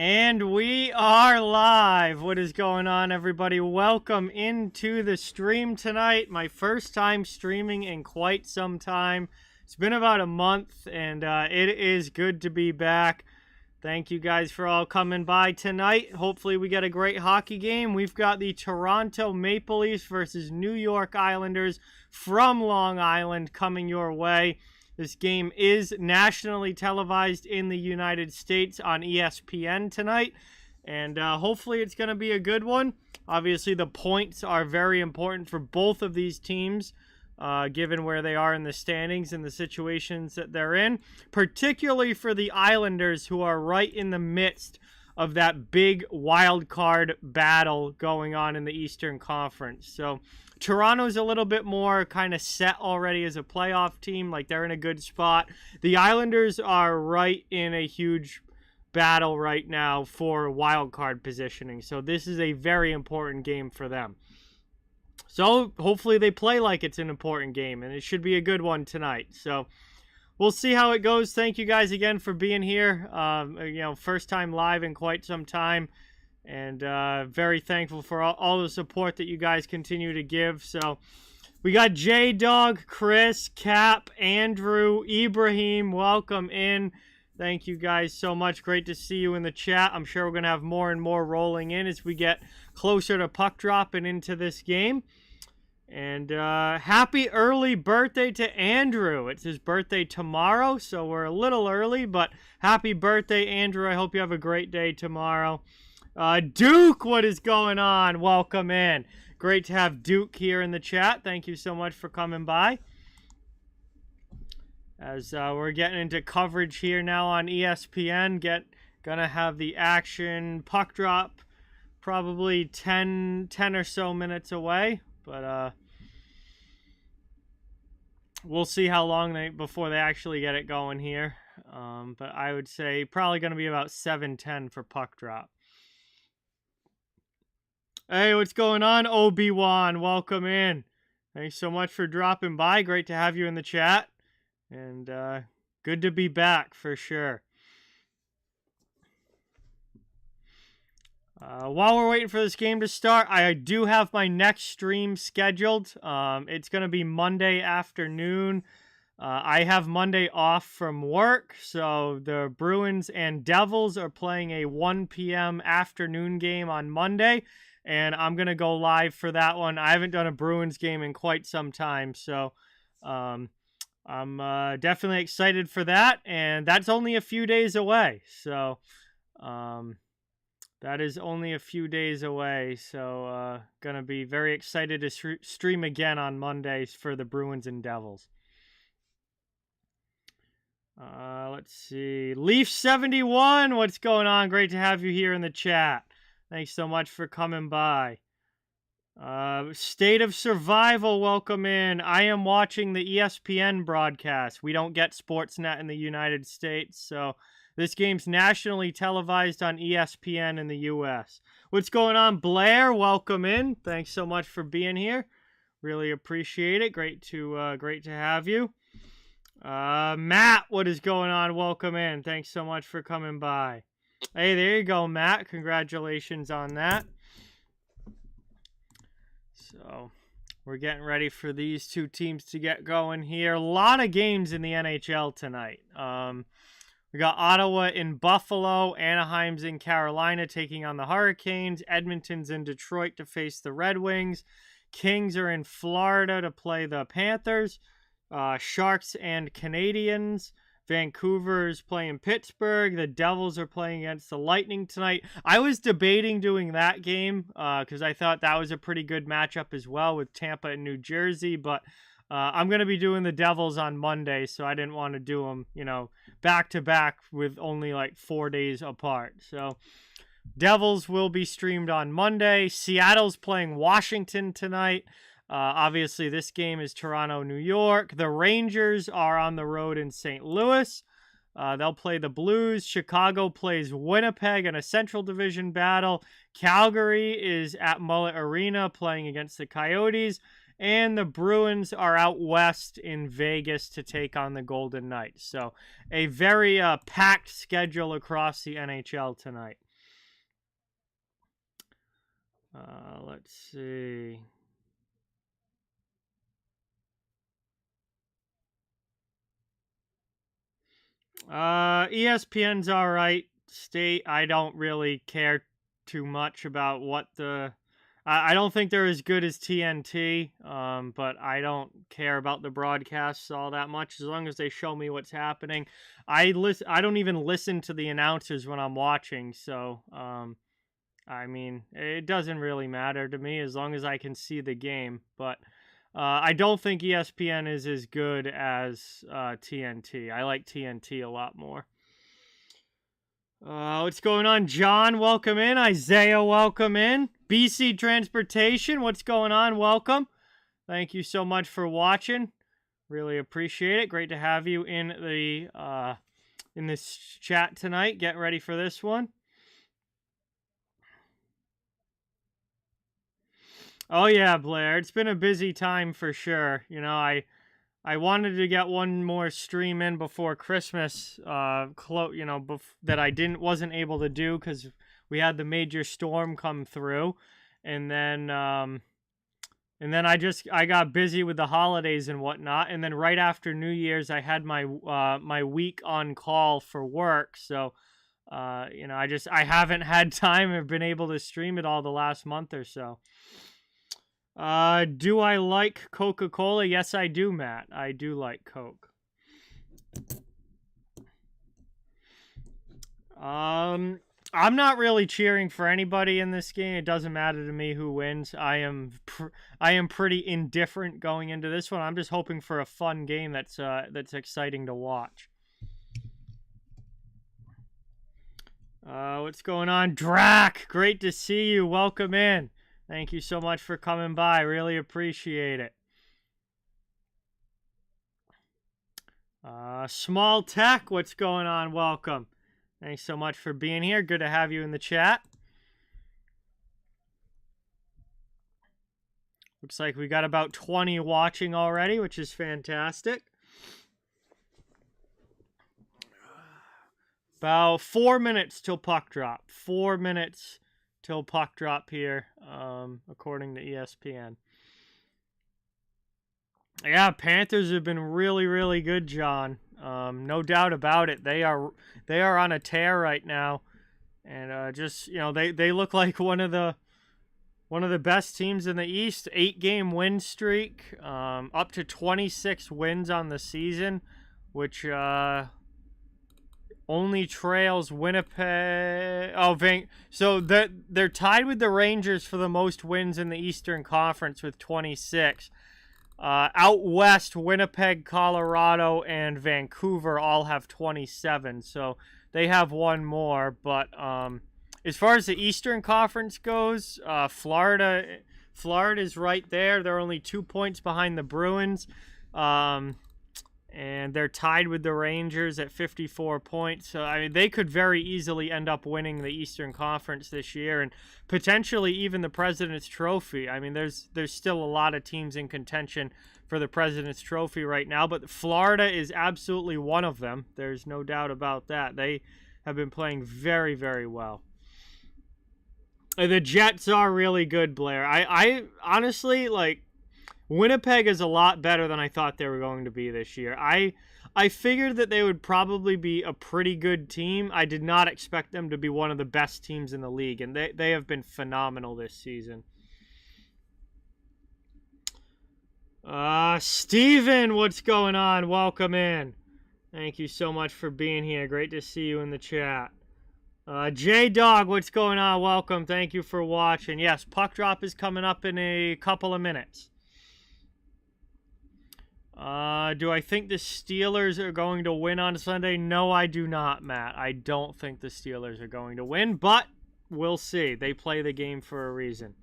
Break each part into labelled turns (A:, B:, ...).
A: And we are live. What is going on, everybody? Welcome into the stream tonight. My first time streaming in quite some time. It's been about a month, and it is good to be back. Thank you guys for all coming by tonight. Hopefully we get a great hockey game. We've got the Toronto Maple Leafs versus New York Islanders from Long Island coming your way. This game is nationally televised in the United States on ESPN tonight, and hopefully it's going to be a good one. Obviously, the points are very important for both of these teams, given where they are in the standings and the situations that they're in, particularly for the Islanders, who are right in the midst of that big wild card battle going on in the Eastern Conference. So Toronto's a little bit more kind of set already as a playoff team, like they're in a good spot. The Islanders are right in a huge battle right now for wild card positioning, so this is a very important game for them. So hopefully they play like it's an important game, and it should be a good one tonight. So we'll see how it goes. Thank you guys again for being here. First time live in quite some time. And very thankful for all the support that you guys continue to give. So we got J-Dog, Chris, Cap, Andrew, Ibrahim. Welcome in. Thank you guys so much. Great to see you in the chat. I'm sure we're going to have more and more rolling in as we get closer to puck drop and into this game. And happy early birthday to Andrew. It's his birthday tomorrow, so we're a little early. But happy birthday, Andrew. I hope you have a great day tomorrow. Duke, what is going on? Welcome in. Great to have Duke here in the chat. Thank you so much for coming by. As we're getting into coverage here now on ESPN, gonna have the action puck drop probably 10 or so minutes away, but we'll see how long before they actually get it going here. But I would say probably gonna be about 7:10 for puck drop. Hey, what's going on, Obi-Wan? Welcome in. Thanks so much for dropping by. Great to have you in the chat. And good to be back for sure. While we're waiting for this game to start, I do have my next stream scheduled. It's going to be Monday afternoon. I have Monday off from work, so the Bruins and Devils are playing a 1 p.m. afternoon game on Monday. And I'm going to go live for that one. I haven't done a Bruins game in quite some time, so I'm definitely excited for that. And that's only a few days away, so that is only a few days away. So going to be very excited to stream again on Mondays for the Bruins and Devils. Let's see. Leaf71, what's going on? Great to have you here in the chat. Thanks so much for coming by. State of Survival, welcome in. I am watching the ESPN broadcast. We don't get Sportsnet in the United States, so this game's nationally televised on ESPN in the U.S. What's going on, Blair? Welcome in. Thanks so much for being here. Really appreciate it. Great to have you. Matt, what is going on? Welcome in. Thanks so much for coming by. Hey, there you go, Matt. Congratulations on that. So, we're getting ready for these two teams to get going here. A lot of games in the NHL tonight. We got Ottawa in Buffalo, Anaheim's in Carolina taking on the Hurricanes, Edmonton's in Detroit to face the Red Wings, Kings are in Florida to play the Panthers, Sharks and Canadiens. Vancouver's playing Pittsburgh. The Devils are playing against the Lightning tonight. I was debating doing that game because I thought that was a pretty good matchup as well with Tampa and New Jersey. But I'm going to be doing the Devils on Monday, so I didn't want to do them, back-to-back with only like 4 days apart. So Devils will be streamed on Monday. Seattle's playing Washington tonight. Obviously, this game is Toronto, New York. The Rangers are on the road in St. Louis. They'll play the Blues. Chicago plays Winnipeg in a Central Division battle. Calgary is at Mullet Arena playing against the Coyotes. And the Bruins are out west in Vegas to take on the Golden Knights. So a very packed schedule across the NHL tonight. Let's see. ESPN's all right. State, I don't really care too much about what the. I don't think they're as good as TNT, but I don't care about the broadcasts all that much as long as they show me what's happening. I don't even listen to the announcers when I'm watching, so I mean, it doesn't really matter to me as long as I can see the game. But I don't think ESPN is as good as TNT. I like TNT a lot more. What's going on, John? Welcome in. Isaiah, welcome in. BC Transportation, what's going on? Welcome. Thank you so much for watching. Really appreciate it. Great to have you in the in this chat tonight. Get ready for this one. Oh yeah, Blair. It's been a busy time for sure. You know, I wanted to get one more stream in before Christmas, that I wasn't able to do because we had the major storm come through, and then I got busy with the holidays and whatnot, and then right after New Year's I had my my week on call for work, so I haven't had time or been able to stream it all the last month or so. Do I like Coca-Cola? Yes, I do, Matt. I do like Coke. I'm not really cheering for anybody in this game. It doesn't matter to me who wins. I am pretty indifferent going into this one. I'm just hoping for a fun game that's exciting to watch. What's going on, Drac? Great to see you. Welcome in. Thank you so much for coming by. Really appreciate it. Small Tech, what's going on? Welcome. Thanks so much for being here. Good to have you in the chat. Looks like we got about 20 watching already, which is fantastic. About 4 minutes till puck drop. 4 minutes till puck drop here, according to ESPN. Yeah, Panthers have been really, really good, John. No doubt about it. They are on a tear right now, and they look like one of the best teams in the East. 8-game win streak, up to 26 wins on the season, which only trails Winnipeg. So they're tied with the Rangers for the most wins in the Eastern Conference with 26. Out west, Winnipeg, Colorado, and Vancouver all have 27. So they have one more. But as far as the Eastern Conference goes, Florida's right there. They're only 2 points behind the Bruins. And they're tied with the Rangers at 54 points. So, I mean, they could very easily end up winning the Eastern Conference this year and potentially even the President's Trophy. I mean, there's still a lot of teams in contention for the President's Trophy right now, but Florida is absolutely one of them. There's no doubt about that. They have been playing very, very well. The Jets are really good, Blair. I honestly, like, Winnipeg is a lot better than I thought they were going to be this year. I figured that they would probably be a pretty good team. I did not expect them to be one of the best teams in the league, and they have been phenomenal this season. Steven, what's going on? Welcome in. Thank you so much for being here. Great to see you in the chat. J-Dog, what's going on? Welcome. Thank you for watching. Yes, puck drop is coming up in a couple of minutes. Do I think the Steelers are going to win on Sunday? No, I do not, Matt. I don't think the Steelers are going to win, but we'll see. They play the game for a reason.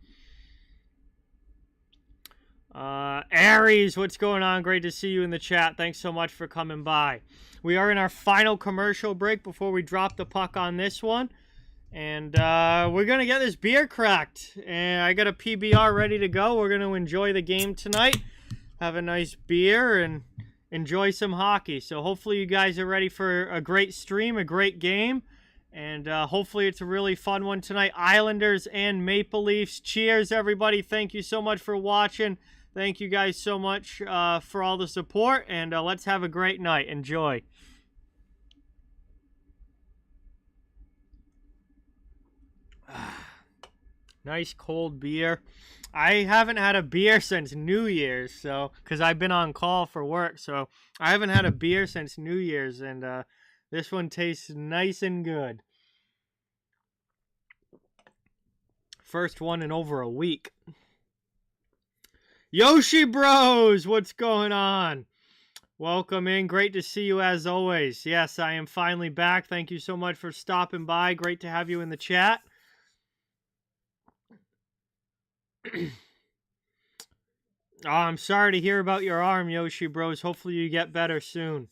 A: Aries, what's going on? Great to see you in the chat. Thanks so much for coming by. We are in our final commercial break before we drop the puck on this one. And we're going to get this beer cracked. And I got a PBR ready to go. We're going to enjoy the game tonight. Have a nice beer and enjoy some hockey. So hopefully you guys are ready for a great stream, a great game. And hopefully it's a really fun one tonight. Islanders and Maple Leafs. Cheers, everybody. Thank you so much for watching. Thank you guys so much for all the support. And let's have a great night. Enjoy. Nice cold beer. I haven't had a beer since New Year's, so because I've been on call for work, so I haven't had a beer since New Year's, and this one tastes nice and good. First one in over a week. Yoshi Bros, what's going on? Welcome in. Great to see you as always. Yes, I am finally back. Thank you so much for stopping by. Great to have you in the chat. Oh, I'm sorry to hear about your arm, Yoshi Bros. Hopefully you get better soon.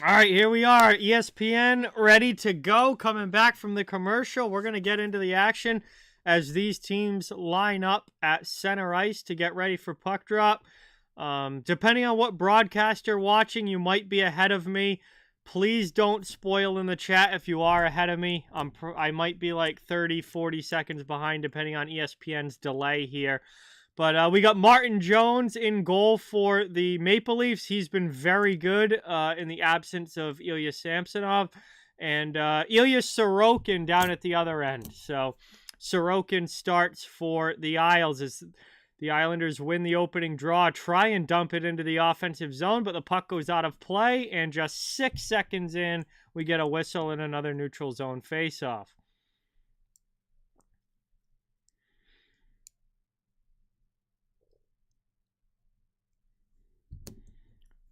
A: All right, here we are. ESPN ready to go. Coming back from the commercial. We're going to get into the action as these teams line up at center ice to get ready for puck drop. Depending on what broadcast you're watching, you might be ahead of me. Please don't spoil in the chat if you are ahead of me. I might be like 30, 40 seconds behind depending on ESPN's delay here. But we got Martin Jones in goal for the Maple Leafs. He's been very good in the absence of Ilya Samsonov. And Ilya Sorokin down at the other end. So Sorokin starts for the Isles as the Islanders win the opening draw, try and dump it into the offensive zone, but the puck goes out of play, and just 6 seconds in, we get a whistle and another neutral zone faceoff.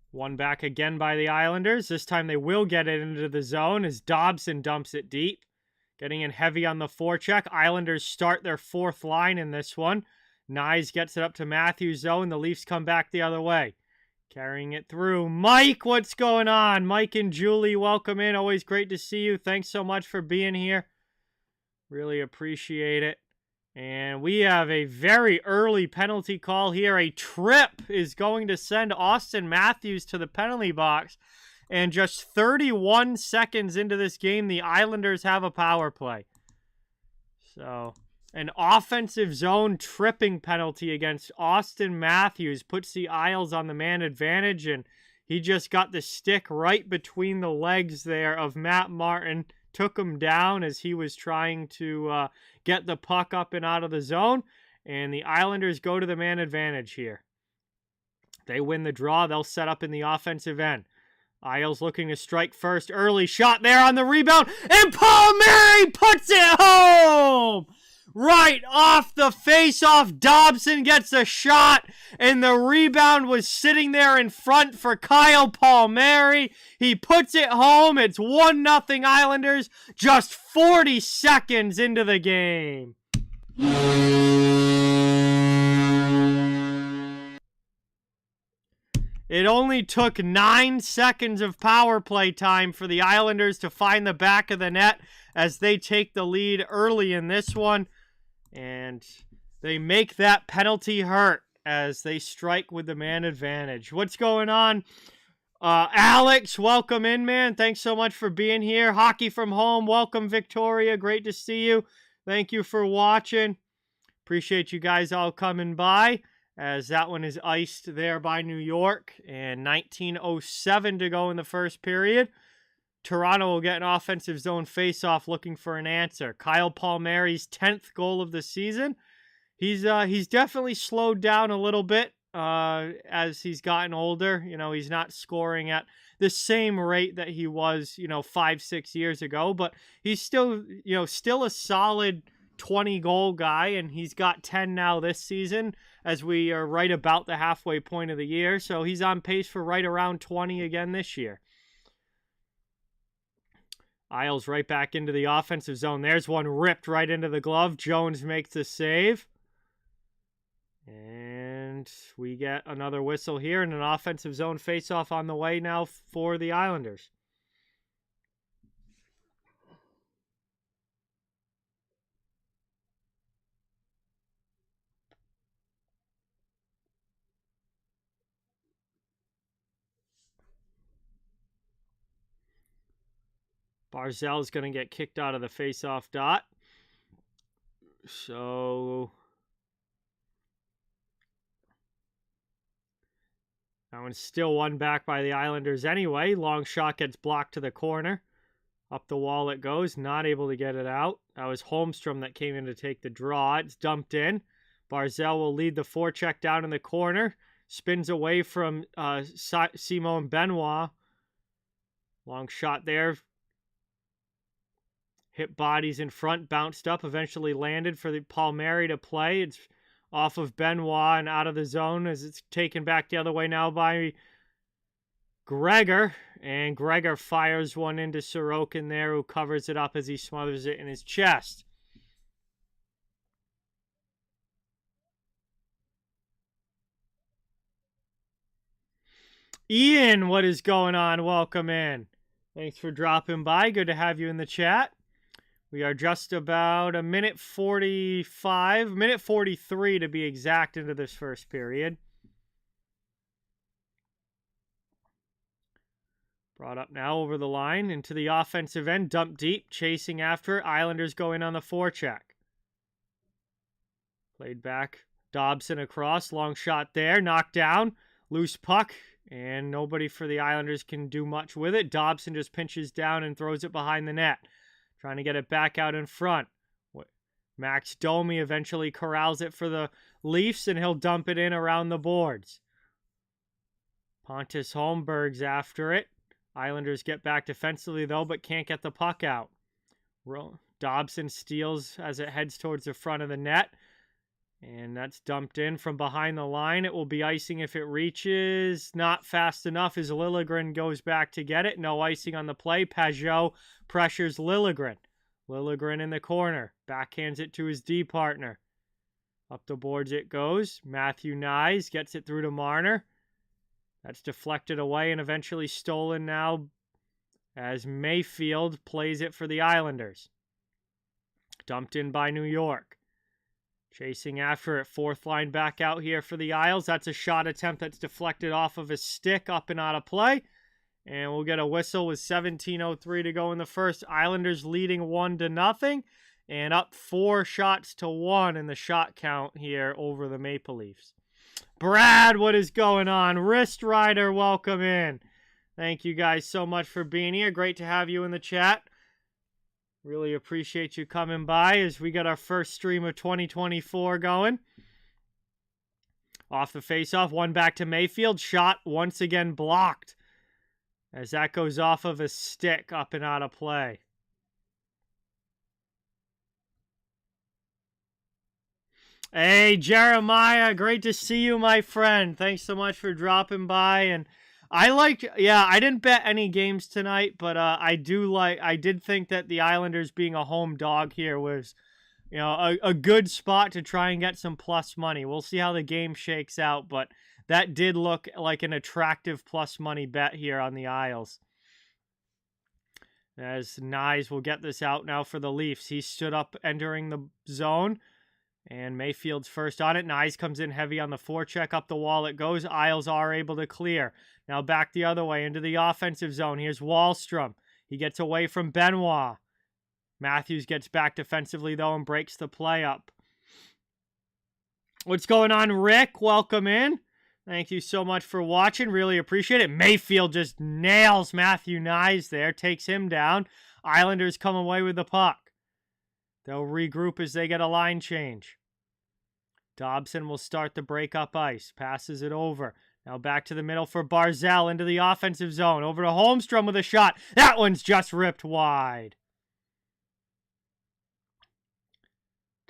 A: One back again by the Islanders. This time they will get it into the zone as Dobson dumps it deep. Getting in heavy on the forecheck. Islanders start their fourth line in this one. Nyes gets it up to Matthews, though, and the Leafs come back the other way. Carrying it through. Mike, what's going on? Mike and Julie, welcome in. Always great to see you. Thanks so much for being here. Really appreciate it. And we have a very early penalty call here. A trip is going to send Austin Matthews to the penalty box. And just 31 seconds into this game, the Islanders have a power play. So an offensive zone tripping penalty against Austin Matthews puts the Isles on the man advantage, and he just got the stick right between the legs there of Matt Martin, took him down as he was trying to get the puck up and out of the zone, and the Islanders go to the man advantage here. They win the draw. They'll set up in the offensive end. Isles looking to strike first. Early shot there on the rebound, and Palmieri puts it home! Right off the face-off, Dobson gets a shot, and the rebound was sitting there in front for Kyle Palmieri. He puts it home. It's 1-0 Islanders, just 40 seconds into the game. It only took 9 seconds of power play time for the Islanders to find the back of the net as they take the lead early in this one. And they make that penalty hurt as they strike with the man advantage. What's going on? Alex, welcome in, man. Thanks so much for being here. Hockey from home. Welcome, Victoria. Great to see you. Thank you for watching. Appreciate you guys all coming by as that one is iced there by New York. And 19:07 to go in the first period. Toronto will get an offensive zone faceoff looking for an answer. Kyle Palmieri's 10th goal of the season. He's definitely slowed down a little bit as he's gotten older. You know, he's not scoring at the same rate that he was, 5-6 years ago, but he's still a solid 20-goal guy, and he's got 10 now this season as we are right about the halfway point of the year. So he's on pace for right around 20 again this year. Isles right back into the offensive zone. There's one ripped right into the glove. Jones makes the save. And we get another whistle here and an offensive zone faceoff on the way now for the Islanders. Barzal's going to get kicked out of the face-off dot. So that one's still won back by the Islanders anyway. Long shot gets blocked to the corner. Up the wall it goes. Not able to get it out. That was Holmstrom that came in to take the draw. It's dumped in. Barzal will lead the forecheck down in the corner. Spins away from Simon Benoit. Long shot there. Hit bodies in front, bounced up, eventually landed for the Palmieri to play. It's off of Benoit and out of the zone as it's taken back the other way now by Gregor. And Gregor fires one into Sorokin there, who covers it up as he smothers it in his chest. Ian, what is going on? Welcome in. Thanks for dropping by. Good to have you in the chat. We are just about a minute 45, minute 43 to be exact into this first period. Brought up now over the line into the offensive end, dumped deep, chasing after. Islanders going on the forecheck. Played back, Dobson across, long shot there, knocked down, loose puck, and nobody for the Islanders can do much with it. Dobson just pinches down and throws it behind the net. Trying to get it back out in front. Max Domi eventually corrals it for the Leafs, and he'll dump it in around the boards. Pontus Holmberg's after it. Islanders get back defensively, though, but can't get the puck out. Dobson steals as it heads towards the front of the net. And that's dumped in from behind the line. It will be icing if it reaches. Not fast enough as Liljegren goes back to get it. No icing on the play. Pajot pressures Liljegren. Liljegren in the corner. Backhands it to his D partner. Up the boards it goes. Matthew Nyes gets it through to Marner. That's deflected away and eventually stolen now as Mayfield plays it for the Islanders. Dumped in by New York. Chasing after it, fourth line back out here for the Isles. That's a shot attempt that's deflected off of a stick, up and out of play. And we'll get a whistle with 17:03 to go in the first. Islanders leading 1-0 and up 4-1 in the shot count here over the Maple Leafs. Brad, what is going on? Wrist Rider, welcome in. Thank you guys so much for being here. Great to have you in the chat. Really appreciate you coming by as we got our first stream of 2024 going. Off the faceoff, one back to Mayfield. Shot once again blocked as that goes off of a stick, up and out of play. Hey, Jeremiah, great to see you, my friend. Thanks so much for dropping by. And I didn't bet any games tonight, but I did think that the Islanders being a home dog here was, a good spot to try and get some plus money. We'll see how the game shakes out, but that did look like an attractive plus money bet here on the Isles. As Nyes will get this out now for the Leafs. He stood up entering the zone, and Mayfield's first on it. Nyes comes in heavy on the forecheck. Up the wall it goes. Isles are able to clear. Now back the other way into the offensive zone. Here's Wahlstrom. He gets away from Benoit. Matthews gets back defensively, though, and breaks the play up. What's going on, Rick? Welcome in. Thank you so much for watching. Really appreciate it. Mayfield just nails Matthew Nyes there. Takes him down. Islanders come away with the puck. They'll regroup as they get a line change. Dobson will start the break up ice. Passes it over. Now back to the middle for Barzal into the offensive zone. Over to Holmstrom with a shot. That one's just ripped wide.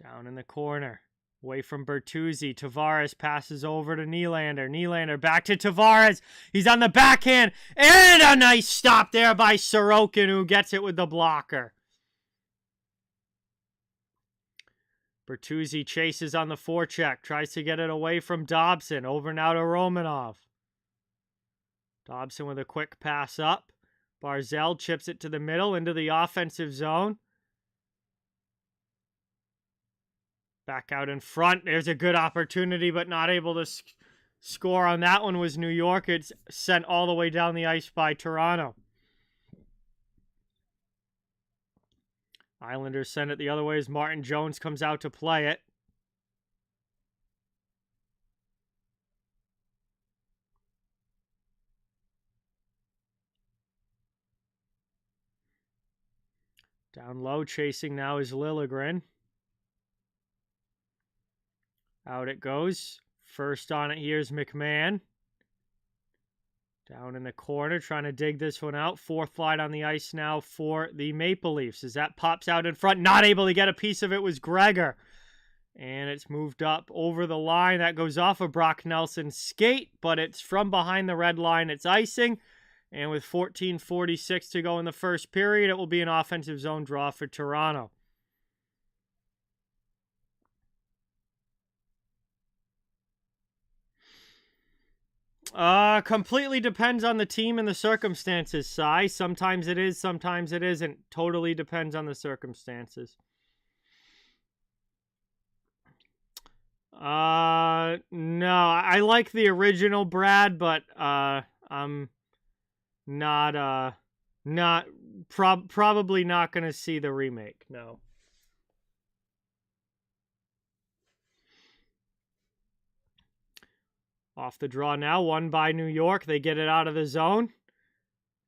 A: Down in the corner. Away from Bertuzzi. Tavares passes over to Nylander. Nylander back to Tavares. He's on the backhand. And a nice stop there by Sorokin, who gets it with the blocker. Bertuzzi chases on the forecheck. Tries to get it away from Dobson. Over now to Romanov. Dobson with a quick pass up. Barzal chips it to the middle into the offensive zone. Back out in front. There's a good opportunity, but not able to score on that one was New York. It's sent all the way down the ice by Toronto. Islanders send it the other way as Martin Jones comes out to play it. Down low, chasing now is Liljegren. Out it goes. First on it here is McMahon. Down in the corner, trying to dig this one out. Fourth line on the ice now for the Maple Leafs. As that pops out in front, not able to get a piece of it was Gregor. And it's moved up over the line. That goes off of Brock Nelson's skate, but it's from behind the red line. It's icing. And with 14:46 to go in the first period, it will be an offensive zone draw for Toronto. Completely depends on the team and the circumstances, Cy. Sometimes it is, sometimes it isn't. Totally depends on the circumstances. No, I like the original Brad, but I'm probably not gonna see the remake. No. Off the draw now, won by New York. They get it out of the zone.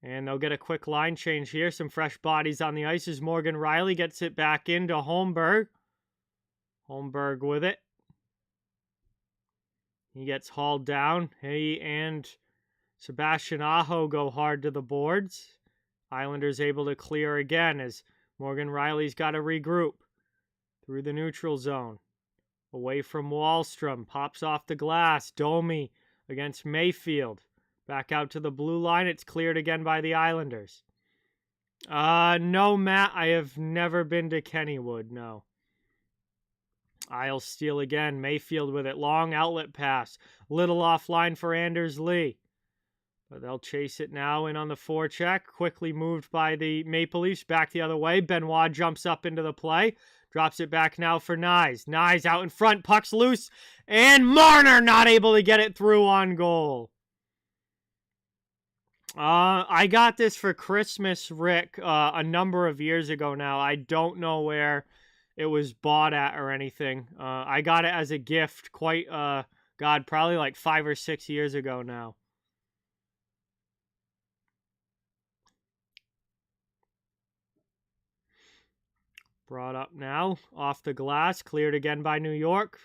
A: And they'll get a quick line change here. Some fresh bodies on the ice as Morgan Rielly gets it back into Holmberg. Holmberg with it. He gets hauled down. He and Sebastian Aho go hard to the boards. Islanders able to clear again as Morgan Rielly's got to regroup through the neutral zone. Away from Wallstrom, pops off the glass. Domi against Mayfield. Back out to the blue line. It's cleared again by the Islanders. No, Matt. I have never been to Kennywood, no. Isles steal again. Mayfield with it. Long outlet pass. Little offline for Anders Lee. But they'll chase it now in on the forecheck. Quickly moved by the Maple Leafs. Back the other way. Benoit jumps up into the play. Drops it back now for Nyes. Nyes out in front. Puck's loose. And Marner not able to get it through on goal. I got this for Christmas, Rick, a number of years ago now. I don't know where it was bought at or anything. I got it as a gift quite, probably like 5 or 6 years ago now. Brought up now, off the glass, cleared again by New York.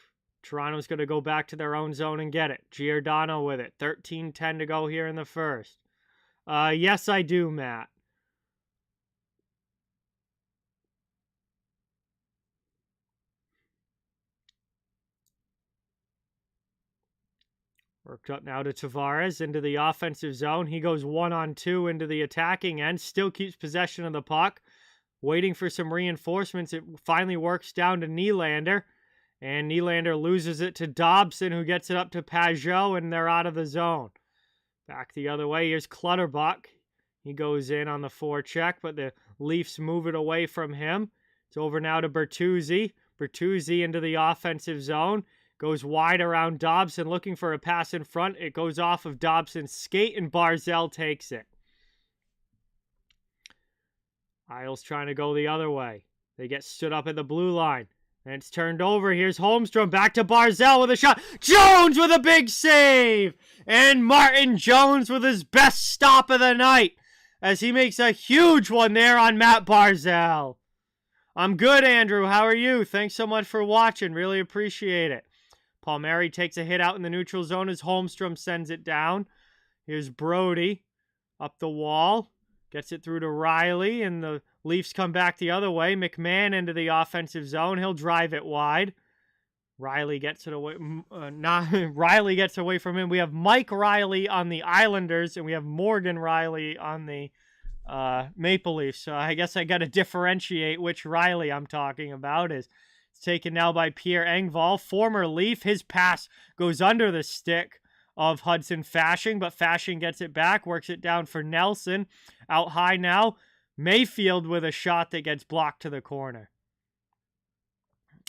A: Toronto's going to go back to their own zone and get it. Giordano with it. 13:10 to go here in the first. Yes, I do, Matt. Worked up now to Tavares into the offensive zone. He goes 1-on-2 into the attacking end. Still keeps possession of the puck. Waiting for some reinforcements. It finally works down to Nylander. And Nylander loses it to Dobson, who gets it up to Pajot, and they're out of the zone. Back the other way. Here's Clutterbuck. He goes in on the forecheck, but the Leafs move it away from him. It's over now to Bertuzzi. Bertuzzi into the offensive zone. Goes wide around Dobson, looking for a pass in front. It goes off of Dobson's skate, and Barzal takes it. Isles trying to go the other way. They get stood up at the blue line. And it's turned over. Here's Holmstrom. Back to Barzal with a shot. Jones with a big save. And Martin Jones with his best stop of the night, as he makes a huge one there on Matt Barzal. I'm good, Andrew. How are you? Thanks so much for watching. Really appreciate it. Palmieri takes a hit out in the neutral zone as Holmstrom sends it down. Here's Brody up the wall. Gets it through to Rielly, and the Leafs come back the other way. McMahon into the offensive zone. He'll drive it wide. Rielly gets it away. Rielly gets away from him. We have Mike Rielly on the Islanders, and we have Morgan Rielly on the Maple Leafs. So I guess I got to differentiate which Rielly I'm talking about. It's taken now by Pierre Engvall, former Leaf. His pass goes under the stick of Hudson Fasching, but Fasching gets it back, works it down for Nelson. Out high now, Mayfield with a shot that gets blocked to the corner.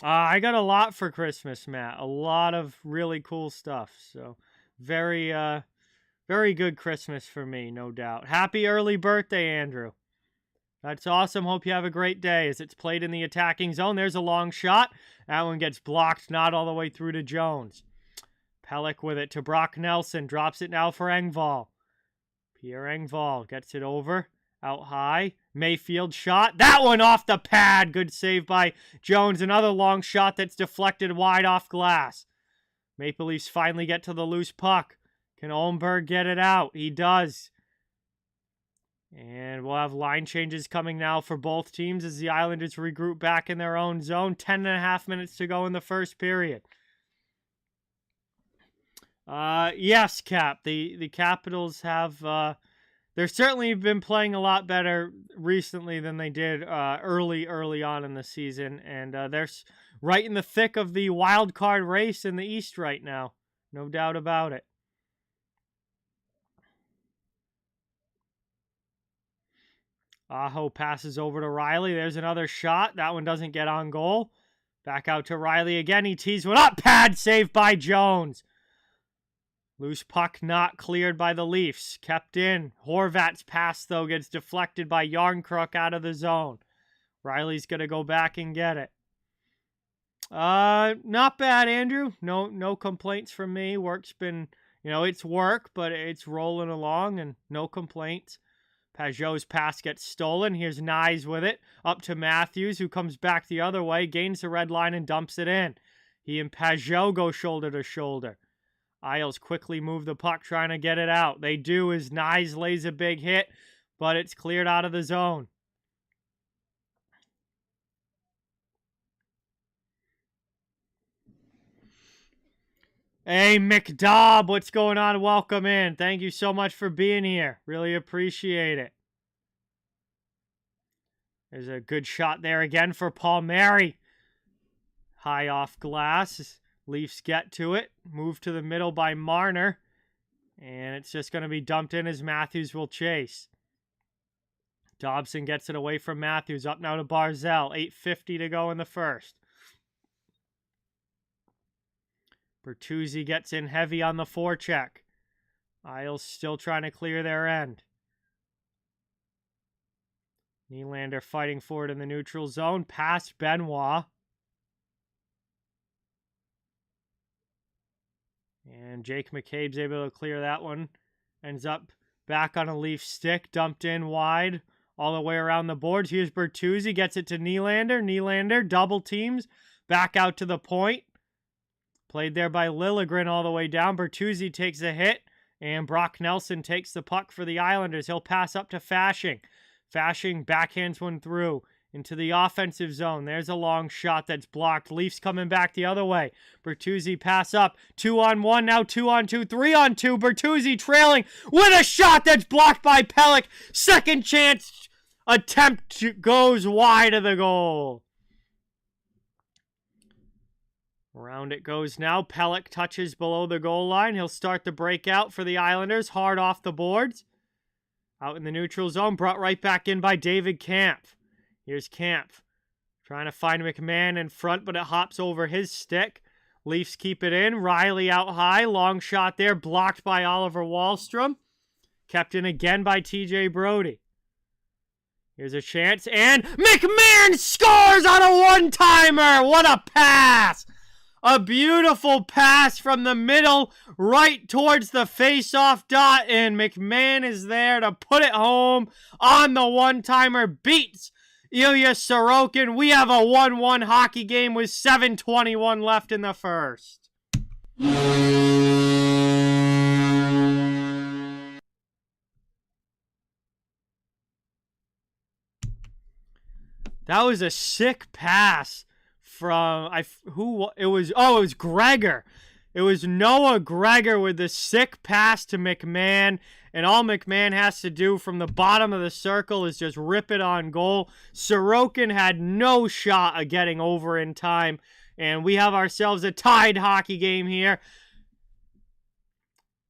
A: I got a lot for Christmas, Matt. A lot of really cool stuff. So very, very good Christmas for me, no doubt. Happy early birthday, Andrew. That's awesome. Hope you have a great day. As it's played in the attacking zone, there's a long shot. That one gets blocked, not all the way through to Jones. Pelech with it to Brock Nelson. Drops it now for Engvall. Pierre Engvall gets it over. Out high. Mayfield shot. That one off the pad. Good save by Jones. Another long shot that's deflected wide off glass. Maple Leafs finally get to the loose puck. Can Olmberg get it out? He does. And we'll have line changes coming now for both teams as the Islanders regroup back in their own zone. 10.5 minutes to go in the first period. Yes, Cap. The Capitals have... they've certainly been playing a lot better recently than they did early on in the season. And they're right in the thick of the wild card race in the East right now. No doubt about it. Aho passes over to Riley. There's another shot. That one doesn't get on goal. Back out to Riley again. He tees one up. Pad save by Jones. Loose puck not cleared by the Leafs. Kept in. Horvat's pass, though, gets deflected by Yarncrook out of the zone. Riley's going to go back and get it. Not bad, Andrew. No complaints from me. Work's been, it's work, but it's rolling along and no complaints. Pajot's pass gets stolen. Here's Nyes with it. Up to Matthews, who comes back the other way, gains the red line and dumps it in. He and Pajot go shoulder to shoulder. Isles quickly move the puck, trying to get it out. They do as Nyes lays a big hit, but it's cleared out of the zone. Hey, McDobb, what's going on? Welcome in. Thank you so much for being here. Really appreciate it. There's a good shot there again for Palmieri. High off glass. Leafs get to it. Move to the middle by Marner. And it's just going to be dumped in as Matthews will chase. Dobson gets it away from Matthews. Up now to Barzell. 8:50 to go in the first. Bertuzzi gets in heavy on the forecheck. Isles still trying to clear their end. Nylander fighting for it in the neutral zone. Past Benoit. And Jake McCabe's able to clear that one. Ends up back on a Leaf stick. Dumped in wide. All the way around the boards. Here's Bertuzzi. Gets it to Nylander. Nylander double teams. Back out to the point. Played there by Liljegren all the way down. Bertuzzi takes a hit. And Brock Nelson takes the puck for the Islanders. He'll pass up to Fasching. Fasching backhands one through into the offensive zone. There's a long shot that's blocked. Leafs coming back the other way. Bertuzzi pass up. 2-on-1, now 2-on-2, 3-on-2. Bertuzzi trailing with a shot that's blocked by Pelech. Second chance attempt goes wide of the goal. Around it goes now. Pelech touches below the goal line. He'll start the breakout for the Islanders. Hard off the boards. Out in the neutral zone. Brought right back in by David Kampf. Here's Kampf. Trying to find McMahon in front, but it hops over his stick. Leafs keep it in. Riley out high. Long shot there. Blocked by Oliver Wahlstrom. Kept in again by TJ Brody. Here's a chance. And McMahon scores on a one-timer. What a pass. A beautiful pass from the middle right towards the face-off dot, and McMahon is there to put it home on the one-timer. Beats Ilya Sorokin. We have a 1-1 hockey game with 7:21 left in the first. That was a sick pass. It was Gregor. It was Noah Gregor with the sick pass to McMahon, and all McMahon has to do from the bottom of the circle is just rip it on goal. Sorokin had no shot of getting over in time, and we have ourselves a tied hockey game here.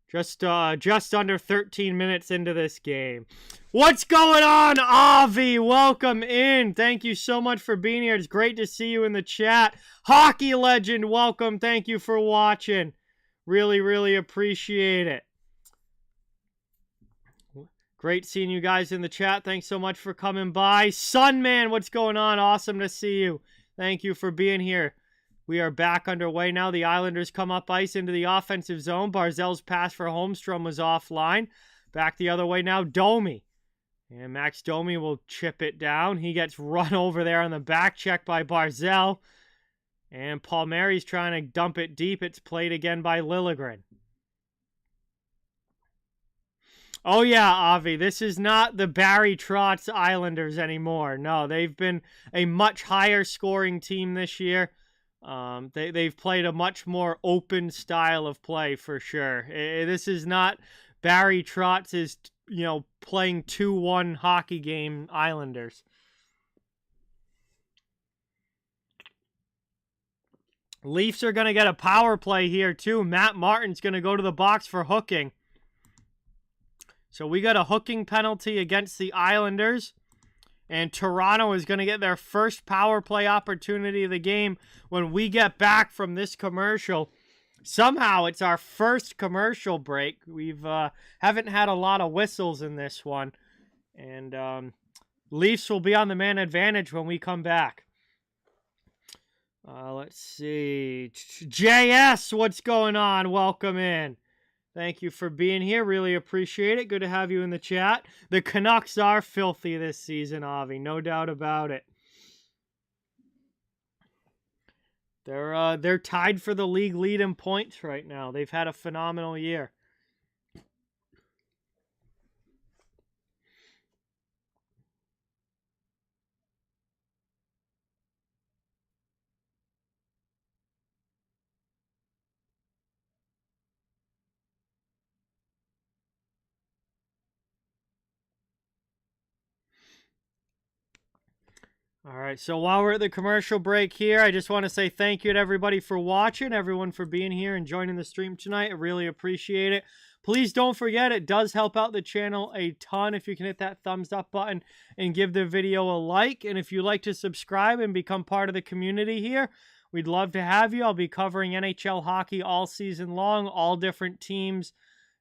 A: Just under 13 minutes into this game. What's going on, Avi? Welcome in. Thank you so much for being here. It's great to see you in the chat. Hockey legend, welcome. Thank you for watching. Really, really appreciate it. Great seeing you guys in the chat. Thanks so much for coming by. Sunman, what's going on? Awesome to see you. Thank you for being here. We are back underway now. The Islanders come up ice into the offensive zone. Barzal's pass for Holmstrom was offline. Back the other way now, Domi. And Max Domi will chip it down. He gets run over there on the back check by Barzal. And Palmieri's trying to dump it deep. It's played again by Liljegren. Oh yeah, Avi, this is not the Barry Trotz Islanders anymore. No, they've been a much higher scoring team this year. They've played a much more open style of play for sure. This is not Barry Trotz's, playing 2-1 hockey game Islanders. Leafs are going to get a power play here too. Matt Martin's going to go to the box for hooking. So we got a hooking penalty against the Islanders. And Toronto is going to get their first power play opportunity of the game when we get back from this commercial. Somehow it's our first commercial break. We've haven't had a lot of whistles in this one. And Leafs will be on the man advantage when we come back. Let's see. JS, what's going on? Welcome in. Thank you for being here. Really appreciate it. Good to have you in the chat. The Canucks are filthy this season, Avi. No doubt about it. They're tied for the league lead in points right now. They've had a phenomenal year. All right, so while we're at the commercial break here, I just want to say thank you to everybody for watching, everyone for being here and joining the stream tonight. I really appreciate it. Please don't forget, it does help out the channel a ton if you can hit that thumbs up button and give the video a like. And if you'd like to subscribe and become part of the community here, we'd love to have you. I'll be covering NHL hockey all season long, all different teams.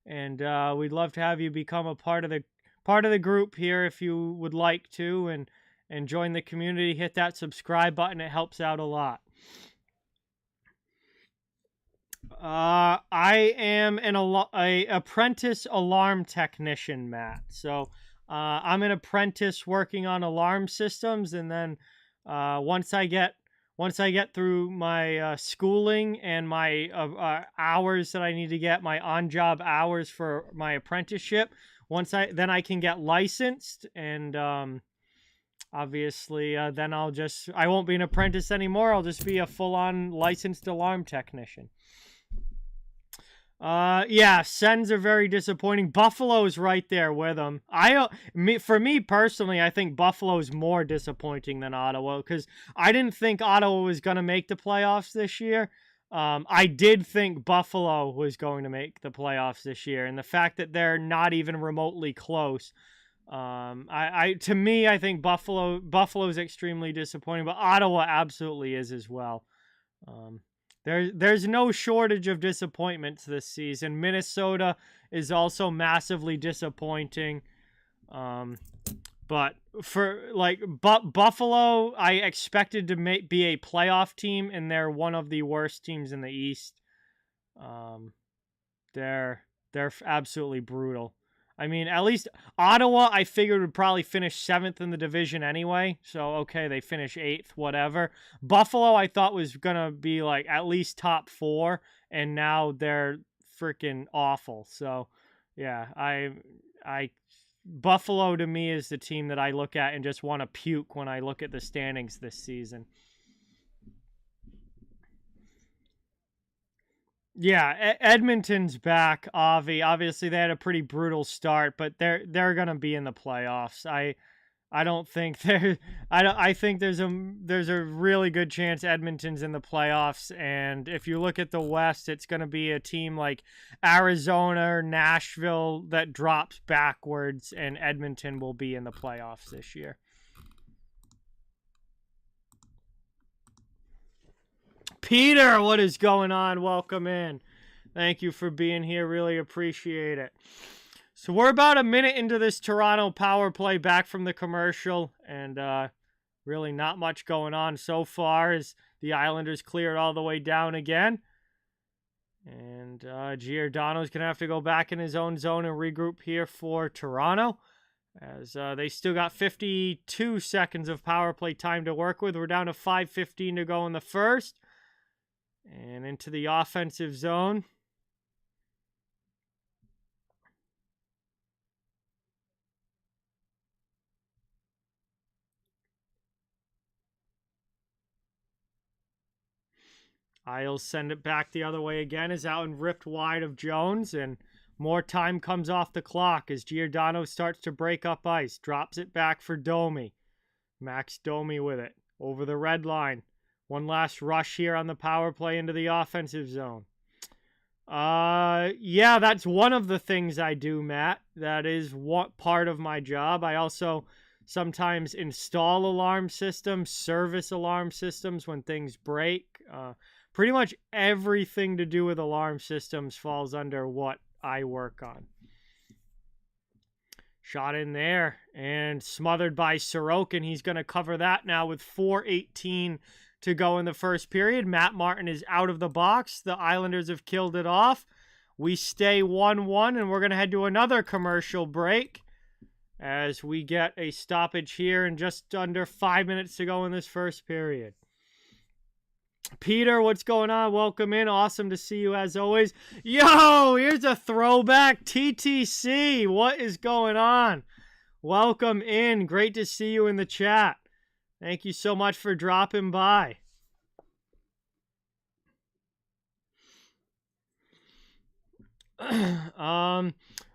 A: And we'd love to have you become a part of the group here if you would like to. And join the community. Hit that subscribe button. It helps out a lot. I am a apprentice alarm technician, Matt. So I'm an apprentice working on alarm systems, and then once I get through my schooling and my hours that I need to get, my on-job hours for my apprenticeship, then I can get licensed and. Obviously, then I won't be an apprentice anymore. I'll just be a full-on licensed alarm technician. Yeah, Sens are very disappointing. Buffalo's right there with them. For me personally, I think Buffalo's more disappointing than Ottawa because I didn't think Ottawa was going to make the playoffs this year. I did think Buffalo was going to make the playoffs this year, and the fact that they're not even remotely close. To me, I think Buffalo's extremely disappointing, but Ottawa absolutely is as well. There's no shortage of disappointments this season. Minnesota is also massively disappointing. But Buffalo, I expected to be a playoff team, and they're one of the worst teams in the East. They're absolutely brutal. I mean, at least Ottawa, I figured would probably finish 7th in the division anyway. So, okay, they finish 8th, whatever. Buffalo, I thought was going to be like at least top 4, and now they're freaking awful. So, yeah, Buffalo to me is the team that I look at and just want to puke when I look at the standings this season. Yeah, Edmonton's back, Avi. Obviously, they had a pretty brutal start, but they're gonna be in the playoffs. I don't think I think there's a really good chance Edmonton's in the playoffs. And if you look at the West, it's gonna be a team like Arizona or Nashville that drops backwards, and Edmonton will be in the playoffs this year. Peter, what is going on? Welcome in. Thank you for being here. Really appreciate it. So we're about a minute into this Toronto power play back from the commercial, and really not much going on so far as the Islanders clear it all the way down again. And Giordano's going to have to go back in his own zone and regroup here for Toronto, as they still got 52 seconds of power play time to work with. We're down to 5:15 to go in the first. And into the offensive zone. Isles send it back the other way again as Allen ripped wide of Jones, and more time comes off the clock as Giordano starts to break up ice. Drops it back for Domi. Max Domi with it over the red line. One last rush here on the power play into the offensive zone. Yeah, that's one of the things I do, Matt. That is what part of my job. I also sometimes install alarm systems, service alarm systems when things break. Pretty much everything to do with alarm systems falls under what I work on. Shot in there and smothered by Sorokin. He's going to cover that now with 4:18 to go in the first period. Matt Martin is out of the box. The Islanders have killed it off. We stay 1-1, and we're going to head to another commercial break as we get a stoppage here in just under 5 minutes to go in this first period. Peter, what's going on? Welcome in. Awesome to see you as always. Yo, here's a throwback. TTC, what is going on? Welcome in. Great to see you in the chat. Thank you so much for dropping by.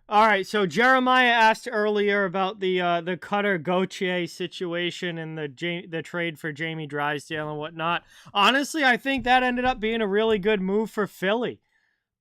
A: All right, so Jeremiah asked earlier about the Cutter Gauthier situation and the trade for Jamie Drysdale and whatnot. Honestly, I think that ended up being a really good move for Philly.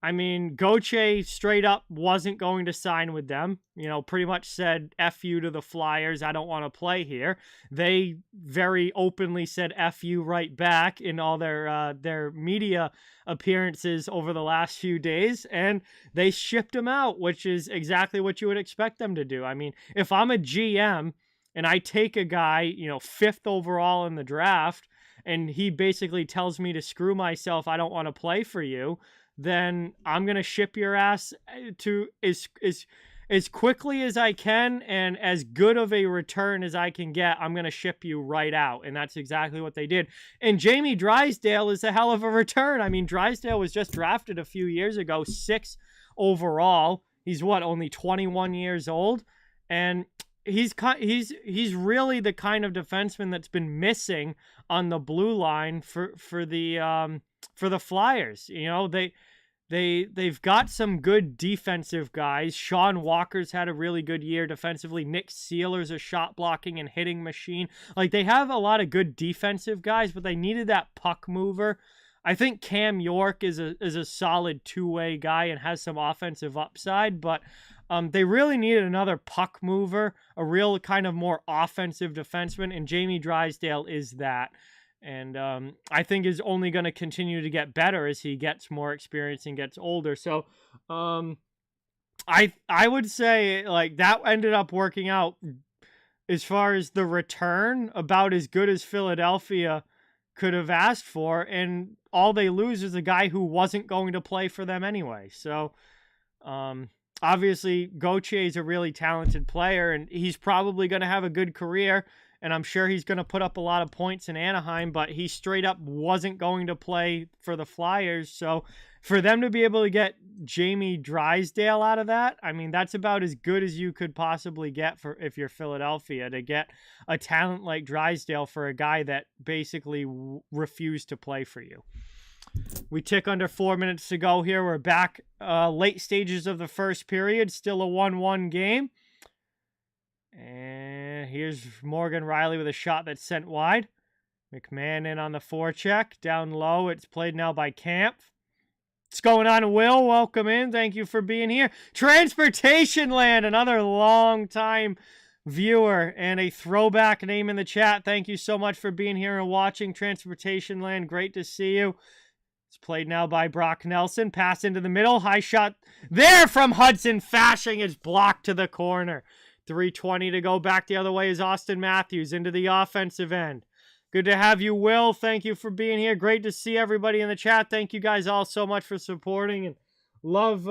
A: I mean, Gauthier straight up wasn't going to sign with them. You know, pretty much said, F you to the Flyers. I don't want to play here. They very openly said F you right back in all their media appearances over the last few days. And they shipped him out, which is exactly what you would expect them to do. I mean, if I'm a GM and I take a guy, you know, 5th overall in the draft, and he basically tells me to screw myself, I don't want to play for you, then I'm going to ship your ass to as quickly as I can, and as good of a return as I can get. I'm going to ship you right out. And that's exactly what they did. And Jamie Drysdale is a hell of a return. I mean, Drysdale was just drafted a few years ago, 6th overall. He's only 21 years old. And he's really the kind of defenseman that's been missing on the blue line for the Flyers. You know, they've got some good defensive guys. Sean Walker's had a really good year defensively. Nick Sealer's a shot blocking and hitting machine. Like, they have a lot of good defensive guys, but they needed that puck mover. I think Cam York is a solid two-way guy and has some offensive upside, but they really needed another puck mover, a real kind of more offensive defenseman, and Jamie Drysdale is that. And I think is only going to continue to get better as he gets more experience and gets older. So I would say, like, that ended up working out as far as the return about as good as Philadelphia could have asked for. And all they lose is a guy who wasn't going to play for them anyway. So obviously Gauthier is a really talented player, and he's probably going to have a good career. And I'm sure he's going to put up a lot of points in Anaheim, but he straight up wasn't going to play for the Flyers. So for them to be able to get Jamie Drysdale out of that, I mean, that's about as good as you could possibly get for if you're Philadelphia, to get a talent like Drysdale for a guy that basically refused to play for you. We tick under 4 minutes to go here. We're back late stages of the first period, still a 1-1 game. And here's Morgan Riley with a shot that's sent wide. McMahon in on the forecheck. Down low. It's played now by Camp. What's going on, Will? Welcome in. Thank you for being here. Transportation Land, another long-time viewer and a throwback name in the chat. Thank you so much for being here and watching. Transportation Land, great to see you. It's played now by Brock Nelson. Pass into the middle. High shot there from Hudson. Fashing is blocked to the corner. 3:20 to go. Back the other way is Austin Matthews into the offensive end. Good to have you, Will. Thank you for being here. Great to see everybody in the chat. Thank you guys all so much for supporting, and love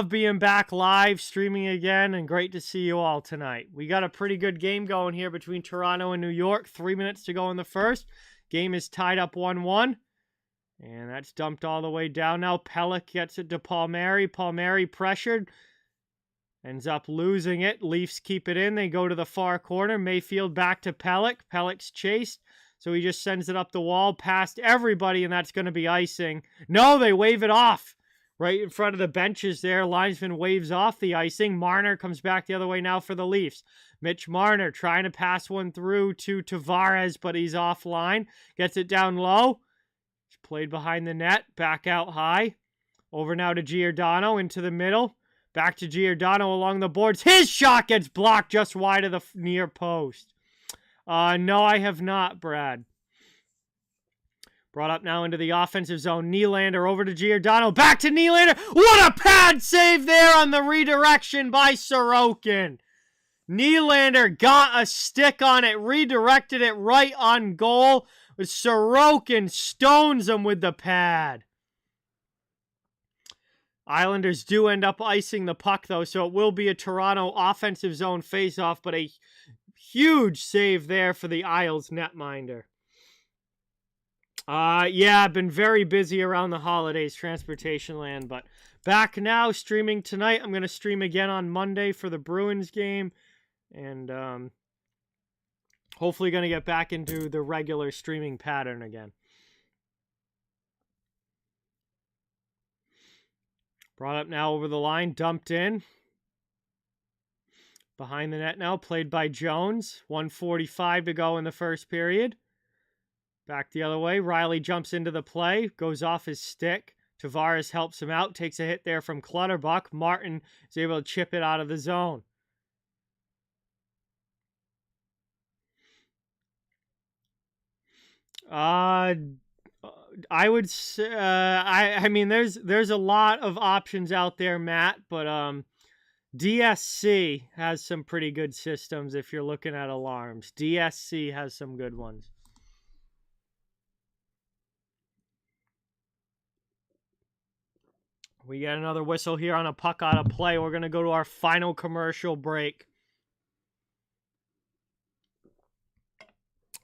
A: being back live streaming again, and great to see you all tonight. We got a pretty good game going here between Toronto and New York. 3 minutes to go in the first. Game is tied up 1-1. And that's dumped all the way down now. Pelech gets it to Palmieri. Palmieri pressured. Ends up losing it. Leafs keep it in. They go to the far corner. Mayfield back to Pelech. Pelech's chased. So he just sends it up the wall past everybody, and that's going to be icing. No, they wave it off. Right in front of the benches there. Linesman waves off the icing. Marner comes back the other way now for the Leafs. Mitch Marner trying to pass one through to Tavares, but he's offline. Gets it down low. It's played behind the net. Back out high. Over now to Giordano into the middle. Back to Giordano along the boards. His shot gets blocked just wide of the near post. No, I have not, Brad. Brought up now into the offensive zone. Nylander over to Giordano. Back to Nylander. What a pad save there on the redirection by Sorokin. Nylander got a stick on it. Redirected it right on goal. Sorokin stones him with the pad. Islanders do end up icing the puck, though, so it will be a Toronto offensive zone faceoff, but a huge save there for the Isles netminder. Yeah, I've been very busy around the holidays, transportation land, but back now, streaming tonight. I'm going to stream again on Monday for the Bruins game, and hopefully going to get back into the regular streaming pattern again. Brought up now over the line, dumped in. Behind the net now, played by Jones. 1:45 to go in the first period. Back the other way, Riley jumps into the play, goes off his stick. Tavares helps him out, takes a hit there from Clutterbuck. Martin is able to chip it out of the zone. I would say, I mean, there's a lot of options out there, Matt, but DSC has some pretty good systems if you're looking at alarms. DSC has some good ones. We get another whistle here on a puck out of play. We're going to go to our final commercial break.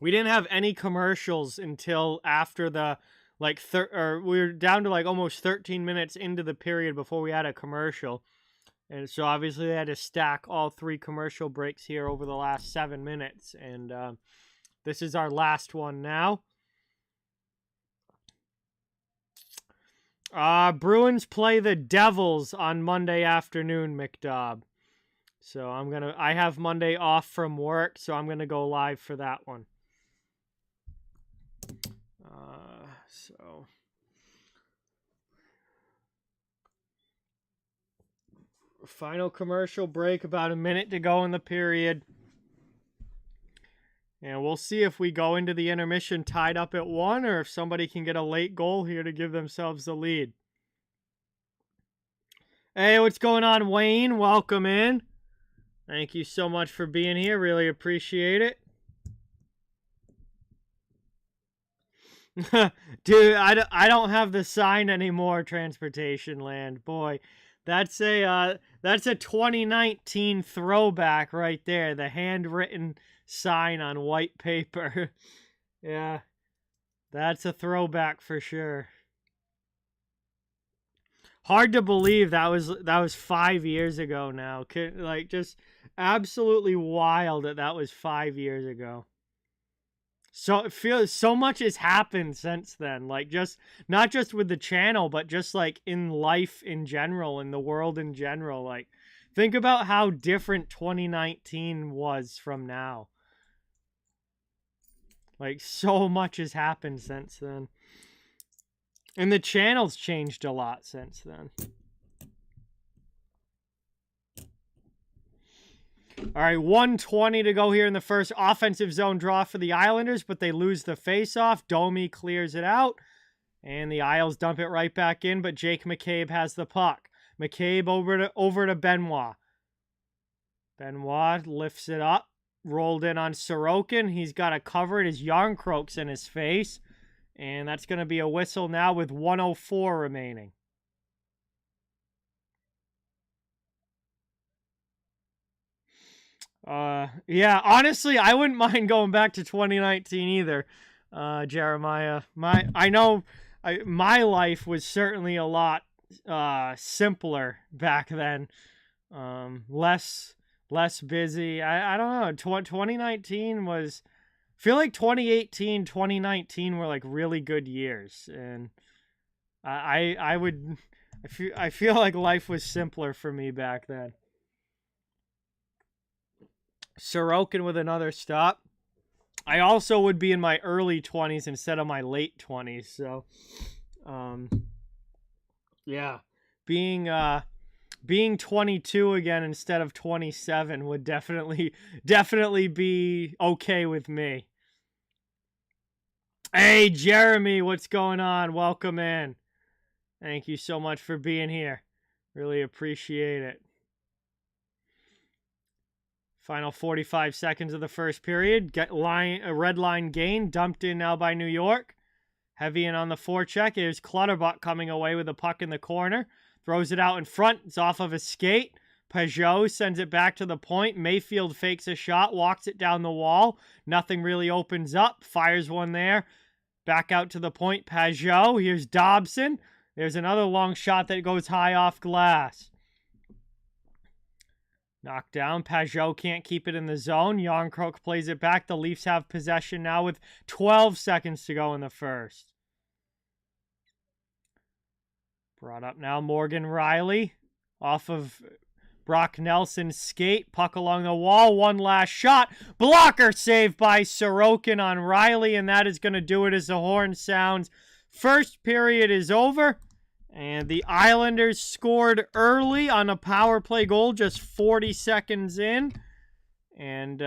A: We didn't have any commercials until after the we were down to like almost 13 minutes into the period before we had a commercial. And so obviously they had to stack all 3 commercial breaks here over the last 7 minutes. And this is our last one now. Bruins play the Devils on Monday afternoon, McDobb. So I have Monday off from work, so I'm going to go live for that one. So final commercial break, about a minute to go in the period. And we'll see if we go into the intermission tied up at 1 or if somebody can get a late goal here to give themselves the lead. Hey, what's going on, Wayne? Welcome in. Thank you so much for being here. Really appreciate it. Dude, I don't have the sign anymore, transportation land. Boy, that's a 2019 throwback right there. The handwritten sign on white paper. Yeah, that's a throwback for sure. Hard to believe that was 5 years ago now. Like, just absolutely wild that was 5 years ago. So it feels so much has happened since then. Like, just not just with the channel, but just like in life in general, in the world in general. Like, think about how different 2019 was from now. Like, so much has happened since then. And the channel's changed a lot since then. All right, 1:20 to go here in the first. Offensive zone draw for the Islanders, but they lose the faceoff. Domi clears it out, and the Isles dump it right back in, but Jake McCabe has the puck. McCabe over to Benoit. Benoit lifts it up, rolled in on Sorokin. He's got to cover it as Yarncroke's in his face, and that's going to be a whistle now with 1:04 remaining. Yeah, honestly, I wouldn't mind going back to 2019 either, Jeremiah. I know my life was certainly a lot simpler back then. Less busy. I don't know. 2019 was, I feel like 2018, 2019 were like really good years, and I feel like life was simpler for me back then. Sorokin with another stop. I also would be in my early 20s instead of my late 20s. So, yeah, being 22 again instead of 27 would definitely be okay with me. Hey, Jeremy, what's going on? Welcome in. Thank you so much for being here. Really appreciate it. Final 45 seconds of the first period. A red line gain. Dumped in now by New York. Heavy in on the forecheck. Here's Clutterbuck coming away with a puck in the corner. Throws it out in front. It's off of a skate. Peugeot sends it back to the point. Mayfield fakes a shot. Walks it down the wall. Nothing really opens up. Fires one there. Back out to the point. Peugeot. Here's Dobson. There's another long shot that goes high off glass. Knocked down. Peugeot can't keep it in the zone. Yarncroke plays it back. The Leafs have possession now with 12 seconds to go in the first. Brought up now Morgan Riley off of Brock Nelson's skate. Puck along the wall. One last shot. Blocker saved by Sorokin on Riley, and that is going to do it as the horn sounds. First period is over. And the Islanders scored early on a power play goal just 40 seconds in. And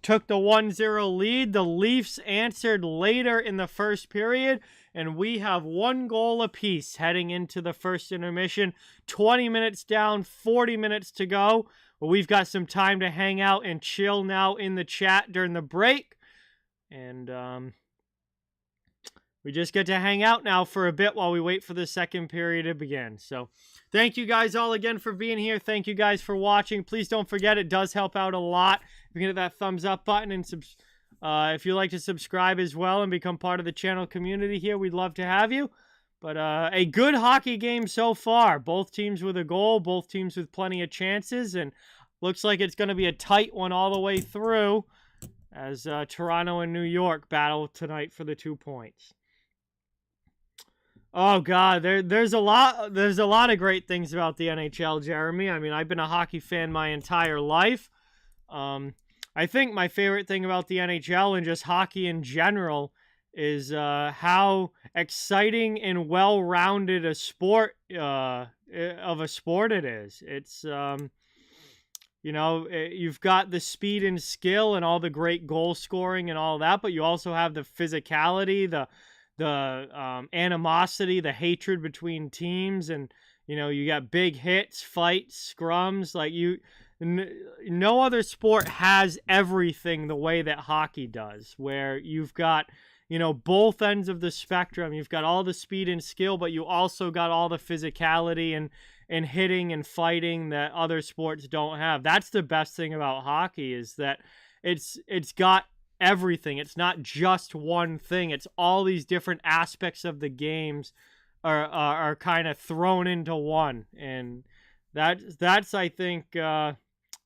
A: took the 1-0 lead. The Leafs answered later in the first period. And we have 1 goal apiece heading into the first intermission. 20 minutes down, 40 minutes to go. Well, we've got some time to hang out and chill now in the chat during the break. And we just get to hang out now for a bit while we wait for the second period to begin. So thank you guys all again for being here. Thank you guys for watching. Please don't forget, it does help out a lot if you can hit that thumbs up button. And if you'd like to subscribe as well and become part of the channel community here, we'd love to have you. But a good hockey game so far. Both teams with a goal, both teams with plenty of chances. And looks like it's going to be a tight one all the way through as Toronto and New York battle tonight for the 2 points. Oh God, there's a lot of great things about the NHL, Jeremy. I mean, I've been a hockey fan my entire life. I think my favorite thing about the NHL and just hockey in general is how exciting and well-rounded a sport it is. It's you've got the speed and skill and all the great goal scoring and all that, but you also have the physicality, the animosity, the hatred between teams, and you got big hits, fights, scrums. Like no other sport has everything the way that hockey does, where you've got both ends of the spectrum. You've got all the speed and skill, but you also got all the physicality and hitting and fighting that other sports don't have. That's the best thing about hockey, is that it's got everything. It's not just one thing. It's all these different aspects of the games are kind of thrown into one, and that's I think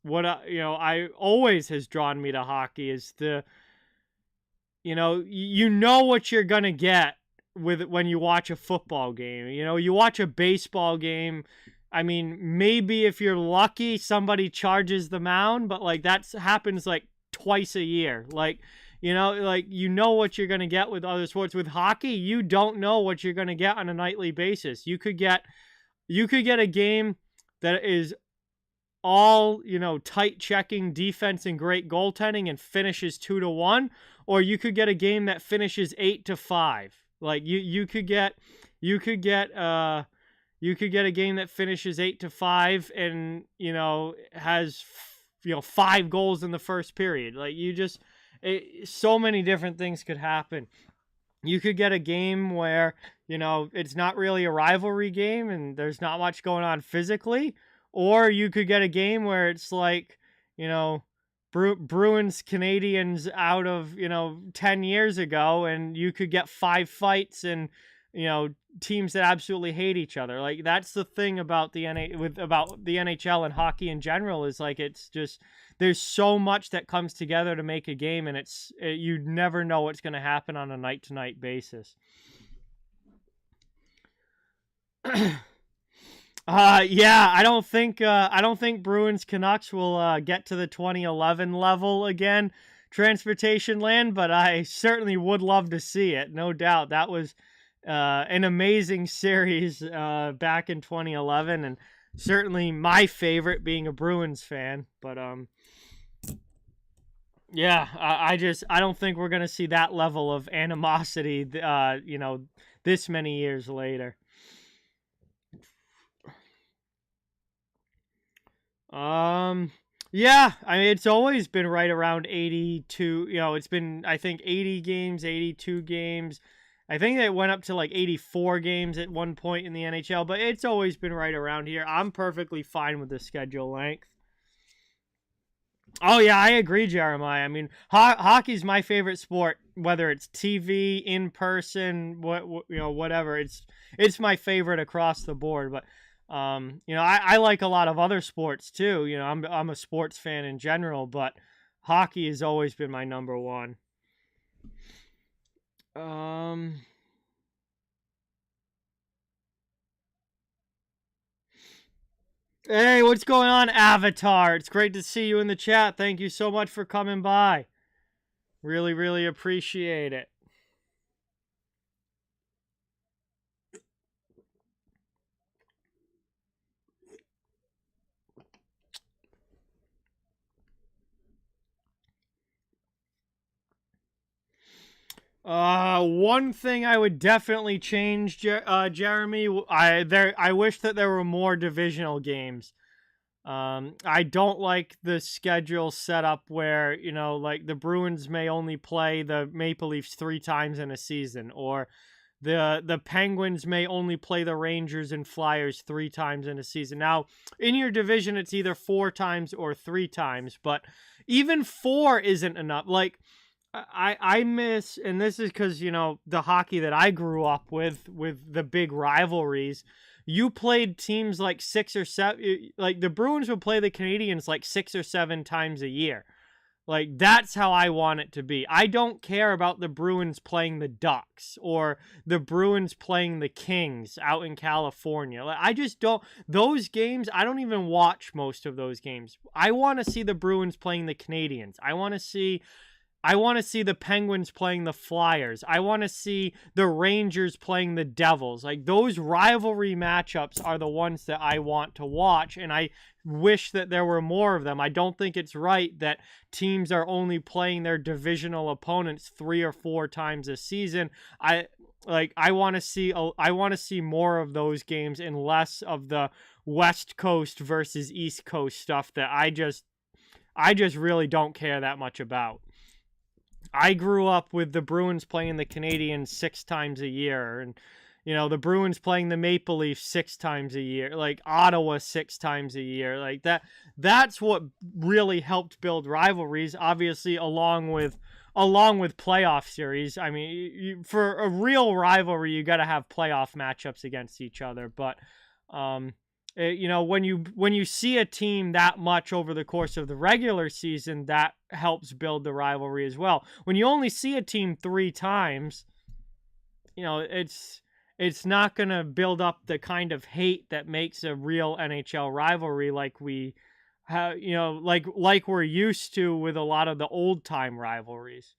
A: what I always has drawn me to hockey is you know what you're gonna get when you watch a football game. You watch a baseball game. I mean, maybe if you're lucky, somebody charges the mound, but like that happens like twice a year. Like you know what you're going to get with other sports. With hockey, you don't know what you're going to get on a nightly basis. You could get a game that is all, tight checking defense and great goaltending and finishes 2-1, or you could get a game that finishes 8-5. Like you could get a game that finishes 8-5 and, has 5 goals in the first period. Like so many different things could happen. You could get a game where, it's not really a rivalry game and there's not much going on physically. Or you could get a game where it's like, Bruins Canadians out of, 10 years ago, and you could get 5 fights and, teams that absolutely hate each other. Like, that's the thing about about the NHL and hockey in general, is like, it's just, there's so much that comes together to make a game, and you never know what's going to happen on a night-to-night basis. Yeah, I don't think Bruins Canucks will get to the 2011 level again, transportation land, but I certainly would love to see it. No doubt. That was an amazing series back in 2011, and certainly my favorite, being a Bruins fan. But yeah, I don't think we're gonna see that level of animosity, this many years later. Yeah, I mean, it's always been right around 82. It's been, I think, 80 games, 82 games. I think it went up to like 84 games at one point in the NHL, but it's always been right around here. I'm perfectly fine with the schedule length. Oh yeah, I agree, Jeremiah. I mean, hockey's my favorite sport, whether it's TV, in person, whatever. It's my favorite across the board. But I like a lot of other sports too. I'm a sports fan in general, but hockey has always been my number one. Hey, what's going on, Avatar? It's great to see you in the chat. Thank you so much for coming by. Really, really appreciate it. One thing I would definitely change, Jeremy. I wish that there were more divisional games. I don't like the schedule setup where, like the Bruins may only play the Maple Leafs 3 times in a season, or the Penguins may only play the Rangers and Flyers 3 times in a season. Now, in your division, it's either 4 times or 3 times, but even 4 isn't enough. Like, I miss, and this is because, the hockey that I grew up with the big rivalries, you played teams like 6 or 7, like the Bruins would play the Canadians like 6 or 7 times a year. Like, that's how I want it to be. I don't care about the Bruins playing the Ducks or the Bruins playing the Kings out in California. Like, I just don't, those games, I don't even watch most of those games. I want to see the Bruins playing the Canadians. I want to see the Penguins playing the Flyers. I want to see the Rangers playing the Devils. Like, those rivalry matchups are the ones that I want to watch, and I wish that there were more of them. I don't think it's right that teams are only playing their divisional opponents 3 or 4 times a season. I want to see more of those games and less of the West Coast versus East Coast stuff that I just really don't care that much about. I grew up with the Bruins playing the Canadiens 6 times a year, and the Bruins playing the Maple Leafs 6 times a year, like Ottawa 6 times a year. Like that's what really helped build rivalries, obviously, along with playoff series. I mean, for a real rivalry, you got to have playoff matchups against each other, but when you see a team that much over the course of the regular season, that helps build the rivalry as well. When you only see a team 3 times, it's not going to build up the kind of hate that makes a real NHL rivalry like we have, like we're used to with a lot of the old time rivalries.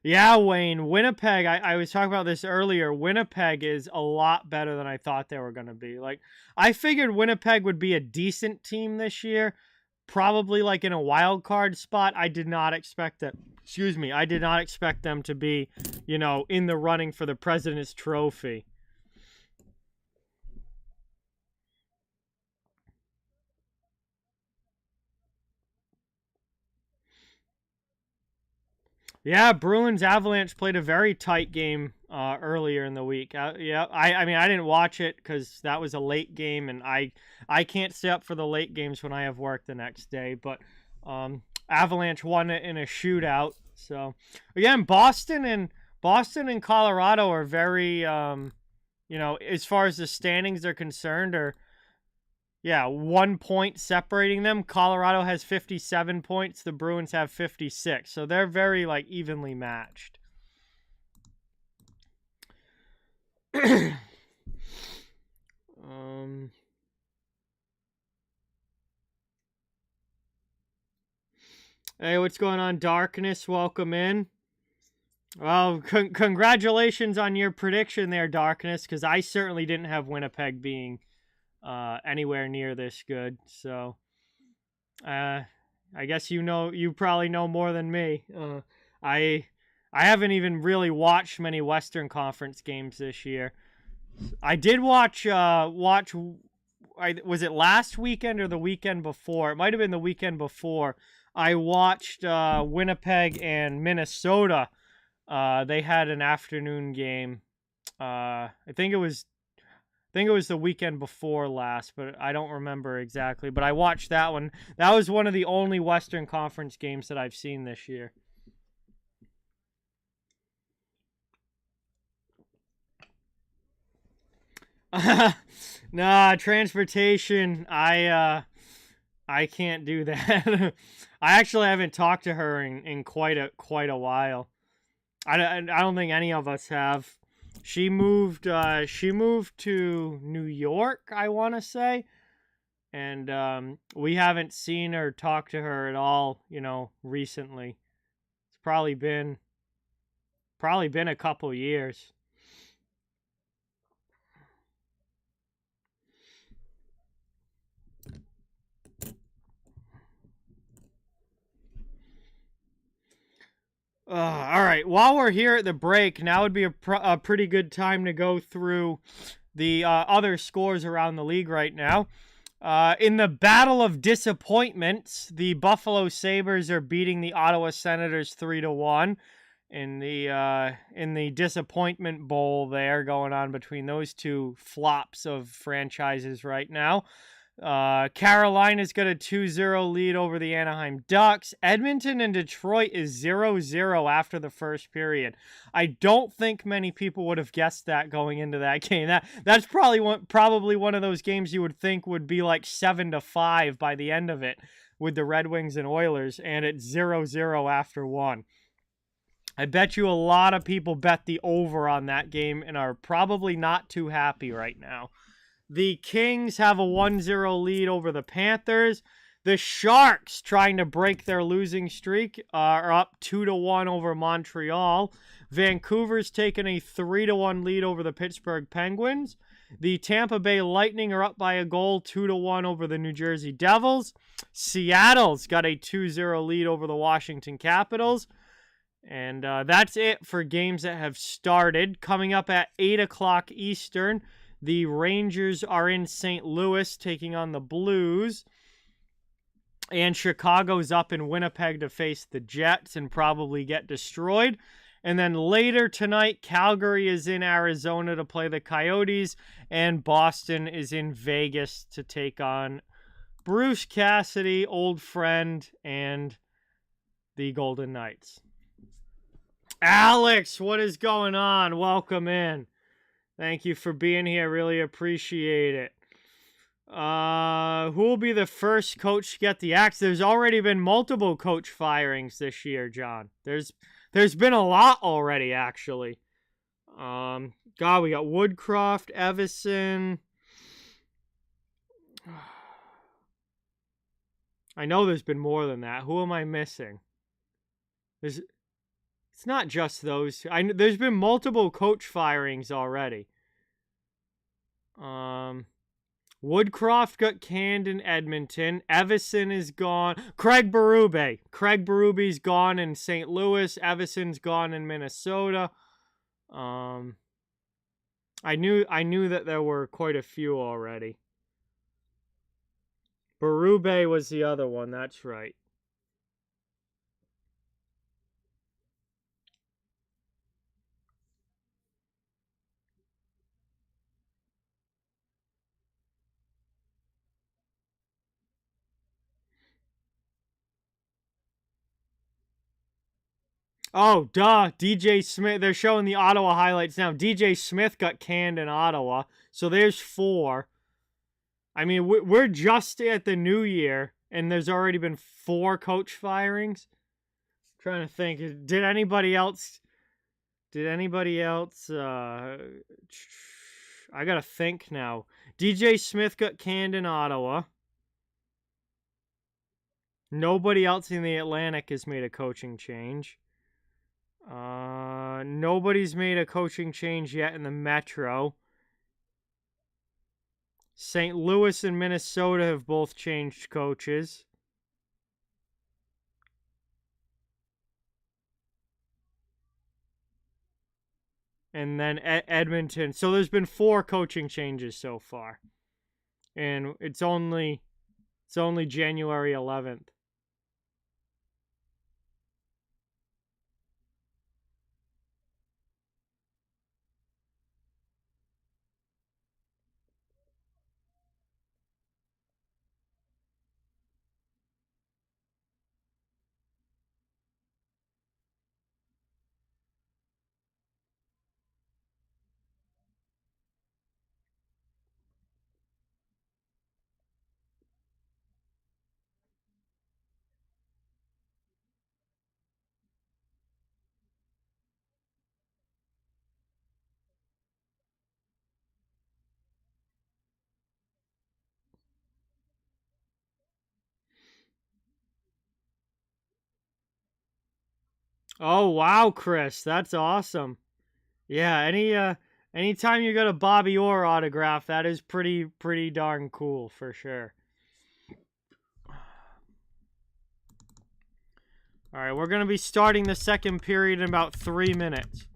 A: Yeah, Wayne, Winnipeg, I was talking about this earlier. Winnipeg is a lot better than I thought they were going to be. Like, I figured Winnipeg would be a decent team this year, probably like in a wild card spot. I did not expect that. Excuse me. I did not expect them to be, in the running for the President's Trophy. Yeah, Bruins Avalanche played a very tight game earlier in the week. Yeah, I mean I didn't watch it because that was a late game, and I can't stay up for the late games when I have work the next day. But Avalanche won it in a shootout. So again, Boston and Colorado are very as far as the standings are concerned, are, yeah, 1 point separating them. Colorado has 57 points. The Bruins have 56. So they're very, like, evenly matched. Hey, what's going on, Darkness? Welcome in. Well, congratulations on your prediction there, Darkness, because I certainly didn't have Winnipeg being anywhere near this good. So, I guess you probably know more than me. I I haven't even really watched many Western Conference games this year. I did watch was it last weekend or the weekend before? It might have been the weekend before. I watched Winnipeg and Minnesota. They had an afternoon game. I think it was the weekend before last, but I don't remember exactly. But I watched that one. That was one of the only Western Conference games that I've seen this year. Nah, transportation. I can't do that. I actually haven't talked to her in quite a while. I don't think any of us have. She moved to New York, I want to say, and we haven't seen or talked to her at all, recently. It's probably been a couple years. All right. While we're here at the break, now would be a pretty good time to go through the other scores around the league right now. In the battle of disappointments, the Buffalo Sabres are beating the Ottawa Senators 3-1 in the disappointment bowl there going on between those two flops of franchises right now. Carolina's got a 2-0 lead over the Anaheim Ducks. Edmonton and Detroit is 0-0 after the first period. I don't think many people would have guessed that going into that game. That's probably one of those games you would think would be like 7-5 by the end of it with the Red Wings and Oilers, and it's 0-0 after one. I bet you a lot of people bet the over on that game and are probably not too happy right now. The Kings have a 1-0 lead over the Panthers. The Sharks, trying to break their losing streak, are up 2-1 over Montreal. Vancouver's taken a 3-1 lead over the Pittsburgh Penguins. The Tampa Bay Lightning are up by a goal, 2-1 over the New Jersey Devils. Seattle's got a 2-0 lead over the Washington Capitals. And that's it for games that have started. Coming up at 8 o'clock Eastern, the Rangers are in St. Louis taking on the Blues. And Chicago's up in Winnipeg to face the Jets and probably get destroyed. And then later tonight, Calgary is in Arizona to play the Coyotes. And Boston is in Vegas to take on Bruce Cassidy, old friend, and the Golden Knights. Alex, what is going on? Welcome in. Thank you for being here. Really appreciate it. Who will be the first coach to get the axe? There's already been multiple coach firings this year, John. There's been a lot already, actually. God, we got Woodcroft, Evison. I know there's been more than that. Who am I missing? It's It's not just those. There's been multiple coach firings already. Woodcroft got canned in Edmonton. Evison is gone. Craig Berube's gone in St. Louis. Evison's gone in Minnesota. I knew that there were quite a few already. Berube was the other one. That's right. Oh, duh. DJ Smith. They're showing the Ottawa highlights now. DJ Smith got canned in Ottawa. So there's 4. I mean, we're just at the new year, and there's already been 4 coach firings. I'm trying to think. Did anybody else... I gotta think now. DJ Smith got canned in Ottawa. Nobody else in the Atlantic has made a coaching change. Nobody's made a coaching change yet in the Metro. St. Louis and Minnesota have both changed coaches. And then Edmonton. So there's been 4 coaching changes so far. And it's only January 11th. Oh, wow, Chris. That's awesome. Yeah, anytime you got a Bobby Orr autograph, that is pretty darn cool for sure. All right, we're going to be starting the second period in about 3 minutes.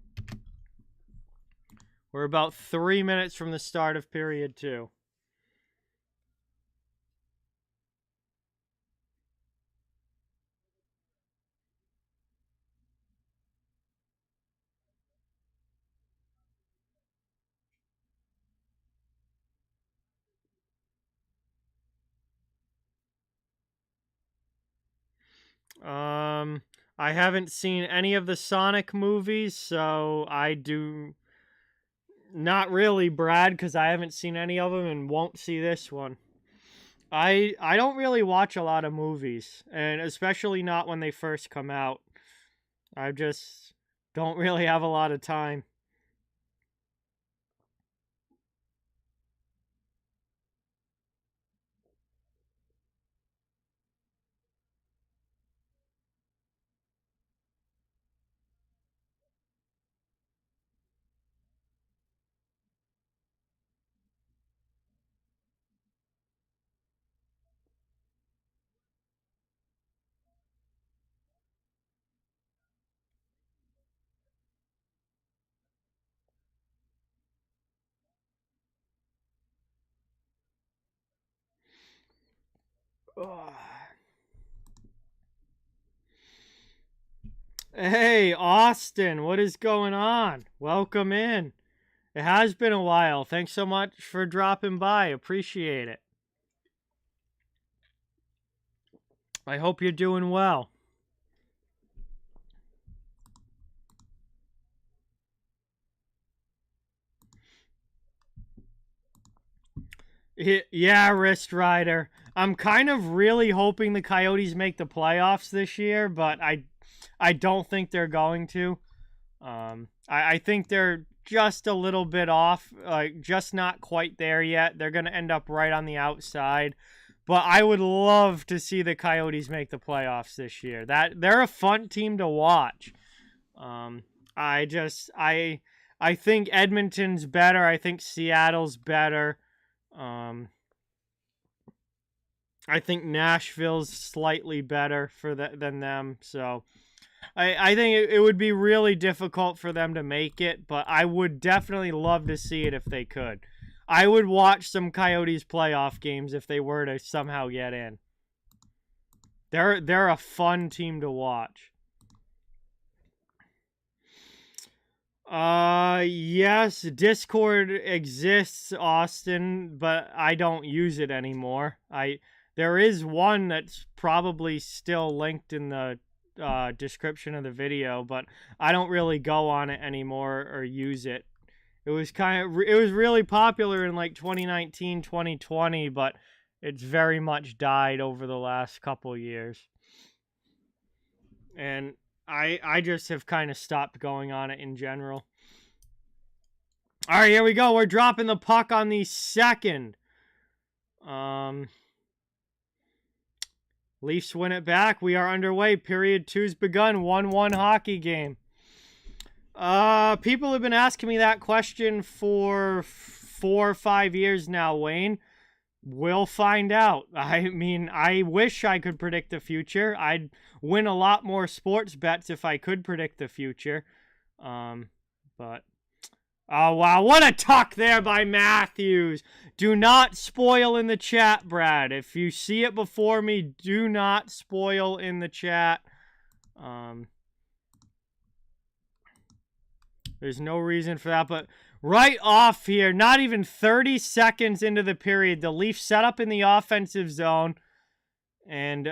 A: We're about 3 minutes from the start of period 2. I haven't seen any of the Sonic movies, so I do not really, Brad, because I haven't seen any of them and won't see this one. I don't really watch a lot of movies, and especially not when they first come out. I just don't really have a lot of time. Ugh. Hey, Austin, what is going on? Welcome in. It has been a while. Thanks so much for dropping by. Appreciate it. I hope you're doing well. Yeah, Wrist Rider. I'm kind of really hoping the Coyotes make the playoffs this year, but I don't think they're going to. I think they're just a little bit off, like just not quite there yet. They're going to end up right on the outside. But I would love to see the Coyotes make the playoffs this year. They're a fun team to watch. I think Edmonton's better. I think Seattle's better. I think Nashville's slightly better than them. So I think it would be really difficult for them to make it, but I would definitely love to see it if they could. I would watch some Coyotes playoff games if they were to somehow get in. They're a fun team to watch. Yes, Discord exists, Austin, but I don't use it anymore. There is one that's probably still linked in the description of the video, but I don't really go on it anymore or use it. It was really popular in like 2019, 2020, but it's very much died over the last couple years. And I just have kind of stopped going on it in general. All right, here we go. We're dropping the puck on the second. Leafs win it back. We are underway. Period 2's begun. 1-1 hockey game. People have been asking me that question for 4 or 5 years now, Wayne. We'll find out. I mean, I wish I could predict the future. I'd win a lot more sports bets if I could predict the future. But... oh, wow. What a tuck there by Matthews. Do not spoil in the chat, Brad. If you see it before me, do not spoil in the chat. There's no reason for that, but right off here, not even 30 seconds into the period, the Leafs set up in the offensive zone, and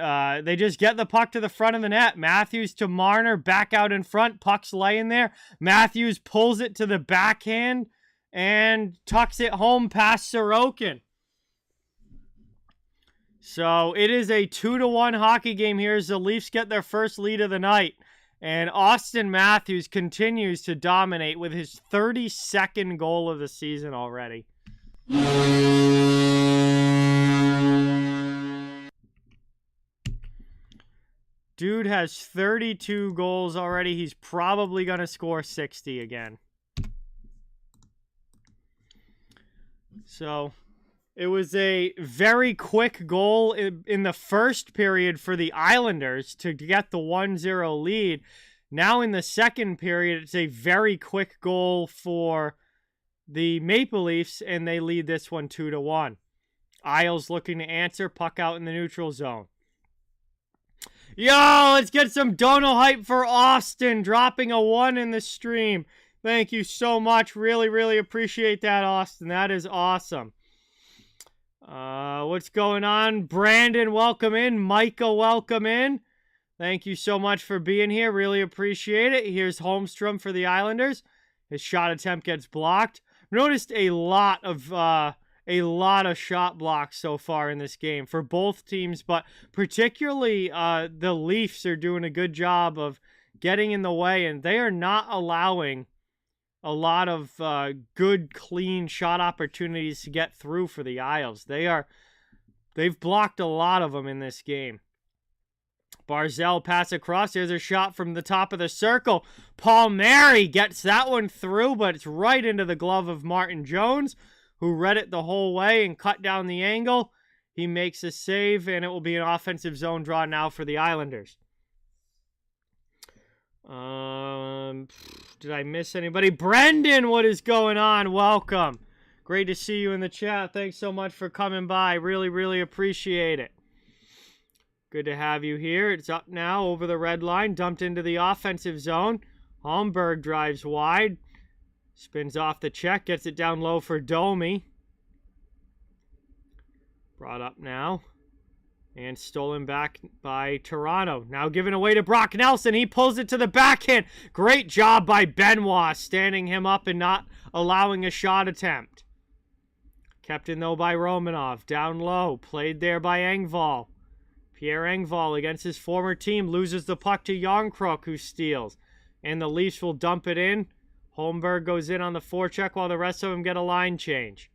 A: they just get the puck to the front of the net. Matthews to Marner, back out in front, puck's laying there. Matthews pulls it to the backhand and tucks it home past Sorokin. So it is a 2-1 hockey game here as the Leafs get their first lead of the night. And Austin Matthews continues to dominate with his 32nd goal of the season already. Dude has 32 goals already. He's probably going to score 60 again. So, it was a very quick goal in the first period for the Islanders to get the 1-0 lead. Now in the second period, it's a very quick goal for the Maple Leafs, and they lead this one 2-1. Isles looking to answer, puck out in the neutral zone. Yo, let's get some dono hype for Austin, dropping a 1 in the stream. Thank you so much. Really, really appreciate that, Austin. That is awesome. What's going on? Brandon, welcome in. Micah, welcome in. Thank you so much for being here. Really appreciate it. Here's Holmstrom for the Islanders. His shot attempt gets blocked. Noticed a lot of shot blocks so far in this game for both teams, but particularly the Leafs are doing a good job of getting in the way, and they are not allowing a lot of good, clean shot opportunities to get through for the Isles. They've blocked a lot of them in this game. Barzal pass across. There's a shot from the top of the circle. Palmieri gets that one through, but it's right into the glove of Martin Jones, who read it the whole way and cut down the angle. He makes a save, and it will be an offensive zone draw now for the Islanders. Did I miss anybody? Brendan, what is going on? Welcome. Great to see you in the chat. Thanks so much for coming by. Really, really appreciate it. Good to have you here. It's up now over the red line. Dumped into the offensive zone. Holmberg drives wide. Spins off the check. Gets it down low for Domi. Brought up now. And stolen back by Toronto. Now given away to Brock Nelson. He pulls it to the backhand. Great job by Benoit, standing him up and not allowing a shot attempt. Kept in though by Romanov. Down low. Played there by Engvall. Pierre Engvall against his former team loses the puck to Jarnkrok, who steals. And the Leafs will dump it in. Holmberg goes in on the forecheck while the rest of them get a line change.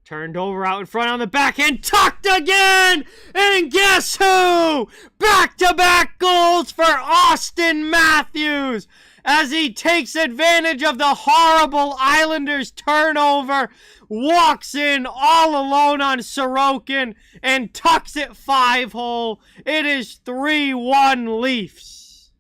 A: Turned over out in front on the backhand. Tucked again! And guess who? Back-to-back goals for Austin Matthews as he takes advantage of the horrible Islanders turnover, walks in all alone on Sorokin, and tucks it 5-hole. It is 3-1 Leafs.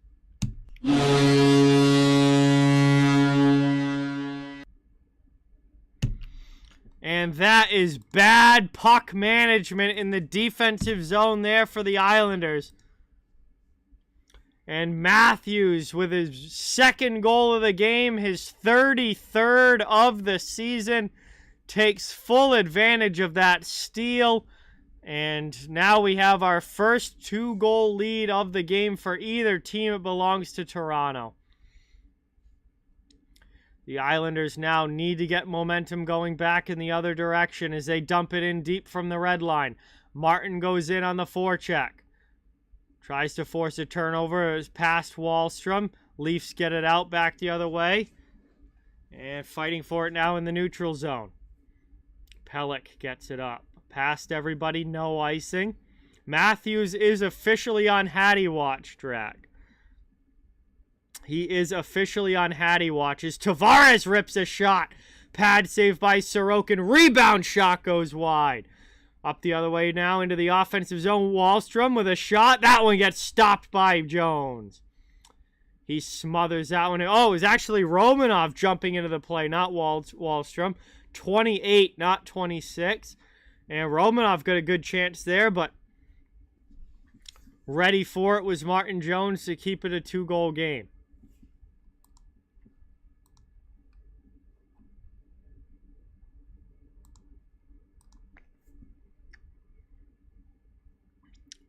A: And that is bad puck management in the defensive zone there for the Islanders. And Matthews with his second goal of the game, his 33rd of the season, takes full advantage of that steal. And now we have our first 2-goal lead of the game for either team. It belongs to Toronto. The Islanders now need to get momentum going back in the other direction as they dump it in deep from the red line. Martin goes in on the forecheck. Tries to force a turnover. It was past Wahlstrom. Leafs get it out back the other way. And fighting for it now in the neutral zone. Pelech gets it up. Past everybody, no icing. Matthews is officially on Hattie watch, Drag. He is officially on Hattie watch as Tavares rips a shot. Pad save by Sorokin. Rebound shot goes wide. Up the other way now into the offensive zone. Wahlstrom with a shot. That one gets stopped by Jones. He smothers that one. Oh, it was actually Romanov jumping into the play, not Wahlstrom. 28, not 26. And Romanov got a good chance there, but ready for it was Martin Jones to keep it a 2-goal game.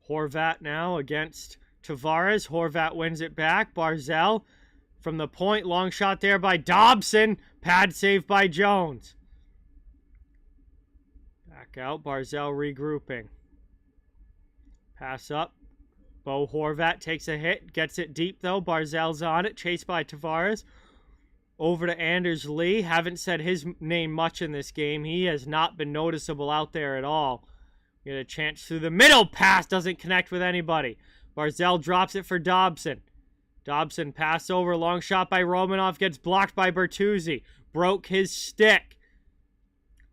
A: Horvat now against Tavares. Horvat wins it back. Barzal from the point. Long shot there by Dobson. Pad save by Jones. Back out. Barzal regrouping. Pass up. Bo Horvat takes a hit. Gets it deep though. Barzal's on it. Chased by Tavares. Over to Anders Lee. Haven't said his name much in this game. He has not been noticeable out there at all. Get a chance through the middle. Pass doesn't connect with anybody. Barzal drops it for Dobson. Dobson pass over. Long shot by Romanov. Gets blocked by Bertuzzi. Broke his stick.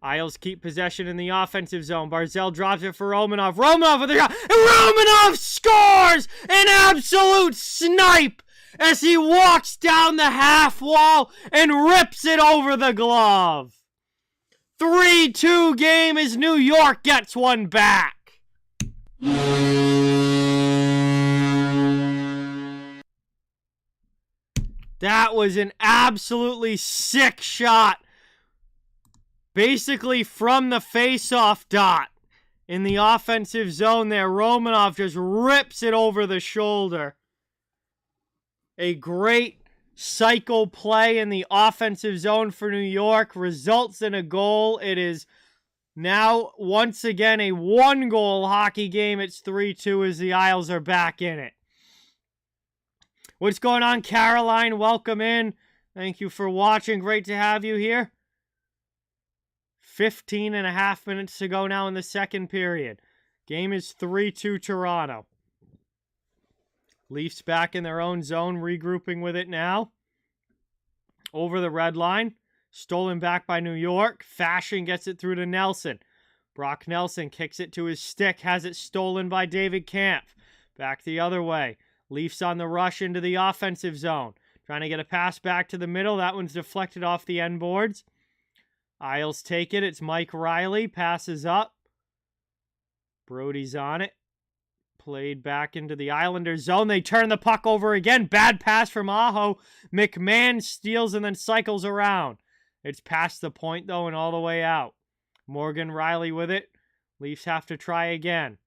A: Isles keep possession in the offensive zone. Barzal drops it for Romanov. Romanov with a shot. And Romanov scores! An absolute snipe as he walks down the half wall and rips it over the glove. 3-2 game as New York gets one back. That was an absolutely sick shot. Basically from the face-off dot in the offensive zone there. Romanov just rips it over the shoulder. A great cycle play in the offensive zone for New York results in a goal. It is now once again a 1-goal hockey game. It's 3-2 as the Isles are back in it. What's going on, Caroline? Welcome in. Thank you for watching. Great to have you here. 15 and a half minutes to go now in the second period. Game is 3-2 Toronto. Leafs back in their own zone, regrouping with it now. Over the red line. Stolen back by New York. Fashion gets it through to Nelson. Brock Nelson kicks it to his stick. Has it stolen by David Kampf. Back the other way. Leafs on the rush into the offensive zone. Trying to get a pass back to the middle. That one's deflected off the end boards. Isles take it. It's Mike Riley. Passes up. Brody's on it. Played back into the Islanders zone. They turn the puck over again. Bad pass from Aho. McMahon steals and then cycles around. It's past the point, though, and all the way out. Morgan Riley with it. Leafs have to try again.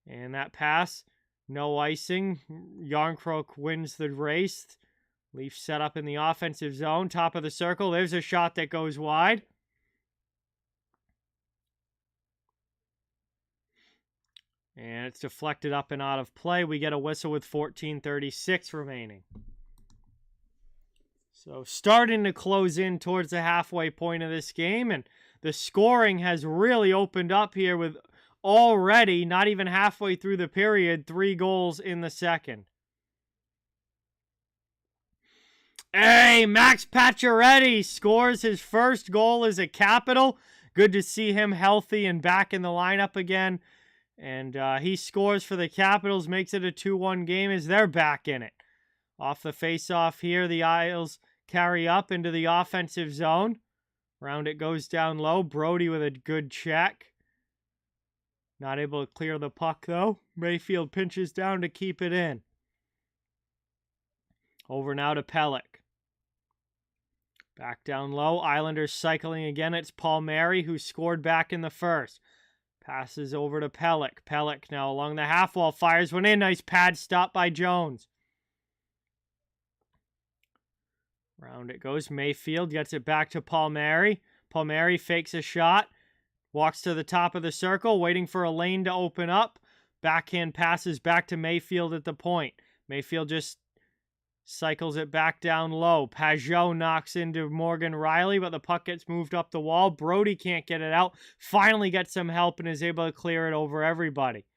A: And that pass, no icing. Yarncroke wins the race. Leafs set up in the offensive zone. Top of the circle. There's a shot that goes wide. And it's deflected up and out of play. We get a whistle with 14:36 remaining. So starting to close in towards the halfway point of this game, and the scoring has really opened up here with already, not even halfway through the period, 3 goals in the second. Hey, Max Pacioretty scores his first goal as a Capital. Good to see him healthy and back in the lineup again. And he scores for the Capitals, makes it a 2-1 game as they're back in it. Off the face-off here, the Isles carry up into the offensive zone. Round it goes down low. Brody with a good check. Not able to clear the puck, though. Mayfield pinches down to keep it in. Over now to Pelech. Back down low. Islanders cycling again. It's Palmieri, who scored back in the first. Passes over to Pelech. Pelech now along the half wall. Fires one in. Nice pad stop by Jones. Round it goes. Mayfield gets it back to Palmieri. Palmieri fakes a shot. Walks to the top of the circle, waiting for a lane to open up. Backhand passes back to Mayfield at the point. Mayfield just cycles it back down low. Pajot knocks into Morgan Riley, but the puck gets moved up the wall. Brody can't get it out. Finally gets some help and is able to clear it over everybody.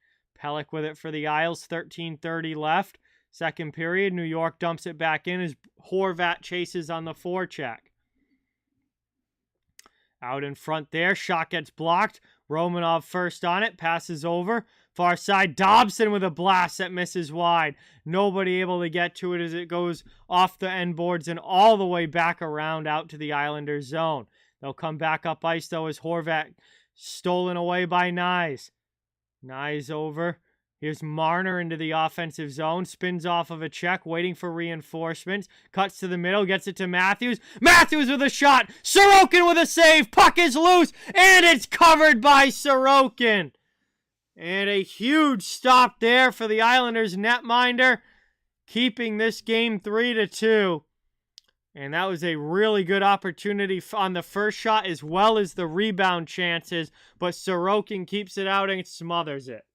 A: Pelech with it for the Isles. 13:30 left. Second period. New York dumps it back in as Horvat chases on the forecheck. Out in front there. Shot gets blocked. Romanov first on it. Passes over. Far side. Dobson with a blast that misses wide. Nobody able to get to it as it goes off the end boards and all the way back around out to the Islanders zone. They'll come back up ice though as Horvat stolen away by Nyes. Nyes over. Here's Marner into the offensive zone. Spins off of a check, waiting for reinforcements. Cuts to the middle, gets it to Matthews. Matthews with a shot. Sorokin with a save. Puck is loose, and it's covered by Sorokin. And a huge stop there for the Islanders netminder, keeping this game 3-2. And that was a really good opportunity on the first shot as well as the rebound chances. But Sorokin keeps it out and smothers it.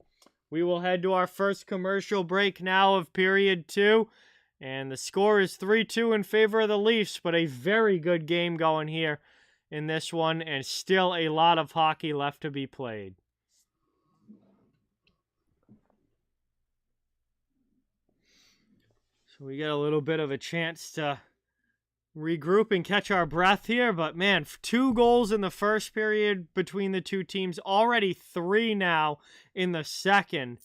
A: We will head to our first commercial break now of period 2. And the score is 3-2 in favor of the Leafs, but a very good game going here in this one, and still a lot of hockey left to be played. So we get a little bit of a chance to regroup and catch our breath here, but man, 2 goals in the first period between the two teams, already 3 now in the second.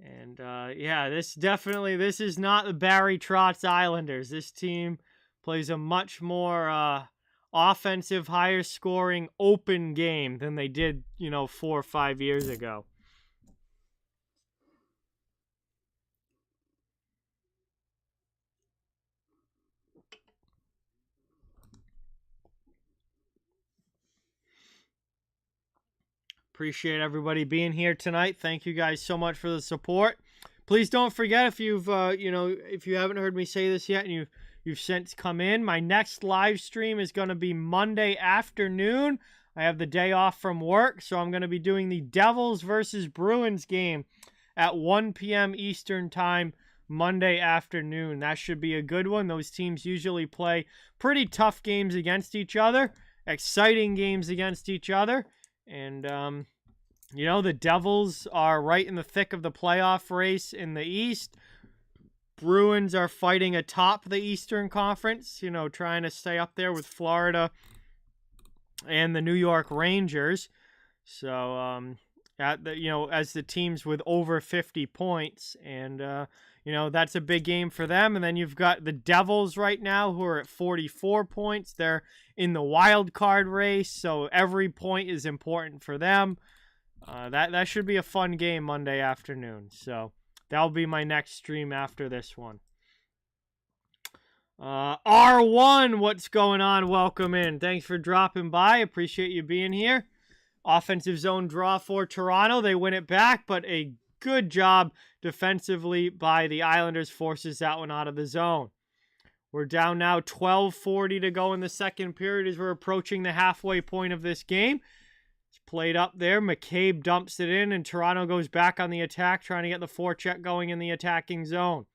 A: And yeah, this is not the Barry Trotz Islanders. This team plays a much more offensive, higher scoring, open game than they did, 4 or 5 years ago. Appreciate everybody being here tonight. Thank you guys so much for the support. Please don't forget, if you've if you haven't heard me say this yet and you've since come in, my next live stream is going to be Monday afternoon. I have the day off from work, so I'm going to be doing the Devils versus Bruins game at 1 p.m. Eastern time Monday afternoon. That should be a good one. Those teams usually play pretty tough games against each other, exciting games against each other. And, the Devils are right in the thick of the playoff race in the East. Bruins are fighting atop the Eastern Conference, trying to stay up there with Florida and the New York Rangers. So, as the teams with over 50 points. And, that's a big game for them. And then you've got the Devils right now who are at 44 points. They're in the wild card race, so every point is important for them. That should be a fun game Monday afternoon. So that'll be my next stream after this one. R1, what's going on? Welcome in. Thanks for dropping by. Appreciate you being here. Offensive zone draw for Toronto. They win it back, but a good job defensively by the Islanders forces that one out of the zone. We're down now 12:40 to go in the second period as we're approaching the halfway point of this game. It's played up there. McCabe dumps it in, and Toronto goes back on the attack, trying to get the forecheck going in the attacking zone.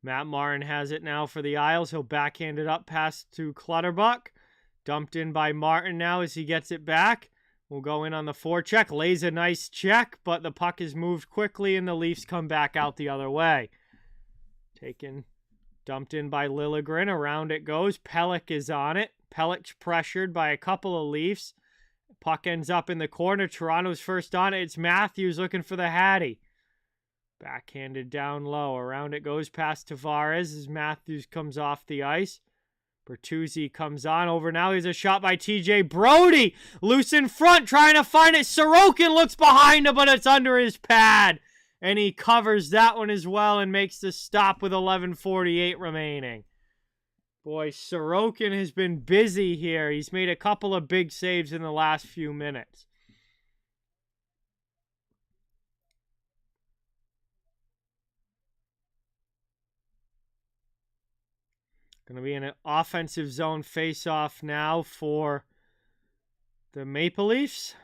A: Matt Martin has it now for the Isles. He'll backhand it up past to Clutterbuck. Dumped in by Martin now as he gets it back. We'll go in on the forecheck. Lays a nice check, but the puck is moved quickly and the Leafs come back out the other way. Dumped in by Liljegren. Around it goes. Pelech is on it. Pelech's pressured by a couple of Leafs. Puck ends up in the corner. Toronto's first on it. It's Matthews looking for the Hattie. Backhanded down low. Around it goes past Tavares as Matthews comes off the ice. Bertuzzi comes on over now. Here's a shot by TJ Brody. Loose in front, trying to find it. Sorokin looks behind him, but it's under his pad. And he covers that one as well and makes the stop with 11:48 remaining. Boy, Sorokin has been busy here. He's made a couple of big saves in the last few minutes. Going to be in an offensive zone face-off now for the Maple Leafs.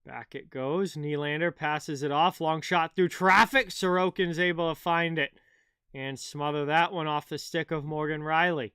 A: Back it goes. Nylander passes it off. Long shot through traffic. Sorokin's able to find it and smother that one off the stick of Morgan Riley.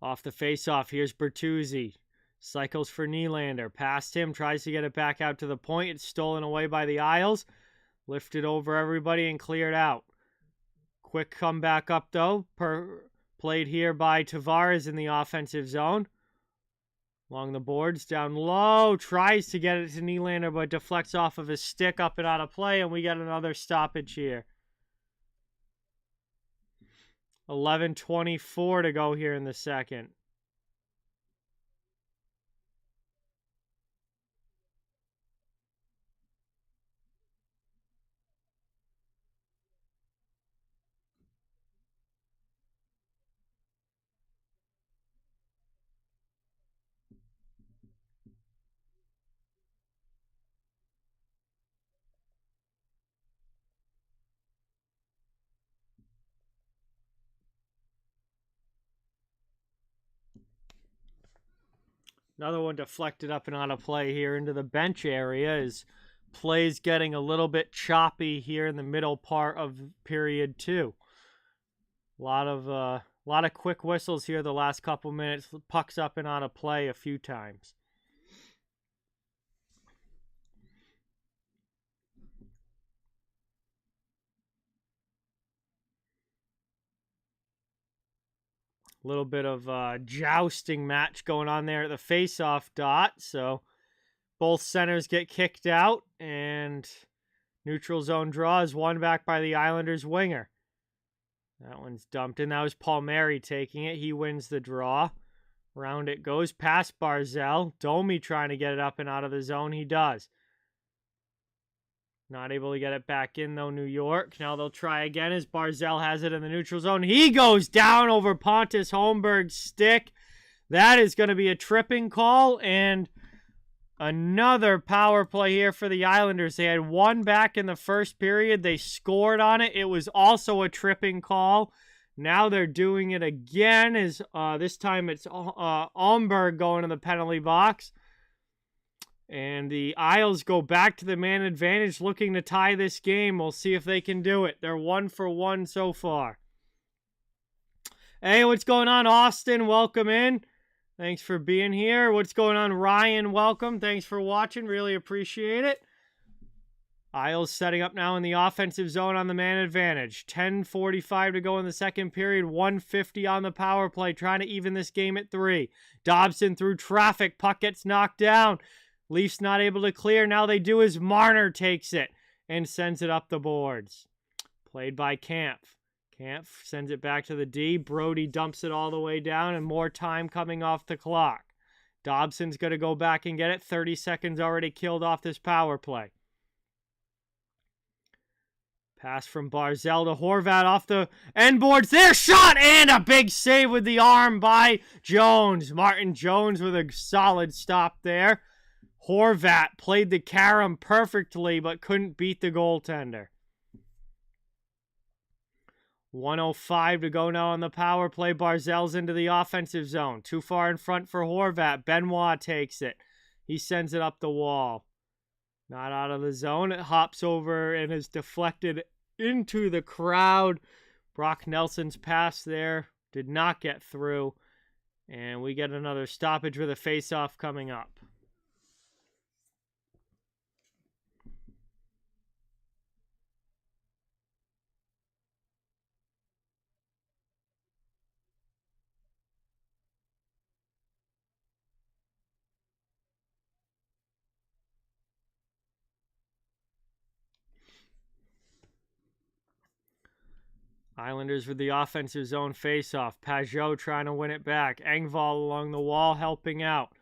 A: Off the face-off, here's Bertuzzi. Cycles for Nylander. Past him, tries to get it back out to the point. It's stolen away by the Isles. Lifted over everybody and cleared out. Quick comeback up, though. Played here by Tavares in the offensive zone. Along the boards, down low. Tries to get it to Nylander, but deflects off of his stick up and out of play, and we got another stoppage here. 11:24 to go here in the second. Another one deflected up and out of play here into the bench area as plays getting a little bit choppy here in the middle part of period 2. A lot of quick whistles here the last couple minutes. Pucks up and out of play a few times. A little bit of jousting match going on there at the face-off dot. So both centers get kicked out and neutral zone draw is won back by the Islanders winger. That one's dumped in. That was Palmieri taking it. He wins the draw. Round it goes past Barzal. Domi trying to get it up and out of the zone. He does. Not able to get it back in, though, New York. Now they'll try again as Barzal has it in the neutral zone. He goes down over Pontus Holmberg's stick. That is going to be a tripping call. And another power play here for the Islanders. They had one back in the first period. They scored on it. It was also a tripping call. Now they're doing it again. This time it's Holmberg going to the penalty box. And the Isles go back to the man advantage, looking to tie this game. We'll see if they can do it. They're 1-for-1 so far. Hey, what's going on, Austin? Welcome in. Thanks for being here. What's going on, Ryan? Welcome. Thanks for watching. Really appreciate it. Isles setting up now in the offensive zone on the man advantage. 10:45 to go in the second period. 150 on the power play, trying to even this game at 3. Dobson through traffic. Puck gets knocked down. Leafs not able to clear. Now they do as Marner takes it and sends it up the boards. Played by Kampf. Kampf sends it back to the D. Brody dumps it all the way down and more time coming off the clock. Dobson's going to go back and get it. 30 seconds already killed off this power play. Pass from Barzal to Horvat off the end boards. There, shot, and a big save with the arm by Jones. Martin Jones with a solid stop there. Horvat played the carom perfectly, but couldn't beat the goaltender. 1:05 to go now on the power play. Barzal's into the offensive zone. Too far in front for Horvat. Benoit takes it. He sends it up the wall. Not out of the zone. It hops over and is deflected into the crowd. Brock Nelson's pass there did not get through. And we get another stoppage with a face-off coming up. Islanders with the offensive zone face-off. Pajot trying to win it back. Engvall along the wall helping out.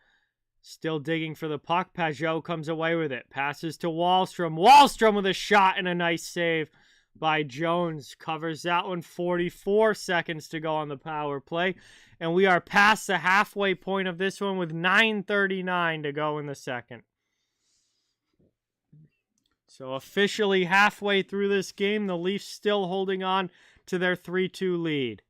A: Still digging for the puck. Pajot comes away with it. Passes to Wahlstrom. Wahlstrom with a shot and a nice save by Jones. Covers that one. 44 seconds to go on the power play. And we are past the halfway point of this one with 9:39 to go in the second. So officially halfway through this game, the Leafs still holding on to their 3-2 lead.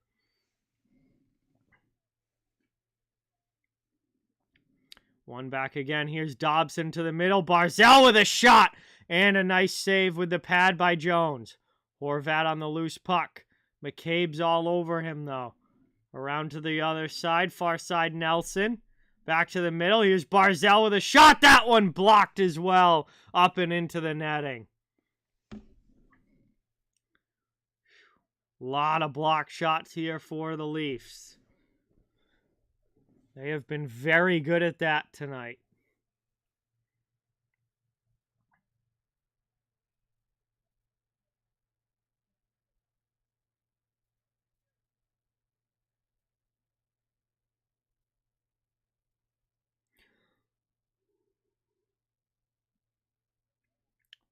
A: One back again. Here's Dobson to the middle. Barzal with a shot and a nice save with the pad by Jones. Horvat on the loose puck. McCabe's all over him though. Around to the other side. Far side Nelson. Back to the middle. Here's Barzal with a shot. That one blocked as well. Up and into the netting. A lot of block shots here for the Leafs. They have been very good at that tonight.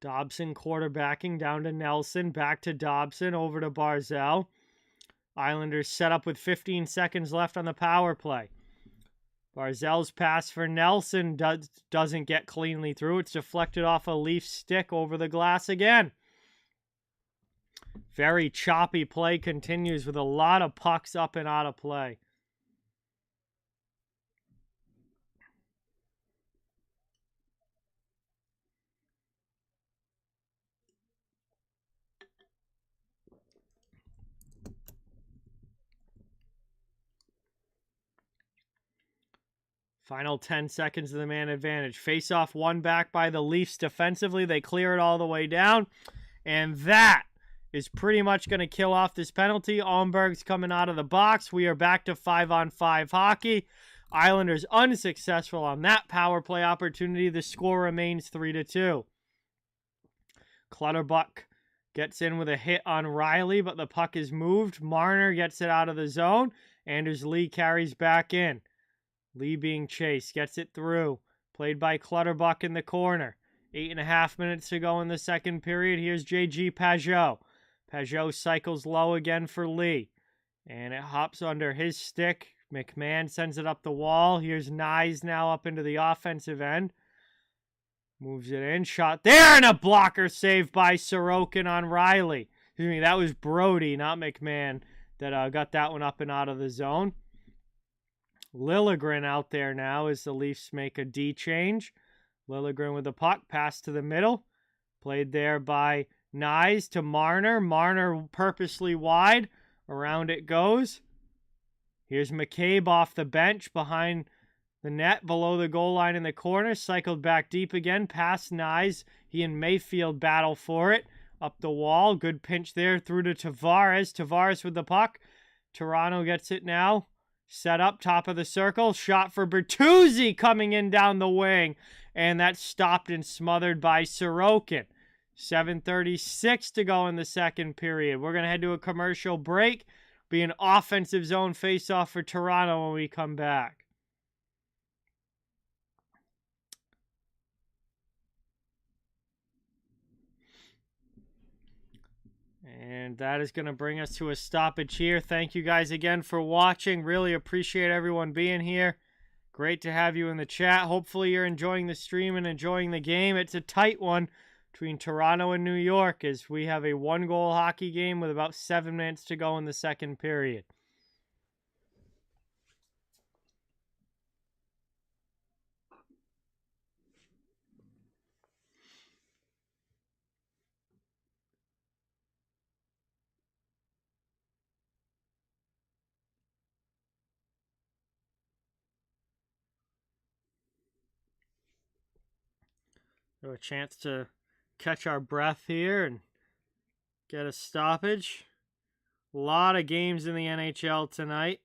A: Dobson quarterbacking down to Nelson. Back to Dobson. Over to Barzal. Islanders set up with 15 seconds left on the power play. Barzal's pass for Nelson doesn't get cleanly through. It's deflected off a Leaf stick over the glass again. Very choppy play continues with a lot of pucks up and out of play. Final 10 seconds of the man advantage. Face-off one back by the Leafs defensively. They clear it all the way down. And that is pretty much going to kill off this penalty. Almberg's coming out of the box. We are back to 5-on-5 hockey. Islanders unsuccessful on that power play opportunity. The score remains 3-2. Clutterbuck gets in with a hit on Riley, but the puck is moved. Marner gets it out of the zone. Anders Lee carries back in. Lee being chased, gets it through. Played by Clutterbuck in the corner. 8.5 minutes to go in the second period. Here's J.G. Pajot. Pajot cycles low again for Lee. And it hops under his stick. McMahon sends it up the wall. Here's Nyes now up into the offensive end. Moves it in. Shot there, and a blocker save by Sorokin on Riley. Excuse me, that was Brody, not McMahon, that got that one up and out of the zone. Liljegren out there now as the Leafs make a D change. Liljegren with the puck, pass to the middle. Played there by Nyes to Marner. Marner purposely wide. Around it goes. Here's McCabe off the bench behind the net below the goal line in the corner. Cycled back deep again. Past Nyes. He and Mayfield battle for it. Up the wall. Good pinch there through to Tavares. Tavares with the puck. Toronto gets it now. Set up, top of the circle. Shot for Bertuzzi coming in down the wing. And that's stopped and smothered by Sorokin. 7:36 to go in the second period. We're going to head to a commercial break. Be an offensive zone face-off for Toronto when we come back. And that is going to bring us to a stoppage here. Thank you guys again for watching. Really appreciate everyone being here. Great to have you in the chat. Hopefully you're enjoying the stream and enjoying the game. It's a tight one between Toronto and New York as we have a 1-goal hockey game with about 7 minutes to go in the second period. So a chance to catch our breath here and get a stoppage. A lot of games in the NHL tonight.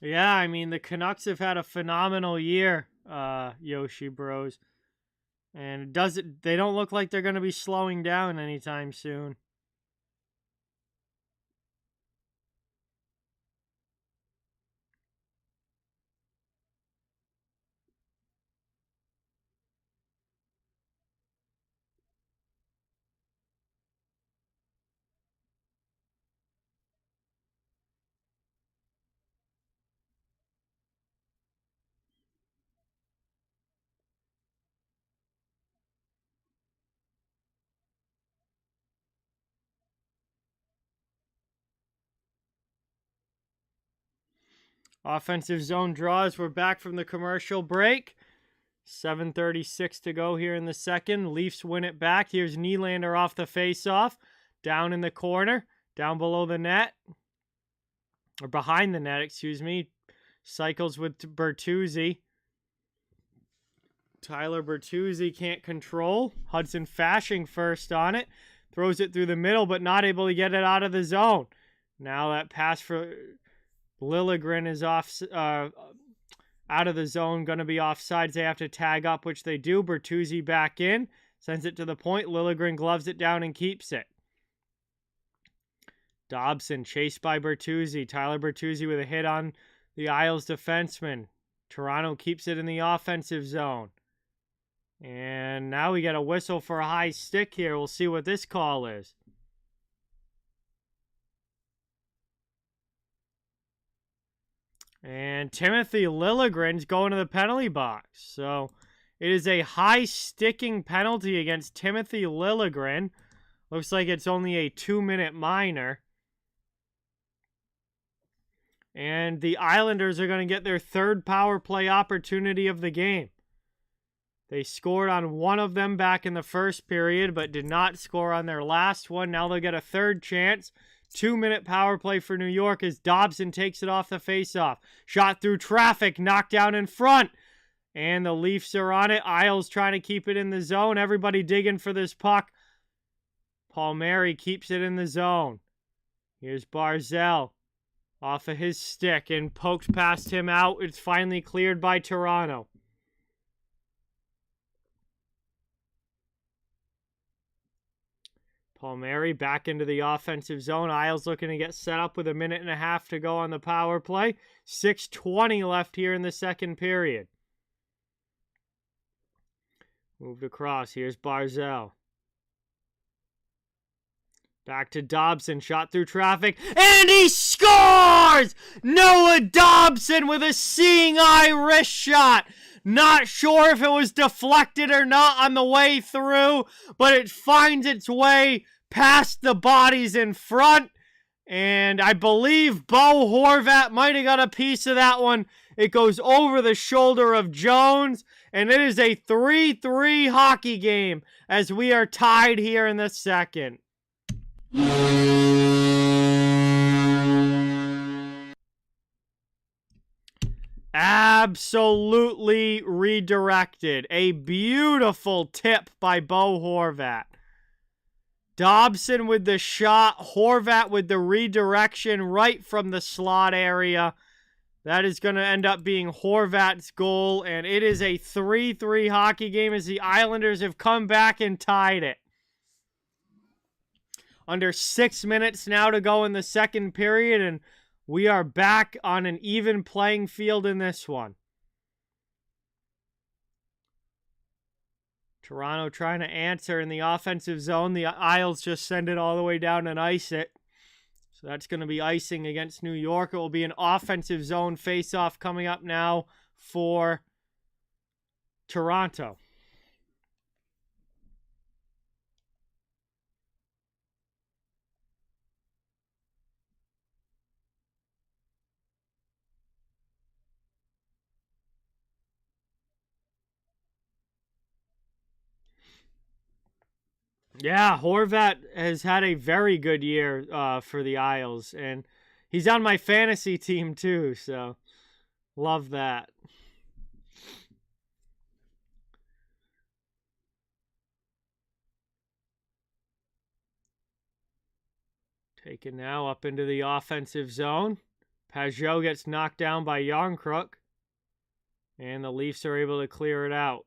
A: Yeah, I mean, the Canucks have had a phenomenal year, Yoshi Bros. And they don't look like they're going to be slowing down anytime soon. Offensive zone draws. We're back from the commercial break. 7:36 to go here in the second. Leafs win it back. Here's Nylander off the faceoff. Down in the corner. Down below the net. Or behind the net, excuse me. Cycles with Bertuzzi. Tyler Bertuzzi can't control. Hudson Fasching first on it. Throws it through the middle, but not able to get it out of the zone. Now that pass for Liljegren is off, out of the zone, going to be offsides. They have to tag up, which they do. Bertuzzi back in, sends it to the point. Liljegren gloves it down and keeps it. Dobson chased by Bertuzzi. Tyler Bertuzzi with a hit on the Isles defenseman. Toronto keeps it in the offensive zone. And now we got a whistle for a high stick here. We'll see what this call is. And Timothy Liljegren's going to the penalty box. So it is a high sticking penalty against Timothy Liljegren. Looks like it's only a 2-minute minor. And the Islanders are going to get their third power play opportunity of the game. They scored on one of them back in the first period, but did not score on their last one. Now they'll get a third chance. 2-minute power play for New York as Dobson takes it off the faceoff. Shot through traffic, knocked down in front. And the Leafs are on it. Isles trying to keep it in the zone. Everybody digging for this puck. Palmieri keeps it in the zone. Here's Barzal. Off of his stick and poked past him out. It's finally cleared by Toronto. Palmieri back into the offensive zone. Isles looking to get set up with 1.5 minutes to go on the power play. 6:20 left here in the second period. Moved across. Here's Barzal. Back to Dobson. Shot through traffic. And he scores! Noah Dobson with a seeing eye wrist shot. Not sure if it was deflected or not on the way through, but it finds its way past the bodies in front. And I believe Bo Horvat might have got a piece of that one. It goes over the shoulder of Jones. And it is a 3-3 hockey game as we are tied here in the second. Absolutely redirected. A beautiful tip by Bo Horvat. Dobson with the shot. Horvat with the redirection right from the slot area. That is going to end up being Horvat's goal, and it is a 3-3 hockey game as the Islanders have come back and tied it. Under 6 minutes now to go in the second period, and we are back on an even playing field in this one. Toronto trying to answer in the offensive zone. The Isles just send it all the way down and ice it. So that's going to be icing against New York. It will be an offensive zone face-off coming up now for Toronto. Yeah, Horvat has had a very good year for the Isles, and he's on my fantasy team too, so love that. Taken now up into the offensive zone. Pajot gets knocked down by Yarncrook, and the Leafs are able to clear it out.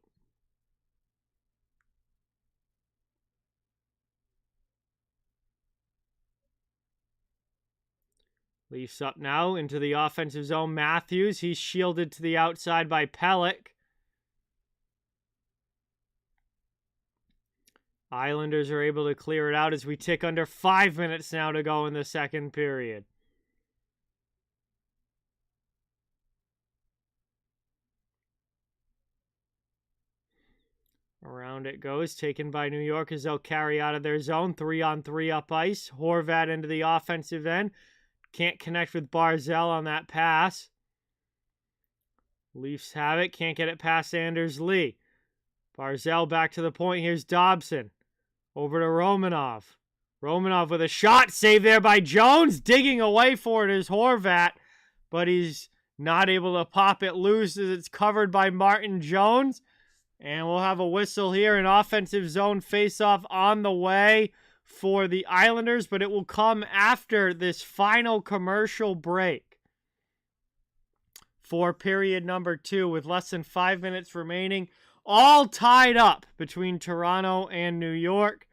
A: Leafs up now into the offensive zone. Matthews, he's shielded to the outside by Pelech. Islanders are able to clear it out as we tick under 5 minutes now to go in the second period. Around it goes, taken by New York as they'll carry out of their zone. 3-on-3 up ice. Horvat into the offensive end. Can't connect with Barzal on that pass. Leafs have it. Can't get it past Anders Lee. Barzal back to the point. Here's Dobson. Over to Romanov. Romanov with a shot. Saved there by Jones. Digging away for it is Horvat. But he's not able to pop it loose as it's covered by Martin Jones. And we'll have a whistle here. An offensive zone face-off on the way for the Islanders, but it will come after this final commercial break for period number 2 with less than 5 minutes remaining. All tied up between Toronto and New York.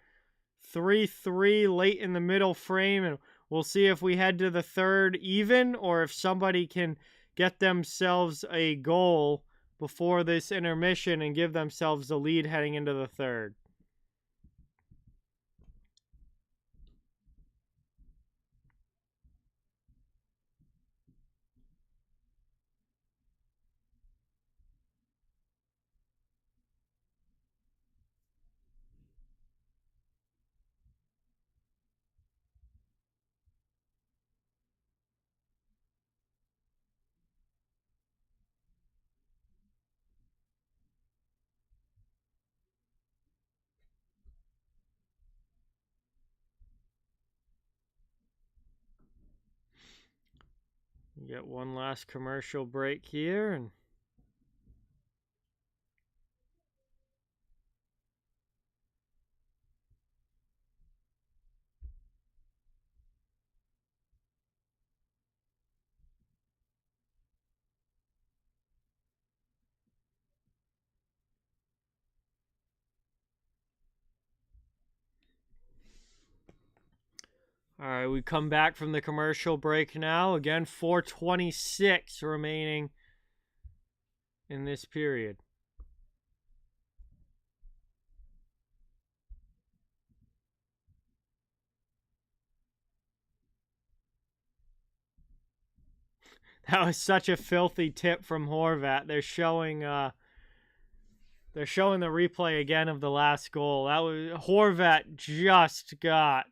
A: 3-3 late in the middle frame, and we'll see if we head to the third even or if somebody can get themselves a goal before this intermission and give themselves the lead heading into the third. We get one last commercial break here, and all right, we come back from the commercial break now. Again, 4:26 remaining in this period. That was such a filthy tip from Horvat. They're showing the replay again of the last goal. That was Horvat just got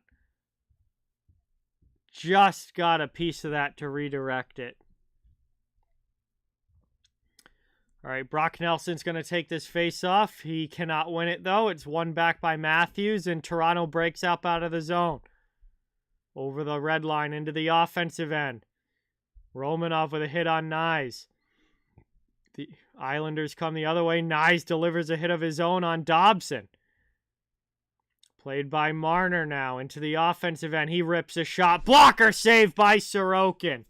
A: a piece of that to redirect it. All right, Brock Nelson's going to take this face-off. He cannot win it, though. It's won back by Matthews, and Toronto breaks up out of the zone. Over the red line into the offensive end. Romanov with a hit on Nyes. The Islanders come the other way. Nyes delivers a hit of his own on Dobson. Played by Marner now into the offensive end. He rips a shot. Blocker saved by Sorokin.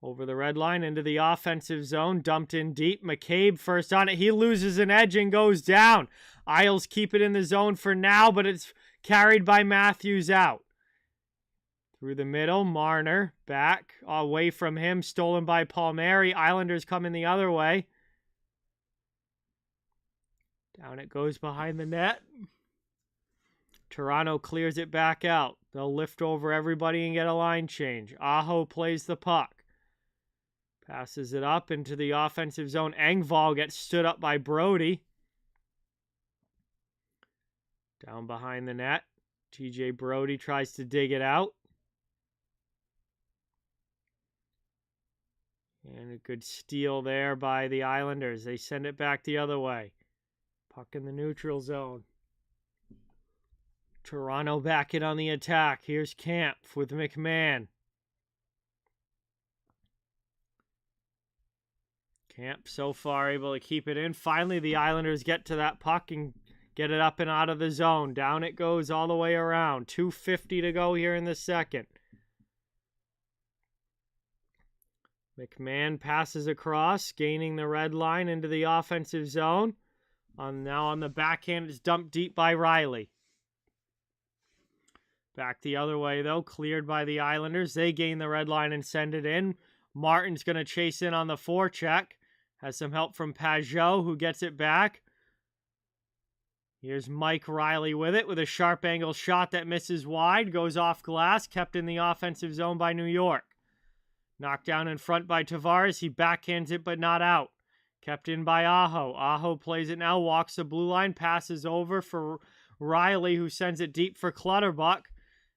A: Over the red line into the offensive zone. Dumped in deep. McCabe first on it. He loses an edge and goes down. Isles keep it in the zone for now, but it's carried by Matthews out. Through the middle. Marner back. Away from him. Stolen by Palmieri. Islanders coming the other way. Down it goes behind the net. Toronto clears it back out. They'll lift over everybody and get a line change. Aho plays the puck. Passes it up into the offensive zone. Engvall gets stood up by Brody. Down behind the net. TJ Brody tries to dig it out. And a good steal there by the Islanders. They send it back the other way. Puck in the neutral zone. Toronto back in on the attack. Here's Camp with McMahon. Camp so far able to keep it in. Finally, the Islanders get to that puck and get it up and out of the zone. Down it goes all the way around. 2:50 to go here in the second. McMahon passes across, gaining the red line into the offensive zone. Now on the backhand, it's dumped deep by Riley. Back the other way, though. Cleared by the Islanders. They gain the red line and send it in. Martin's going to chase in on the forecheck. Has some help from Pajot, who gets it back. Here's Mike Riley with it, with a sharp angle shot that misses wide. Goes off glass, kept in the offensive zone by New York. Knocked down in front by Tavares. He backhands it, but not out. Kept in by Aho. Aho plays it now, walks the blue line, passes over for Riley, who sends it deep for Clutterbuck.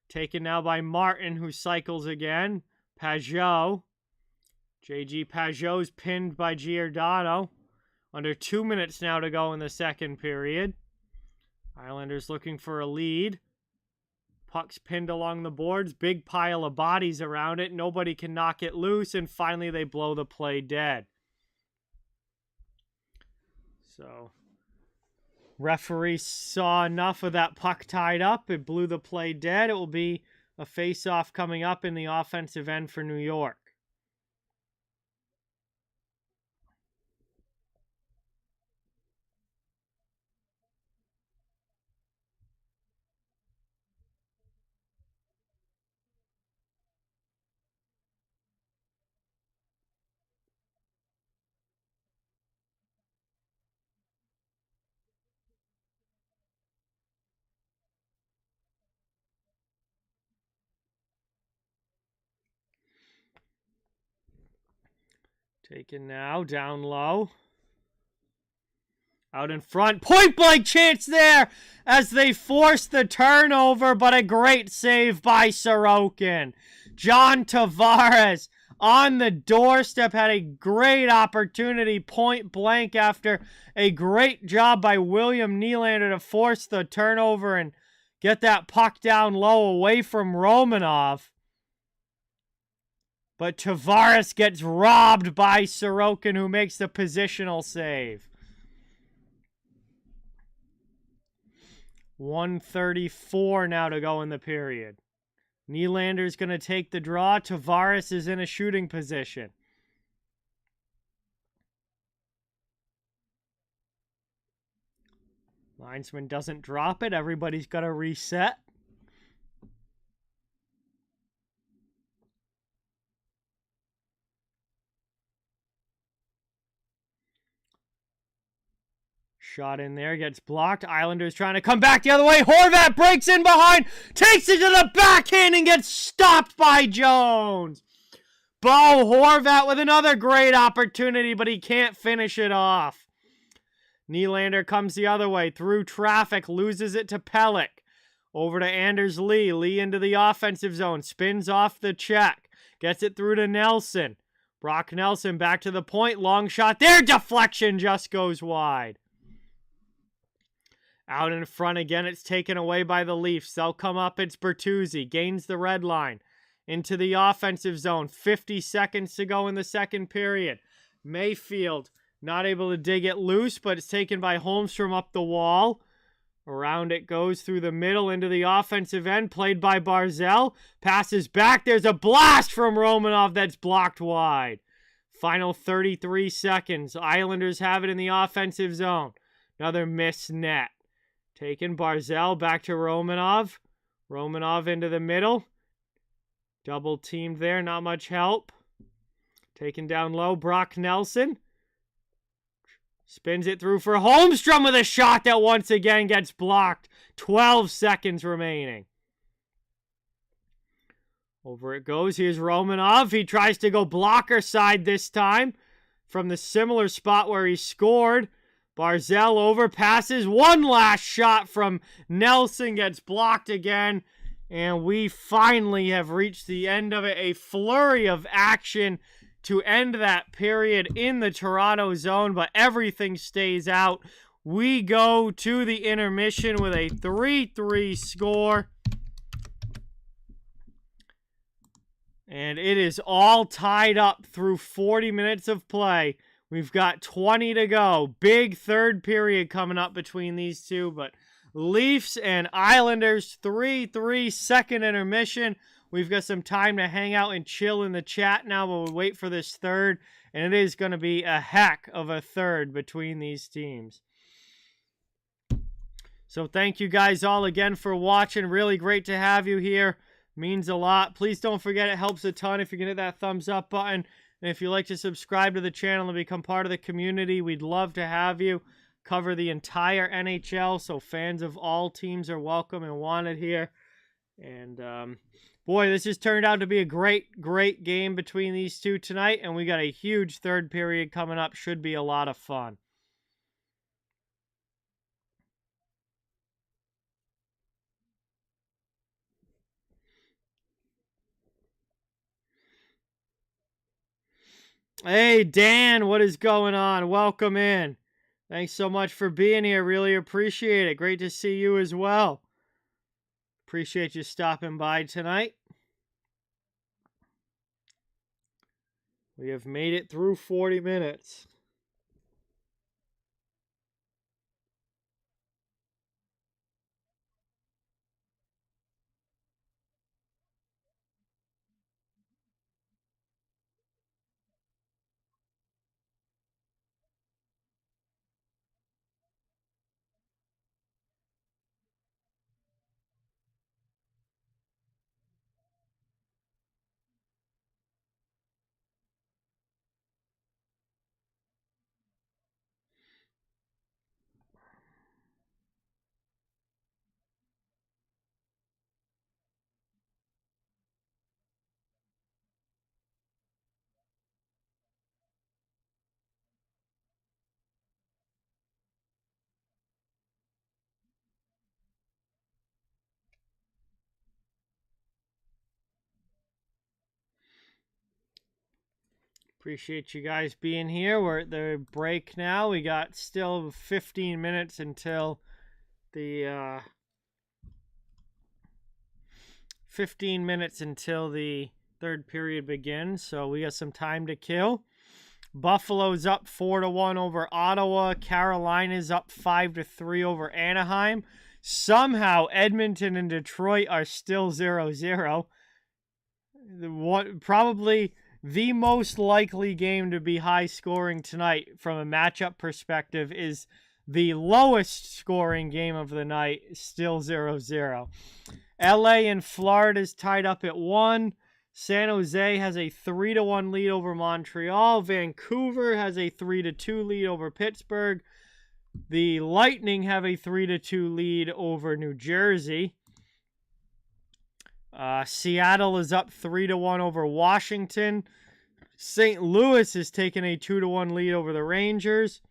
A: Taken now by Martin, who cycles again. Pajot. J.G. Pajot's pinned by Giordano. Under 2 minutes now to go in the second period. Islanders looking for a lead. Puck's pinned along the boards. Big pile of bodies around it. Nobody can knock it loose. And finally, they blow the play dead. So, referee saw enough of that puck tied up. It blew the play dead. It will be a face-off coming up in the offensive end for New York. Taken now, down low. Out in front, point blank chance there as they force the turnover, but a great save by Sorokin. John Tavares on the doorstep had a great opportunity, point blank, after a great job by William Nylander to force the turnover and get that puck down low away from Romanov. But Tavares gets robbed by Sorokin, who makes the positional save. 1:34 now to go in the period. Nylander's going to take the draw. Tavares is in a shooting position. Linesman doesn't drop it. Everybody's got to reset. Shot in there, gets blocked. Islanders trying to come back the other way. Horvat breaks in behind, takes it to the backhand and gets stopped by Jones. Bo Horvat with another great opportunity, but he can't finish it off. Nylander comes the other way through traffic, loses it to Pelech. Over to Anders Lee. Lee into the offensive zone, spins off the check, gets it through to Nelson. Brock Nelson back to the point, long shot there, deflection just goes wide. Out in front again, it's taken away by the Leafs. They'll come up, it's Bertuzzi. Gains the red line. Into the offensive zone. 50 seconds to go in the second period. Mayfield not able to dig it loose, but it's taken by Holmstrom up the wall. Around it goes through the middle into the offensive end, played by Barzal. Passes back. There's a blast from Romanov that's blocked wide. Final 33 seconds. Islanders have it in the offensive zone. Another missed net. Taken Barzal back to Romanov. Romanov into the middle. Double teamed there. Not much help. Taken down low. Brock Nelson. Spins it through for Holmstrom with a shot that once again gets blocked. 12 seconds remaining. Over it goes. Here's Romanov. He tries to go blocker side this time from the similar spot where he scored. Barzal overpasses. One last shot from Nelson gets blocked again. And we finally have reached the end of it. A flurry of action to end that period in the Toronto zone, but everything stays out. We go to the intermission with a 3-3 score. And it is all tied up through 40 minutes of play. We've got 20 to go. Big third period coming up between these two, but Leafs and Islanders 3-3 second intermission. We've got some time to hang out and chill in the chat now, but we'll wait for this third. And it is going to be a heck of a third between these teams. So thank you guys all again for watching. Really great to have you here. Means a lot. Please don't forget, it helps a ton if you can hit that thumbs up button. And if you'd like to subscribe to the channel and become part of the community, we'd love to have you. Cover the entire NHL, so fans of all teams are welcome and wanted here. And boy, this has turned out to be a great game between these two tonight, and we got a huge third period coming up. Should be a lot of fun. Hey, Dan, what is going on? Welcome in. Thanks so much for being here. Really appreciate it. Great to see you as well. Appreciate you stopping by tonight. We have made it through 40 minutes. Appreciate you guys being here. We're at the break now. We got still 15 minutes until the 15 minutes until the third period begins. So we got some time to kill. Buffalo's up 4-1 over Ottawa. Carolina's up 5-3 over Anaheim. Somehow Edmonton and Detroit are still 0-0. Probably the most likely game to be high scoring tonight from a matchup perspective is the lowest scoring game of the night, still 0-0. LA and Florida is tied up at 1. San Jose has a 3-1 lead over Montreal. Vancouver has a 3-2 lead over Pittsburgh. The Lightning have a 3-2 lead over New Jersey. Seattle is up 3-1 over Washington. St. Louis has taken a 2-1 lead over the Rangers.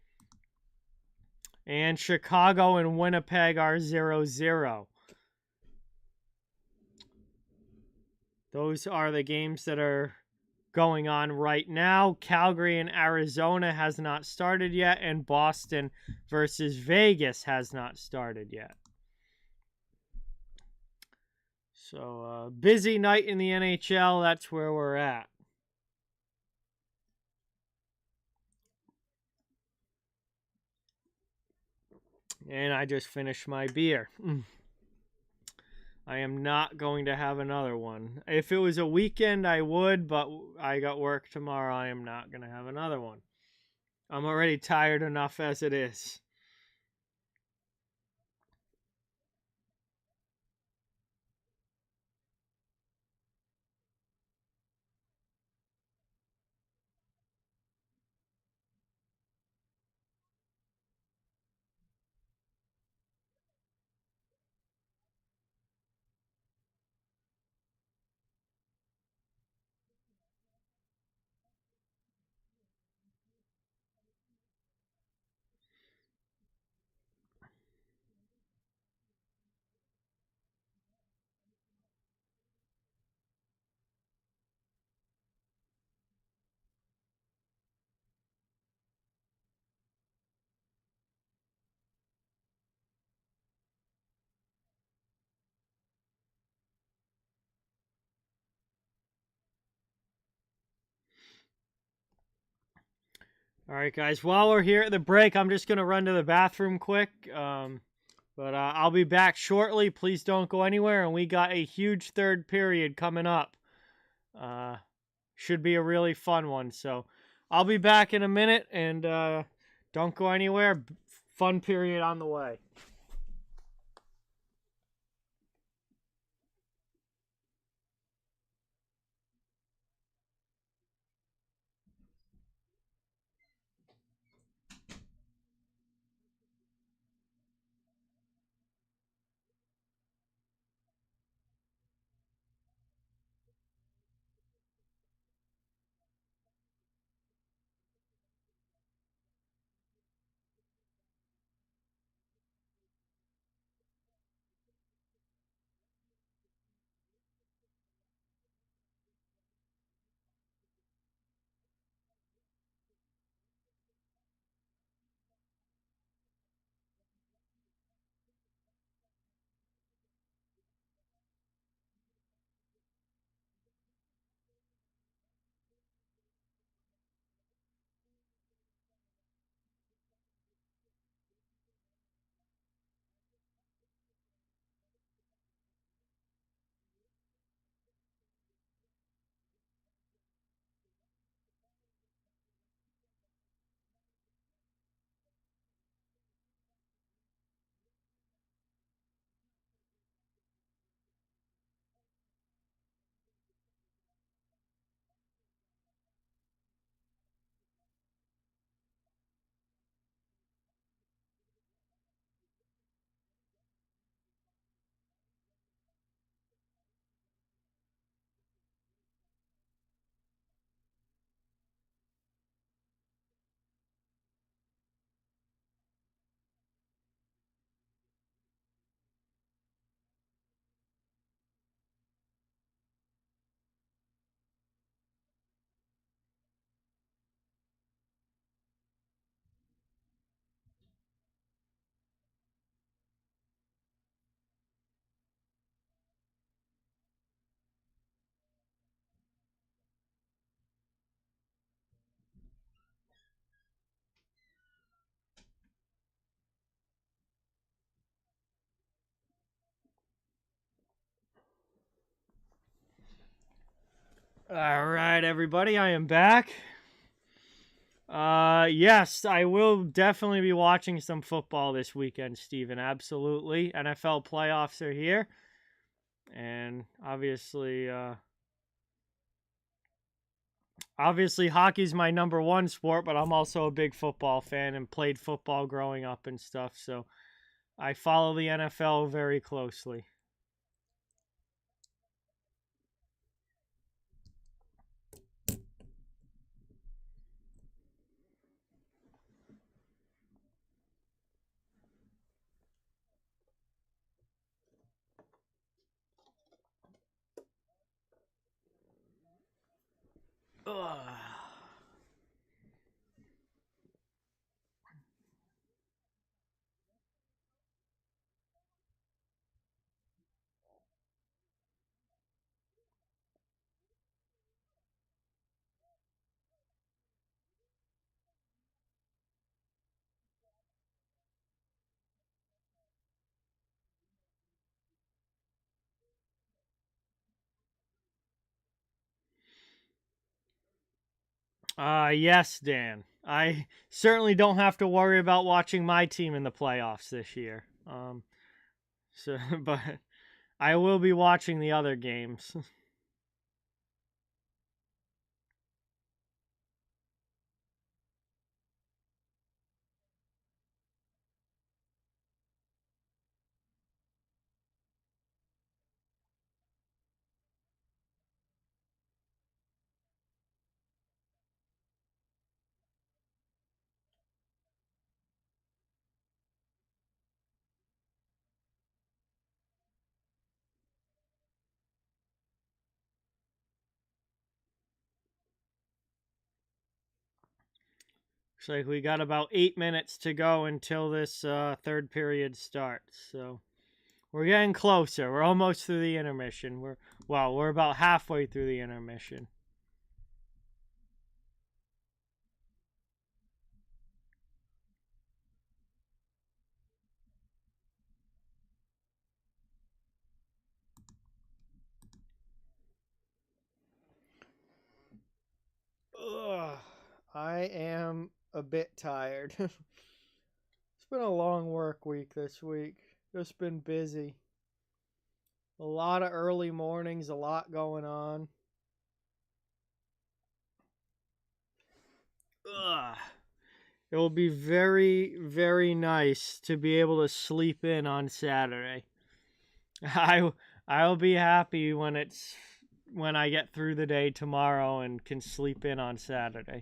A: And Chicago and Winnipeg are 0-0. Those are the games that are going on right now. Calgary and Arizona has not started yet, and Boston versus Vegas has not started yet. So, busy night in the NHL. That's where we're at. And I just finished my beer. I am not going to have another one. If it was a weekend, I would, but I got work tomorrow. I am not going to have another one. I'm already tired enough as it is. All right, guys. While we're here at the break, I'm just going to run to the bathroom quick. But I'll be back shortly. Please don't go anywhere. And we got a huge third period coming up. Should be a really fun one. So I'll be back in a minute. And don't go anywhere. Fun period on the way. All right, everybody. I am back. Yes, I will definitely be watching some football this weekend, Steven. Absolutely. NFL playoffs are here. And obviously hockey's my number one sport, but I'm also a big football fan and played football growing up and stuff. So I follow the NFL very closely. Ugh. Yes, Dan. I certainly don't have to worry about watching my team in the playoffs this year. So, but I will be watching the other games. Looks like we got about 8 minutes to go until this third period starts. So we're getting closer. We're almost through the intermission. We're about halfway through the intermission. Ugh, I am a bit tired. It's been a long work week this week. Just been busy. A lot of early mornings, a lot going on. Ugh. It will be very, very nice to be able to sleep in on Saturday. I I'll be happy when I get through the day tomorrow and can sleep in on Saturday.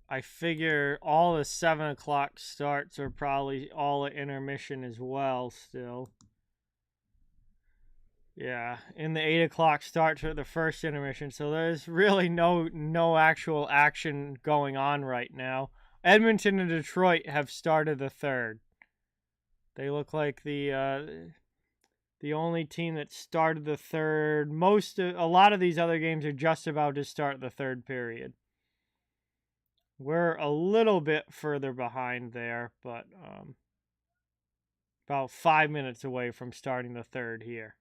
A: I figure all the 7 o'clock starts are probably all at intermission as well. Still, yeah, in the 8 o'clock starts are the first intermission, so there's really no actual action going on right now. Edmonton and Detroit have started the third. They look like the only team that started the third. A lot of these other games are just about to start the third period. We're a little bit further behind there, but about 5 minutes away from starting the third here.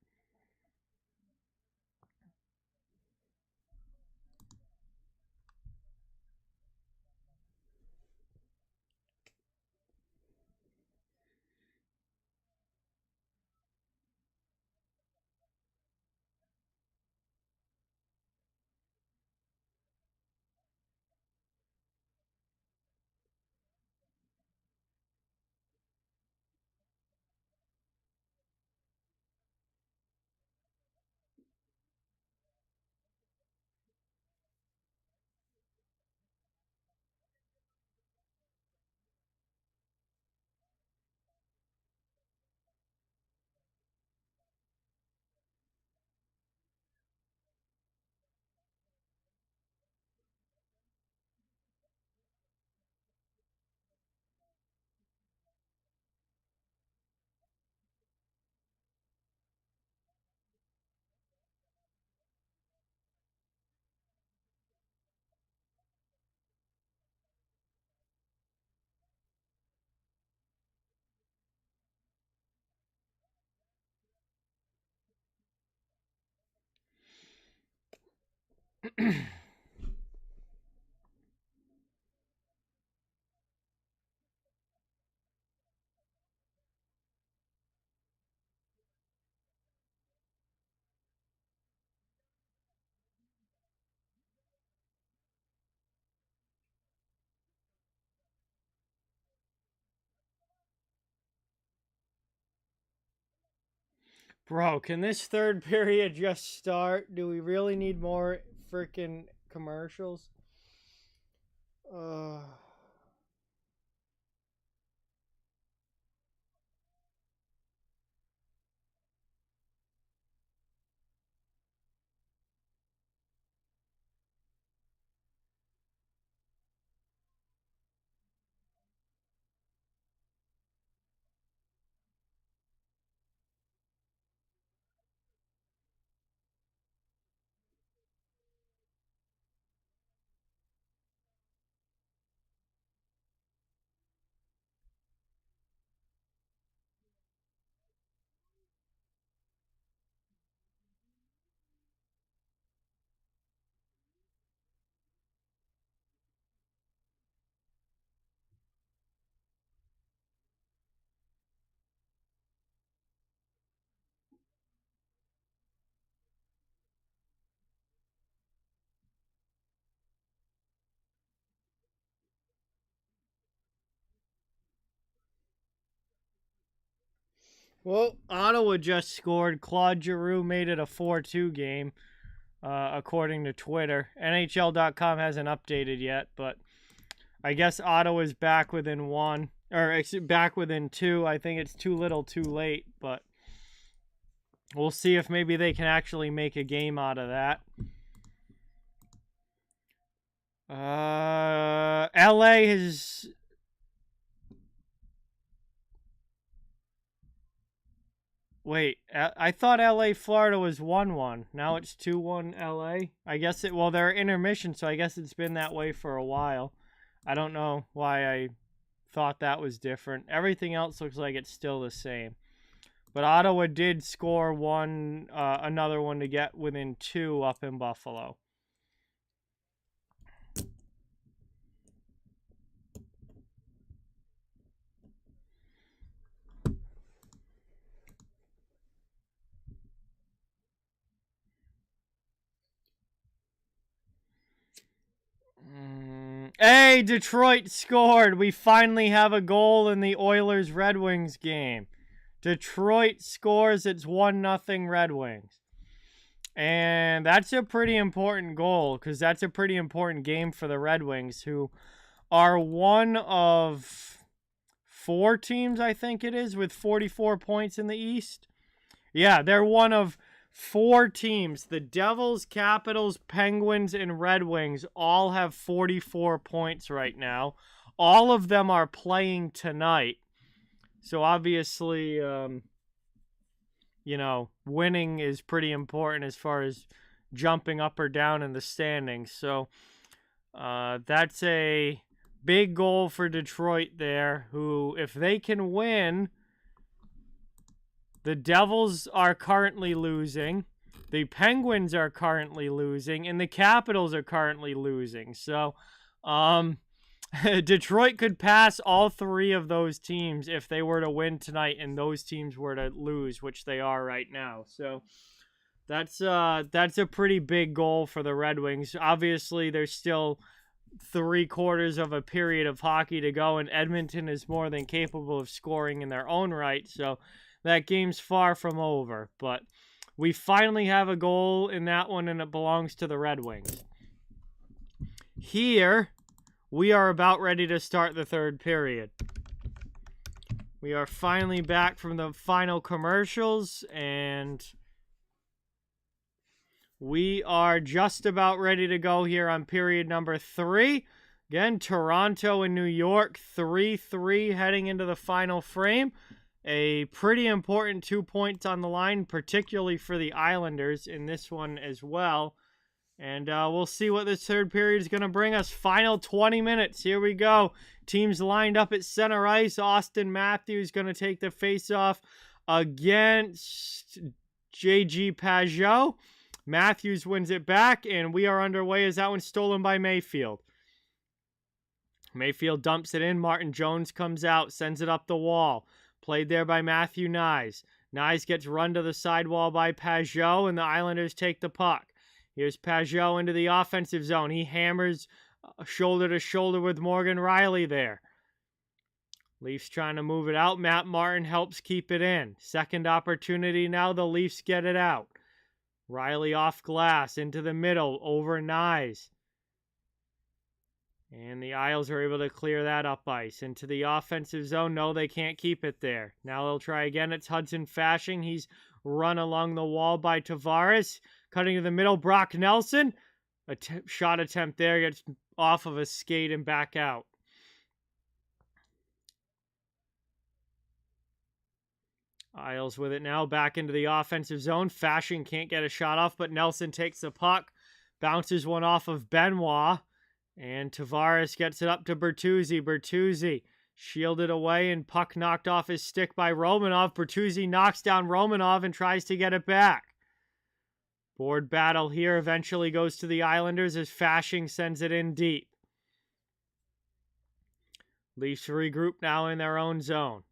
A: Bro, can this third period just start? Do we really need more freaking commercials? Uh... Well, Ottawa just scored. Claude Giroux made it a 4-2 game, according to Twitter. NHL.com hasn't updated yet, but I guess Ottawa's back within one, or back within two. I think it's too little too late, but we'll see if maybe they can actually make a game out of that. LA has... Wait, I thought LA, Florida was 1-1. Now it's 2-1 LA. I guess it, well, they're intermission, so I guess it's been that way for a while. I don't know why I thought that was different. Everything else looks like it's still the same. But Ottawa did score another one to get within 2 up in Buffalo. Hey, Detroit scored. We finally have a goal in the Oilers-Red Wings game. Detroit scores. It's 1-0 Red Wings. And that's a pretty important goal because that's a pretty important game for the Red Wings, who are one of 4 teams, I think it is, with 44 points in the East. Yeah, they're one of 4 teams. The Devils, Capitals, Penguins, and Red Wings all have 44 points right now. All of them are playing tonight. So obviously, winning is pretty important as far as jumping up or down in the standings. So that's a big goal for Detroit there, who, if they can win... The Devils are currently losing. The Penguins are currently losing. And the Capitals are currently losing. So, Detroit could pass all 3 of those teams if they were to win tonight and those teams were to lose, which they are right now. So, that's a pretty big goal for the Red Wings. Obviously, there's still 3/4 of a period of hockey to go, and Edmonton is more than capable of scoring in their own right. So, that game's far from over, but we finally have a goal in that one, and it belongs to the Red Wings. Here, we are about ready to start the third period. We are finally back from the final commercials, and we are just about ready to go here on period number 3. Again, Toronto and New York, 3-3 heading into the final frame. A pretty important 2 points on the line, particularly for the Islanders in this one as well. And we'll see what this third period is going to bring us. Final 20 minutes. Here we go. Teams lined up at center ice. Austin Matthews going to take the face-off against J.G. Pageau. Matthews wins it back, and we are underway as that one's stolen by Mayfield. Mayfield dumps it in. Martin Jones comes out, sends it up the wall. Played there by Matthew Nyes. Nyes gets run to the sidewall by Pageau, and the Islanders take the puck. Here's Pageau into the offensive zone. He hammers shoulder to shoulder with Morgan Riley there. Leafs trying to move it out. Matt Martin helps keep it in. Second opportunity now. The Leafs get it out. Riley off glass into the middle over Nyes. And the Isles are able to clear that up ice. Into the offensive zone. No, they can't keep it there. Now they'll try again. It's Hudson Fasching. He's run along the wall by Tavares. Cutting to the middle. Brock Nelson. Shot attempt there. Gets off of a skate and back out. Isles with it now. Back into the offensive zone. Fasching can't get a shot off, but Nelson takes the puck. Bounces one off of Benoit. And Tavares gets it up to Bertuzzi. Bertuzzi shielded away and puck knocked off his stick by Romanov. Bertuzzi knocks down Romanov and tries to get it back. Board battle here eventually goes to the Islanders as Fasching sends it in deep. Leafs regroup now in their own zone.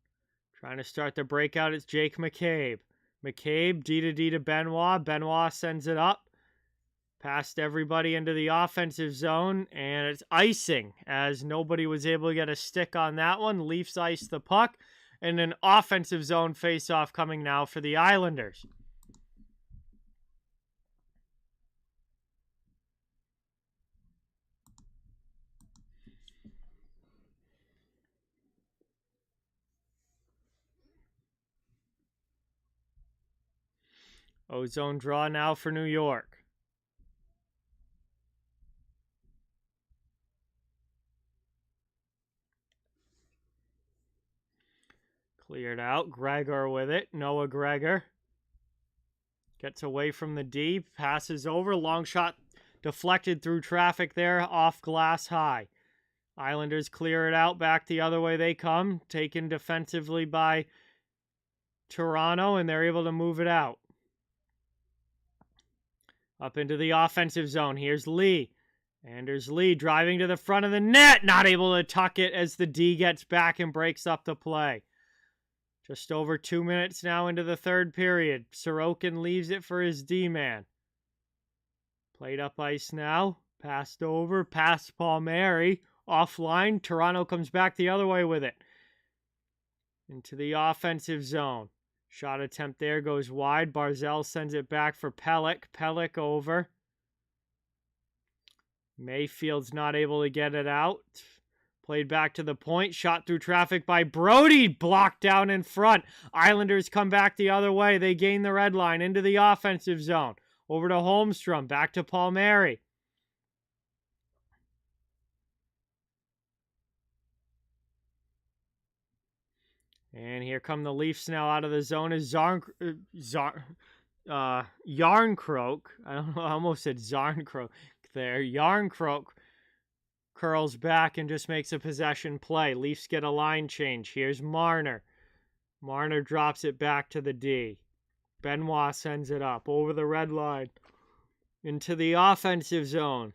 A: Trying to start the breakout, it's Jake McCabe. McCabe, D to D to Benoit. Benoit sends it up. Past everybody into the offensive zone, and it's icing as nobody was able to get a stick on that one. Leafs ice the puck, and an offensive zone face-off coming now for the Islanders. O-zone draw now for New York. Cleared out. Gregor with it. Noah Gregor. Gets away from the D. Passes over. Long shot deflected through traffic there. Off glass high. Islanders clear it out. Back the other way they come. Taken defensively by Toronto, and they're able to move it out. Up into the offensive zone. Here's Lee. Anders Lee driving to the front of the net. Not able to tuck it as the D gets back and breaks up the play. Just over 2 minutes now into the third period. Sorokin leaves it for his D-man. Played up ice now. Passed over. Past Palmieri. Offline. Toronto comes back the other way with it. Into the offensive zone. Shot attempt there goes wide. Barzell sends it back for Pelech. Pelech over. Mayfield's not able to get it out. Played back to the point. Shot through traffic by Brody. Blocked down in front. Islanders come back the other way. They gain the red line into the offensive zone. Over to Holmstrom. Back to Palmieri. And here come the Leafs now out of the zone as Yarncroak. I don't know, I almost said Zarncroak there. Yarncroak curls back and just makes a possession play. Leafs get a line change. Here's Marner. Marner drops it back to the D. Benoit sends it up over the red line into the offensive zone.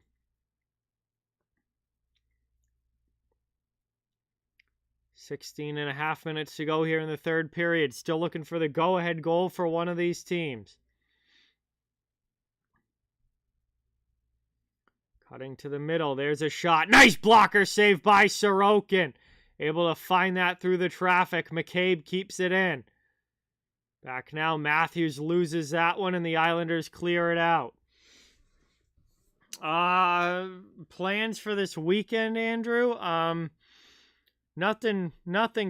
A: Sixteen and a half minutes to go here in the third period. Still looking for the go-ahead goal for one of these teams. Cutting to the middle. There's a shot. Nice blocker save by Sorokin. Able to find that through the traffic. McCabe keeps it in. Back now. Matthews loses that one, and the Islanders clear it out. Plans for this weekend, Andrew? Nothing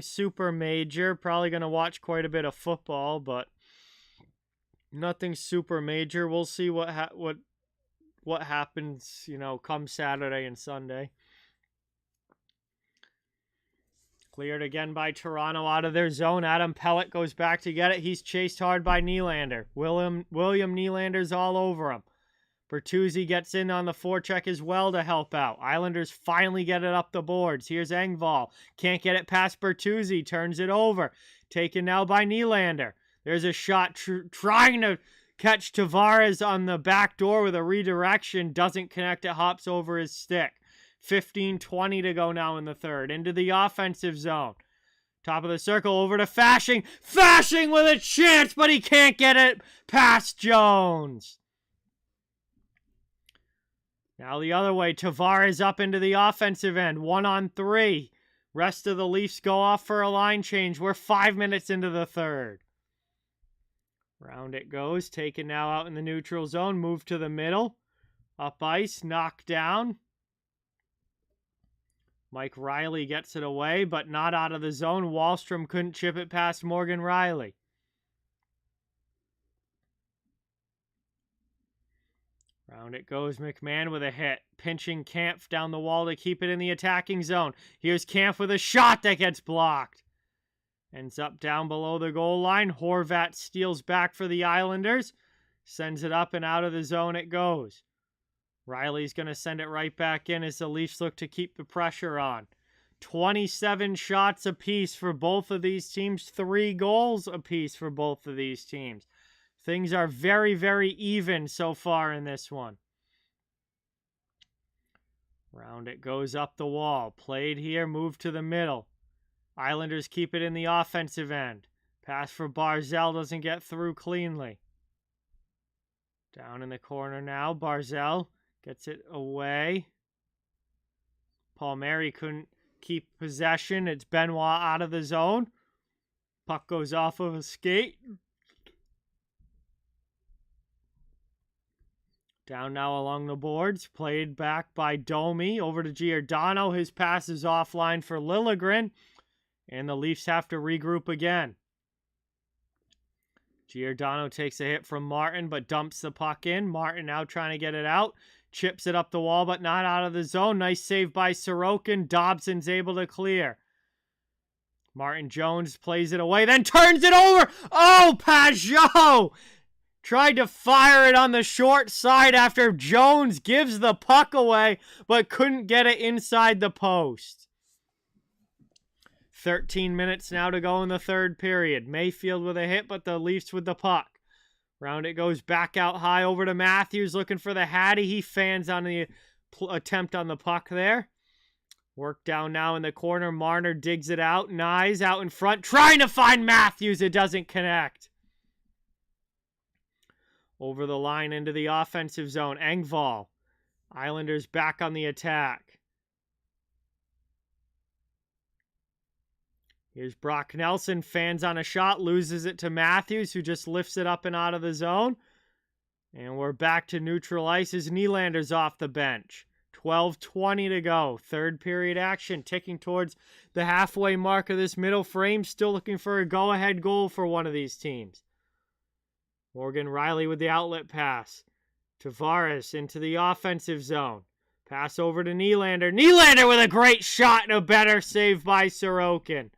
A: super major. Probably going to watch quite a bit of football, but nothing super major. We'll see what happens, come Saturday and Sunday. Cleared again by Toronto out of their zone. Adam Pelech goes back to get it. He's chased hard by Nylander. William Nylander's all over him. Bertuzzi gets in on the forecheck as well to help out. Islanders finally get it up the boards. Here's Engvall. Can't get it past Bertuzzi. Turns it over. Taken now by Nylander. There's a shot trying to catch Tavares on the back door with a redirection. Doesn't connect. It hops over his stick. 15-20 to go now in the third. Into the offensive zone. Top of the circle over to Fasching. Fasching with a chance, but he can't get it past Jones. Now the other way, Tavares up into the offensive end. 1-on-3. Rest of the Leafs go off for a line change. We're 5 minutes into the third. Round it goes. Taken now out in the neutral zone. Move to the middle. Up ice. Knocked down. Mike Riley gets it away, but not out of the zone. Wahlstrom couldn't chip it past Morgan Riley. Round it goes. McMahon with a hit. Pinching Kampf down the wall to keep it in the attacking zone. Here's Kampf with a shot that gets blocked. Ends up down below the goal line. Horvat steals back for the Islanders. Sends it up and out of the zone it goes. Riley's going to send it right back in as the Leafs look to keep the pressure on. 27 shots apiece for both of these teams. 3 goals apiece for both of these teams. Things are very, very even so far in this one. Round it goes up the wall. Played here, move to the middle. Islanders keep it in the offensive end. Pass for Barzal doesn't get through cleanly. Down in the corner now. Barzal gets it away. Palmieri couldn't keep possession. It's Benoit out of the zone. Puck goes off of a skate. Down now along the boards. Played back by Domi. Over to Giordano. His pass is offline for Liljegren. And the Leafs have to regroup again. Giordano takes a hit from Martin, but dumps the puck in. Martin now trying to get it out. Chips it up the wall, but not out of the zone. Nice save by Sorokin. Dobson's able to clear. Martin Jones plays it away, then turns it over. Oh, Pajot! Tried to fire it on the short side after Jones gives the puck away, but couldn't get it inside the post. 13 minutes now to go in the third period. Mayfield with a hit, but the Leafs with the puck. Round it goes back out high over to Matthews, looking for the Hattie. He fans on the attempt on the puck there. Work down now in the corner. Marner digs it out. Nyes out in front, trying to find Matthews. It doesn't connect. Over the line into the offensive zone. Engvall. Islanders back on the attack. Here's Brock Nelson. Fans on a shot. Loses it to Matthews, who just lifts it up and out of the zone. And we're back to neutral ice as Nylander's off the bench. 12:20 to go. Third period action. Ticking towards the halfway mark of this middle frame. Still looking for a go-ahead goal for one of these teams. Morgan Riley with the outlet pass. Tavares into the offensive zone. Pass over to Nylander. Nylander with a great shot and a better save by Sorokin.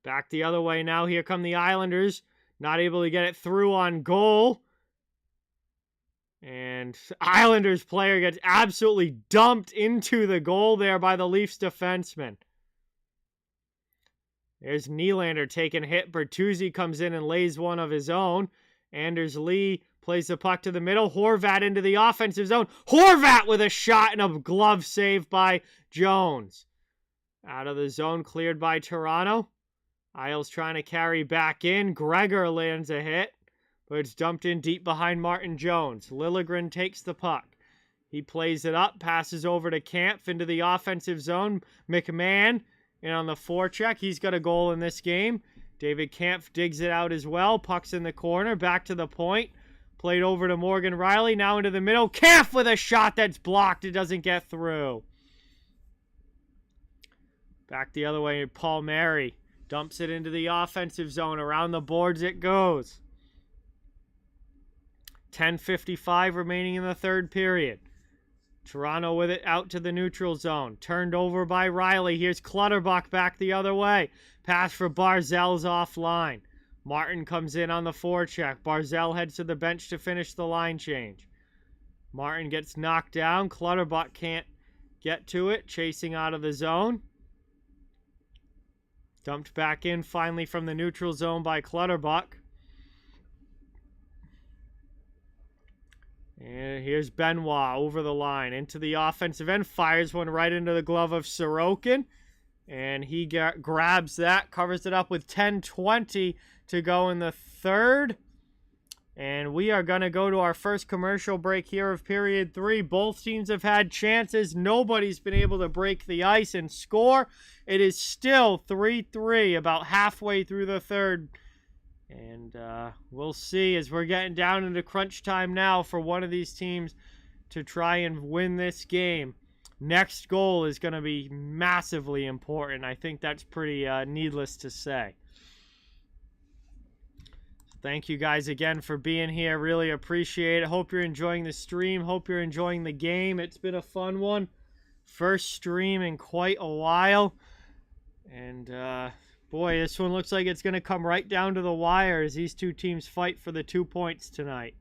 A: Back the other way now. Here come the Islanders. Not able to get it through on goal. And Islanders player gets absolutely dumped into the goal there by the Leafs defenseman. There's Nylander taking a hit. Bertuzzi comes in and lays one of his own. Anders Lee plays the puck to the middle. Horvat into the offensive zone. Horvat with a shot and a glove save by Jones. Out of the zone, cleared by Toronto. Isles trying to carry back in. Gregor lands a hit, but it's dumped in deep behind Martin Jones. Liljegren takes the puck. He plays it up, passes over to Kampf into the offensive zone. McMahon in on the forecheck. He's got a goal in this game. David Kampf digs it out as well. Puck's in the corner. Back to the point. Played over to Morgan Riley. Now into the middle. Kampf with a shot that's blocked. It doesn't get through. Back the other way. Palmieri dumps it into the offensive zone. Around the boards it goes. 10:55 remaining in the third period. Toronto with it out to the neutral zone. Turned over by Riley. Here's Clutterbuck back the other way. Pass for Barzal's offline. Martin comes in on the forecheck. Barzal heads to the bench to finish the line change. Martin gets knocked down. Clutterbuck can't get to it. Chasing out of the zone. Dumped back in finally from the neutral zone by Clutterbuck. And here's Benoit over the line into the offensive end. Fires one right into the glove of Sorokin. And he grabs that, covers it up with 10:20 to go in the third. And we are going to go to our first commercial break here of period 3. Both teams have had chances. Nobody's been able to break the ice and score. It is still 3-3 about halfway through the third. And we'll see as we're getting down into crunch time now for one of these teams to try and win this game. Next goal is going to be massively important. I think that's pretty needless to say. Thank you guys again for being here. Really appreciate it. Hope you're enjoying the stream. Hope you're enjoying the game. It's been a fun one. First stream in quite a while. And, boy, this one looks like it's going to come right down to the wire as these two teams fight for the 2 points tonight.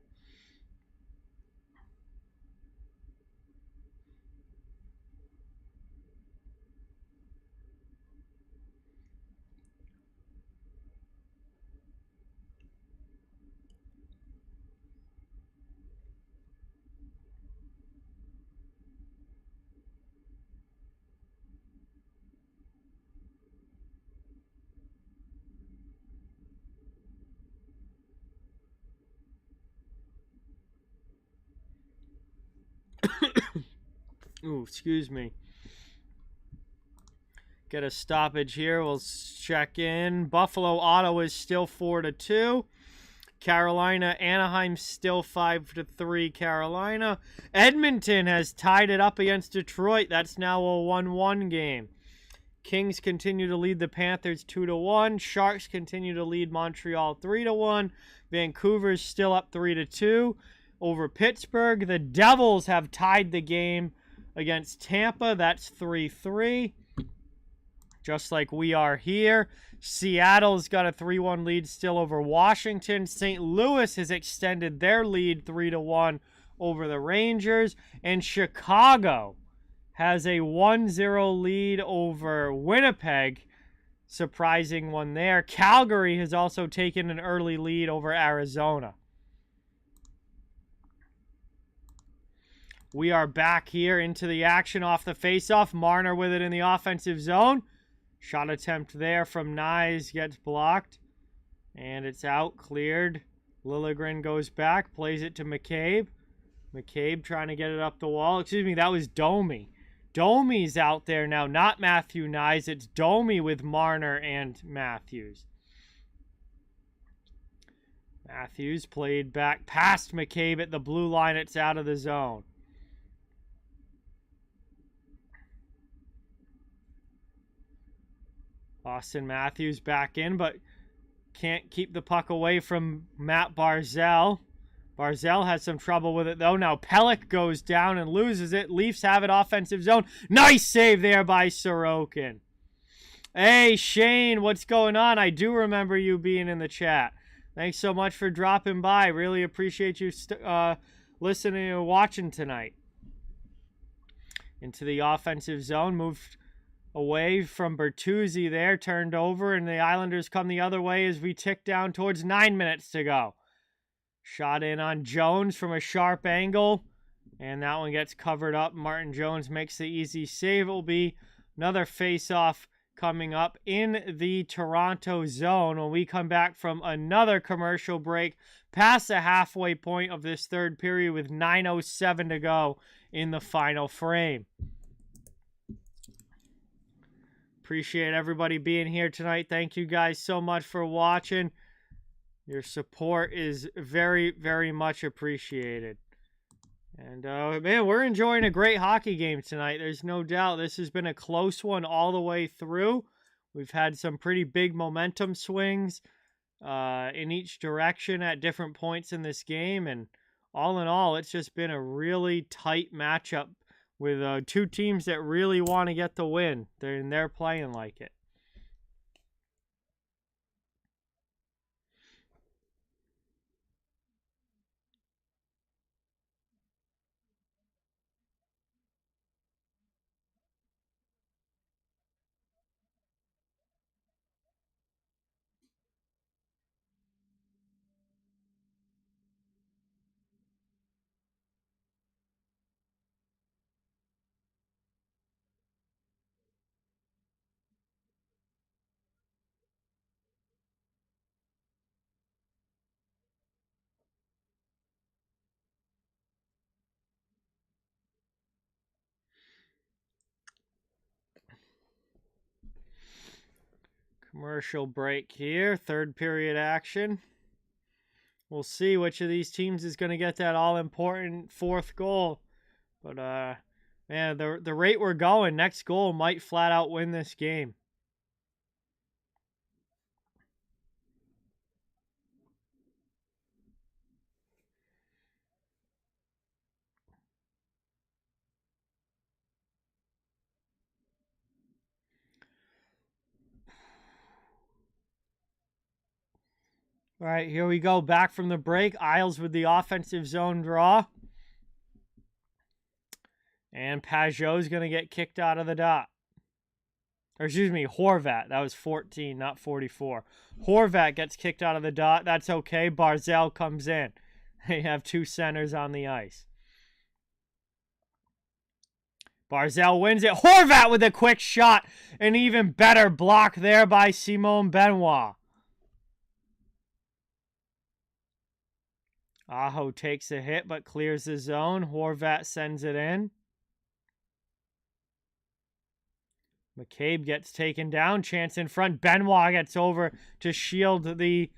A: Ooh, excuse me. Get a stoppage here. We'll check in. Buffalo, Ottawa is still 4-2. Carolina, Anaheim still 5-3 Carolina. Edmonton has tied it up against Detroit. That's now a 1-1 game. Kings continue to lead the Panthers 2-1. Sharks continue to lead Montreal 3-1. Vancouver's still up 3-2 over Pittsburgh. The Devils have tied the game against Tampa. That's 3-3. Just like we are here. Seattle's got a 3-1 lead still over Washington. St. Louis has extended their lead 3-1 over the Rangers. And Chicago has a 1-0 lead over Winnipeg. Surprising one there. Calgary has also taken an early lead over Arizona. We are back here into the action off the faceoff. Marner with it in the offensive zone. Shot attempt there from Nyes gets blocked. And it's out, cleared. Liljegren goes back, plays it to McCabe. McCabe trying to get it up the wall. Excuse me, that was Domi. Domi's out there now, not Matthew Nyes. It's Domi with Marner and Matthews. Matthews played back past McCabe at the blue line. It's out of the zone. Austin Matthews back in, but can't keep the puck away from Matt Barzal. Barzal has some trouble with it, though. Now Pelech goes down and loses it. Leafs have it offensive zone. Nice save there by Sorokin. Hey, Shane, what's going on? I do remember you being in the chat. Thanks so much for dropping by. Really appreciate you listening and watching tonight. Into the offensive zone. Moved away from Bertuzzi there, turned over, and the Islanders come the other way as we tick down towards 9 minutes to go. Shot in on Jones from a sharp angle, and that one gets covered up. Martin Jones makes the easy save. It will be another face-off coming up in the Toronto zone when we come back from another commercial break past the halfway point of this third period with 9:07 to go in the final frame. Appreciate everybody being here tonight. Thank you guys so much for watching. Your support is very, very much appreciated. And, man, we're enjoying a great hockey game tonight. There's no doubt this has been a close one all the way through. We've had some pretty big momentum swings in each direction at different points in this game. And all in all, it's just been a really tight matchup with two teams that really want to get the win. They're playing like it. Commercial break here. Third period action. We'll see which of these teams is going to get that all-important fourth goal. But, man, the rate we're going, next goal might flat out win this game. All right, here we go. Back from the break. Isles with the offensive zone draw. And Pajot's going to get kicked out of the dot. Or excuse me, Horvat. That was 14, not 44. Horvat gets kicked out of the dot. That's okay. Barzal comes in. They have two centers on the ice. Barzal wins it. Horvat with a quick shot. An even better block there by Simon Benoit. Aho takes a hit but clears the zone. Horvat sends it in. McCabe gets taken down. Chance in front. Benoit gets over to shield the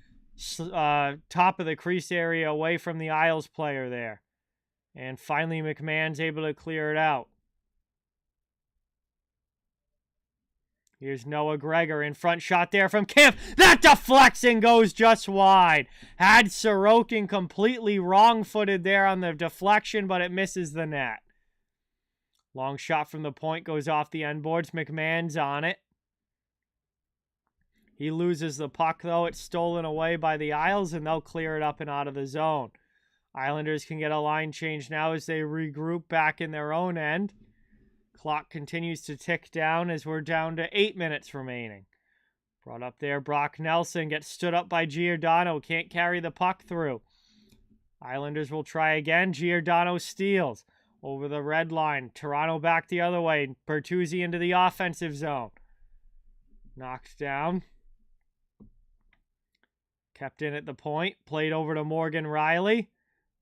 A: top of the crease area away from the Isles player there. And finally, McMahon's able to clear it out. Here's Noah Gregor in front, shot there from Kemp. That deflects and goes just wide. Had Sorokin completely wrong-footed there on the deflection, but it misses the net. Long shot from the point goes off the end boards. McMahon's on it. He loses the puck, though. It's stolen away by the Isles, and they'll clear it up and out of the zone. Islanders can get a line change now as they regroup back in their own end. Clock continues to tick down as we're down to 8 minutes remaining. Brought up there, Brock Nelson gets stood up by Giordano. Can't carry the puck through. Islanders will try again. Giordano steals over the red line. Toronto back the other way. Bertuzzi into the offensive zone. Knocked down. Kept in at the point. Played over to Morgan Riley.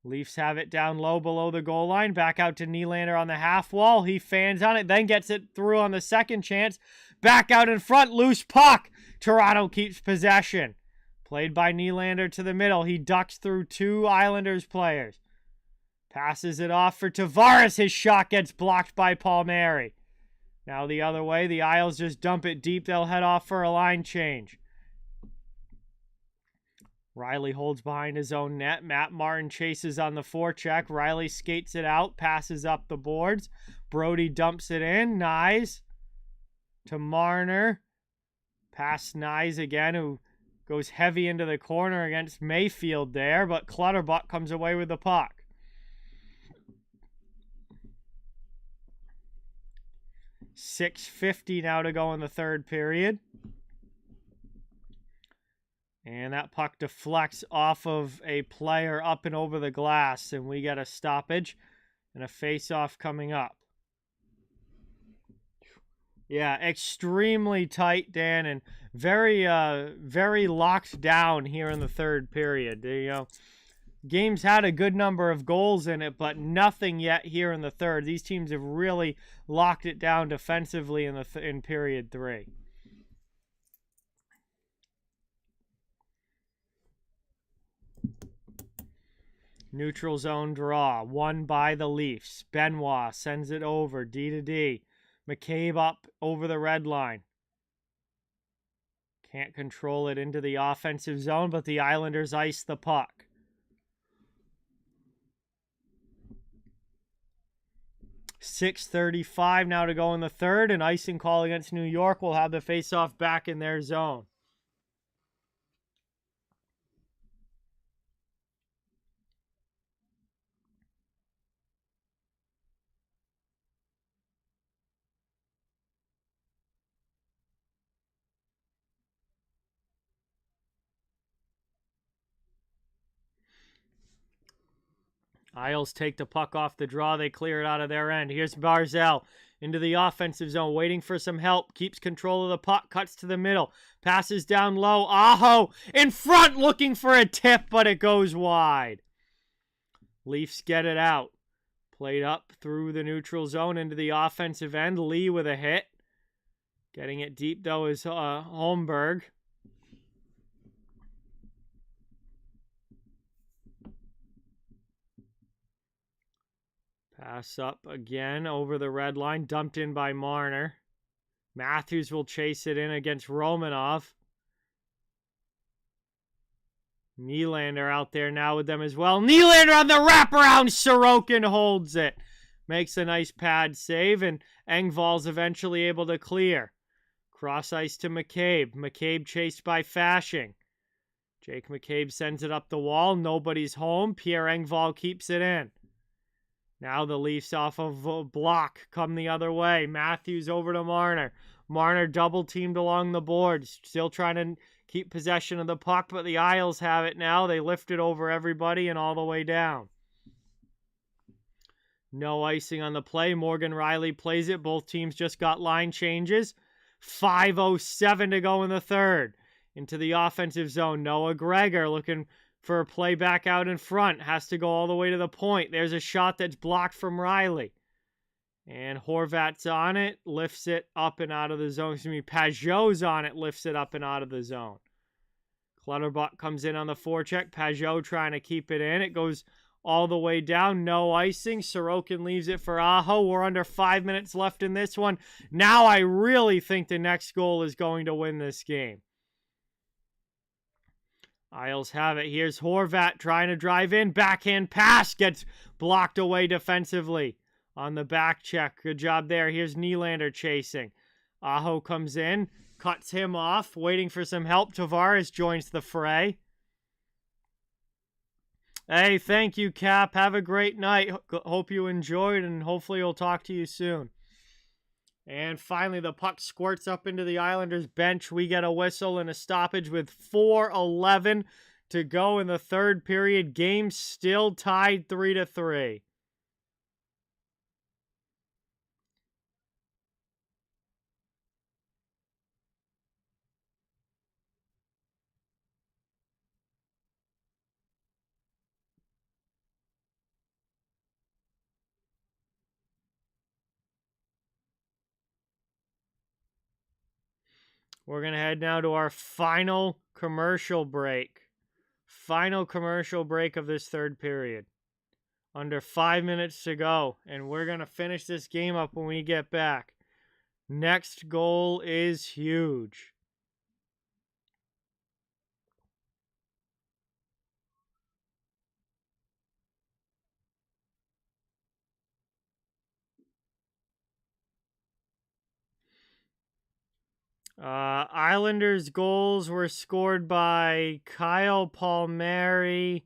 A: Leafs have it down low below the goal line. Back out to Nylander on the half wall. He fans on it, then gets it through on the second chance. Back out in front, loose puck. Toronto keeps possession. Played by Nylander to the middle. He ducks through two Islanders players. Passes it off for Tavares. His shot gets blocked by Palmieri. Now the other way. The Isles just dump it deep. They'll head off for a line change. Riley holds behind his own net. Matt Martin chases on the forecheck. Riley skates it out, passes up the boards. Brody dumps it in. Nyes to Marner. Past Nyes again, who goes heavy into the corner against Mayfield there, but Clutterbuck comes away with the puck. .650 now to go in the third period. And that puck deflects off of a player up and over the glass, and we get a stoppage and a face-off coming up. Yeah, extremely tight, Dan, and very locked down here in the third period. The game's had a good number of goals in it, but nothing yet here in the third. These teams have really locked it down defensively in period 3. Neutral zone draw, won by the Leafs. Benoit sends it over, D to D. McCabe up over the red line. Can't control it into the offensive zone, but the Islanders ice the puck. .635 now to go in the third. An icing call against New York will have the faceoff back in their zone. Isles take the puck off the draw. They clear it out of their end. Here's Barzal into the offensive zone, waiting for some help. Keeps control of the puck, cuts to the middle. Passes down low. Aho in front looking for a tip, but it goes wide. Leafs get it out. Played up through the neutral zone into the offensive end. Lee with a hit. Getting it deep, though, is Holmberg. Pass up again over the red line. Dumped in by Marner. Matthews will chase it in against Romanov. Nylander out there now with them as well. Nylander on the wraparound. Sorokin holds it. Makes a nice pad save, and Engvall's eventually able to clear. Cross ice to McCabe. McCabe chased by Fashing. Jake McCabe sends it up the wall. Nobody's home. Pierre Engvall keeps it in. Now the Leafs off of a block come the other way. Matthews over to Marner. Marner double-teamed along the boards. Still trying to keep possession of the puck, but the Isles have it now. They lift it over everybody and all the way down. No icing on the play. Morgan Rielly plays it. Both teams just got line changes. 5:07 to go in the third. Into the offensive zone. Noah Gregor looking for a play back out in front. Has to go all the way to the point. There's a shot that's blocked from Rielly. And Horvat's on it. Lifts it up and out of the zone. Excuse me, Pajot's on it. Lifts it up and out of the zone. Clutterbuck comes in on the forecheck. Pajot trying to keep it in. It goes all the way down. No icing. Sorokin leaves it for Aho. We're under 5 minutes left in this one. Now I really think the next goal is going to win this game. Isles have it. Here's Horvat trying to drive in. Backhand pass gets blocked away defensively on the back check. Good job there. Here's Nylander chasing. Aho comes in. Cuts him off. Waiting for some help. Tavares joins the fray. Hey, thank you, Cap. Have a great night. Hope you enjoyed, and hopefully we'll talk to you soon. And finally, the puck squirts up into the Islanders' bench. We get a whistle and a stoppage with 4:11 to go in the third period. Game still tied 3-3. We're going to head now to our final commercial break. Final commercial break of this third period. Under 5 minutes to go. And we're going to finish this game up when we get back. Next goal is huge. Islanders goals were scored by Kyle Palmieri,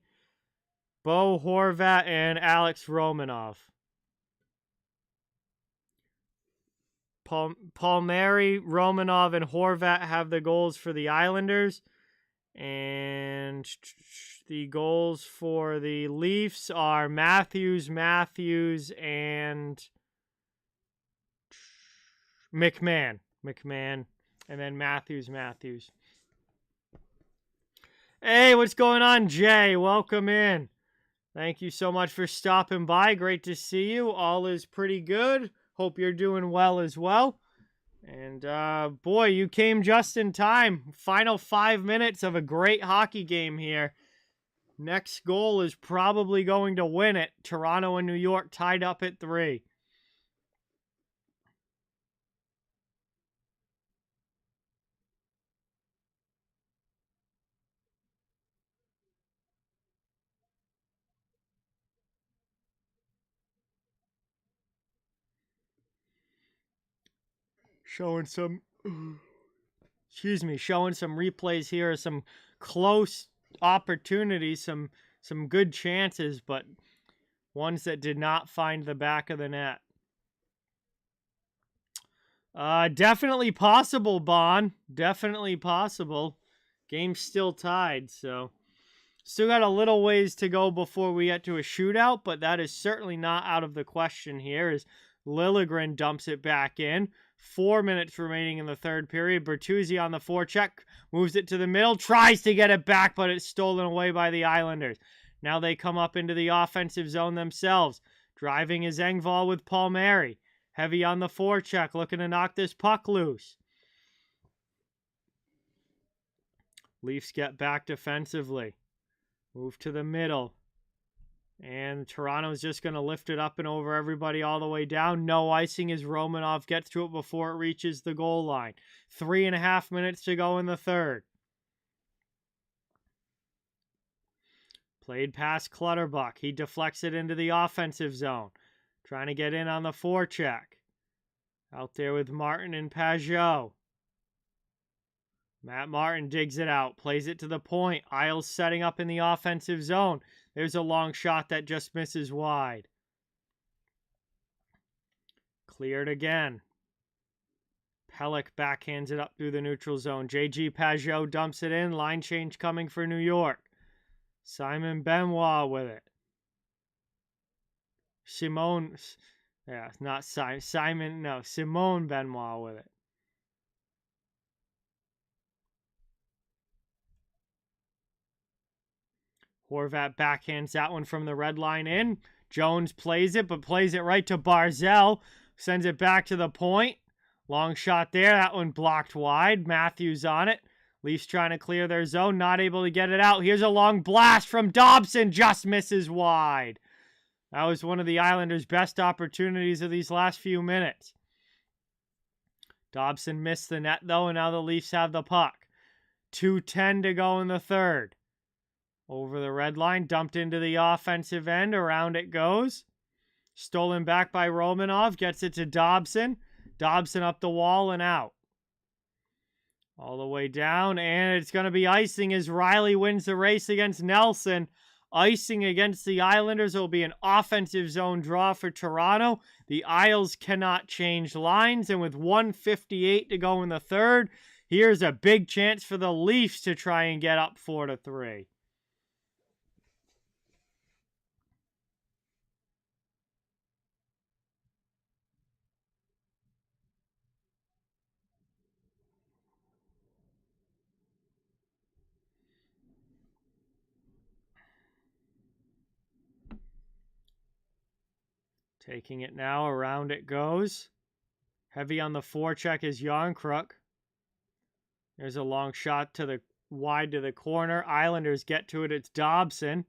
A: Bo Horvat, and Alex Romanov. Palmieri, Romanov, and Horvat have the goals for the Islanders. And the goals for the Leafs are Matthews, and McMahon. And then Matthews. Hey, what's going on, Jay? Welcome in. Thank you so much for stopping by. Great to see you. All is pretty good. Hope you're doing well as well. And, boy, you came just in time. Final 5 minutes of a great hockey game here. Next goal is probably going to win it. Toronto and New York tied up at 3. Showing some replays here, some close opportunities, some good chances, but ones that did not find the back of the net. Definitely possible, Bon. Definitely possible. Game's still tied, so still got a little ways to go before we get to a shootout, but that is certainly not out of the question here as Liljegren dumps it back in. 4 minutes remaining in the third period. Bertuzzi on the forecheck, moves it to the middle, tries to get it back, but it's stolen away by the Islanders. Now they come up into the offensive zone themselves. Driving is Engvall with Palmieri. Heavy on the forecheck, looking to knock this puck loose. Leafs get back defensively. Move to the middle. And Toronto's just going to lift it up and over everybody all the way down. No icing as Romanov gets to it before it reaches the goal line. 3.5 minutes to go in the third. Played past Clutterbuck. He deflects it into the offensive zone. Trying to get in on the forecheck. Out there with Martin and Pajot. Matt Martin digs it out. Plays it to the point. Isles setting up in the offensive zone. There's a long shot that just misses wide. Cleared again. Pelech backhands it up through the neutral zone. J.G. Pajot dumps it in. Line change coming for New York. Simon Benoit with it. Simone Benoit with it. Horvat backhands that one from the red line in. Jones plays it, but plays it right to Barzal. Sends it back to the point. Long shot there. That one blocked wide. Matthews on it. Leafs trying to clear their zone. Not able to get it out. Here's a long blast from Dobson. Just misses wide. That was one of the Islanders' best opportunities of these last few minutes. Dobson missed the net, though, and now the Leafs have the puck. 2:10 to go in the third. Over the red line, dumped into the offensive end. Around it goes. Stolen back by Romanov. Gets it to Dobson. Dobson up the wall and out. All the way down, and it's going to be icing as Riley wins the race against Nelson. Icing against the Islanders will be an offensive zone draw for Toronto. The Isles cannot change lines, and with 1:58 to go in the third, here's a big chance for the Leafs to try and get up 4-3. Taking it now, around it goes. Heavy on the forecheck is Yarncrook. There's a long shot to the wide to the corner. Islanders get to it. It's Dobson.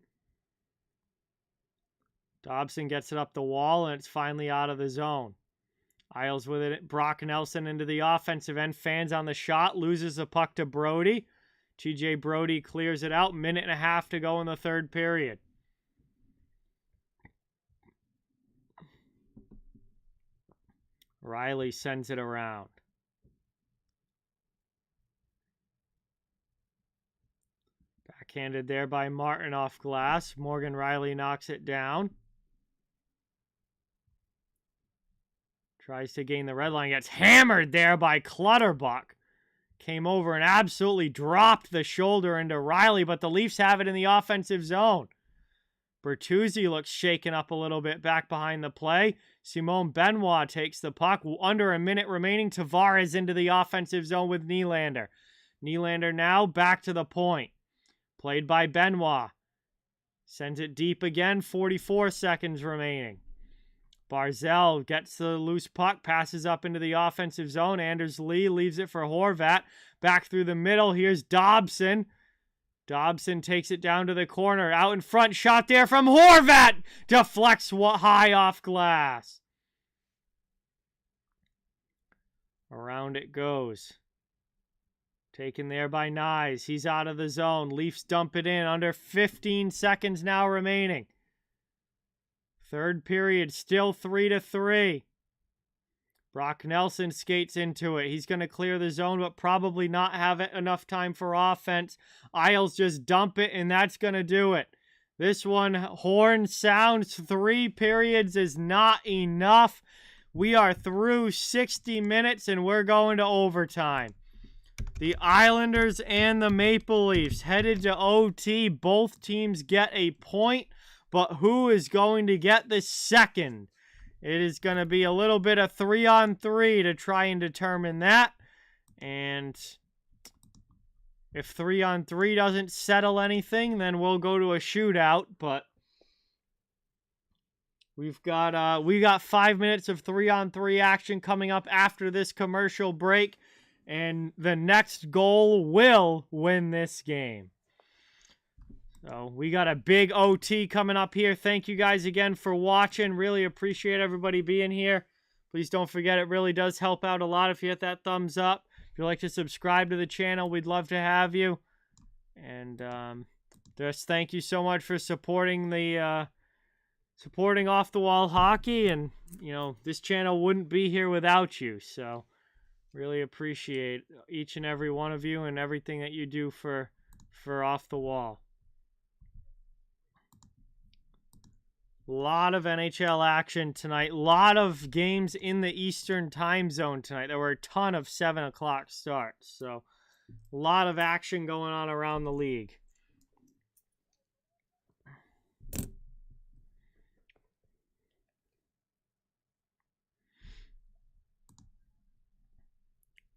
A: Dobson gets it up the wall, and it's finally out of the zone. Isles with it. Brock Nelson into the offensive end. Fans on the shot. Loses the puck to Brody. TJ Brody clears it out. 1.5 to go in the third period. Riley sends it around. Backhanded there by Martin off glass. Morgan Riley knocks it down. Tries to gain the red line. Gets hammered there by Clutterbuck. Came over and absolutely dropped the shoulder into Riley, but the Leafs have it in the offensive zone. Bertuzzi looks shaken up a little bit back behind the play. Simone Benoit takes the puck. Under a minute remaining, Tavares into the offensive zone with Nylander. Nylander now back to the point. Played by Benoit. Sends it deep again. 44 seconds remaining. Barzal gets the loose puck. Passes up into the offensive zone. Anders Lee leaves it for Horvat. Back through the middle. Here's Dobson. Dobson takes it down to the corner. Out in front. Shot there from Horvat. Deflects high off glass. Around it goes. Taken there by Nyes. He's out of the zone. Leafs dump it in. Under 15 seconds now remaining. Third period. Still 3-3. Brock Nelson skates into it. He's going to clear the zone, but probably not have enough time for offense. Isles just dump it, and that's going to do it. This one, horn sounds. 3 periods is not enough. We are through 60 minutes, and we're going to overtime. The Islanders and the Maple Leafs headed to OT. Both teams get a point, but who is going to get the second? It is going to be a little bit of 3-on-3 to try and determine that. And if 3-on-3 doesn't settle anything, then we'll go to a shootout. But we got 5 minutes of 3-on-3 action coming up after this commercial break. And the next goal will win this game. So we got a big OT coming up here. Thank you guys again for watching. Really appreciate everybody being here. Please don't forget, it really does help out a lot if you hit that thumbs up. If you'd like to subscribe to the channel, we'd love to have you. And just thank you so much for supporting the supporting Off the Wall Hockey. And, you know, this channel wouldn't be here without you. So really appreciate each and every one of you and everything that you do for Off the Wall. A lot of NHL action tonight. A lot of games in the Eastern time zone tonight. There were a ton of 7 o'clock starts. So a lot of action going on around the league.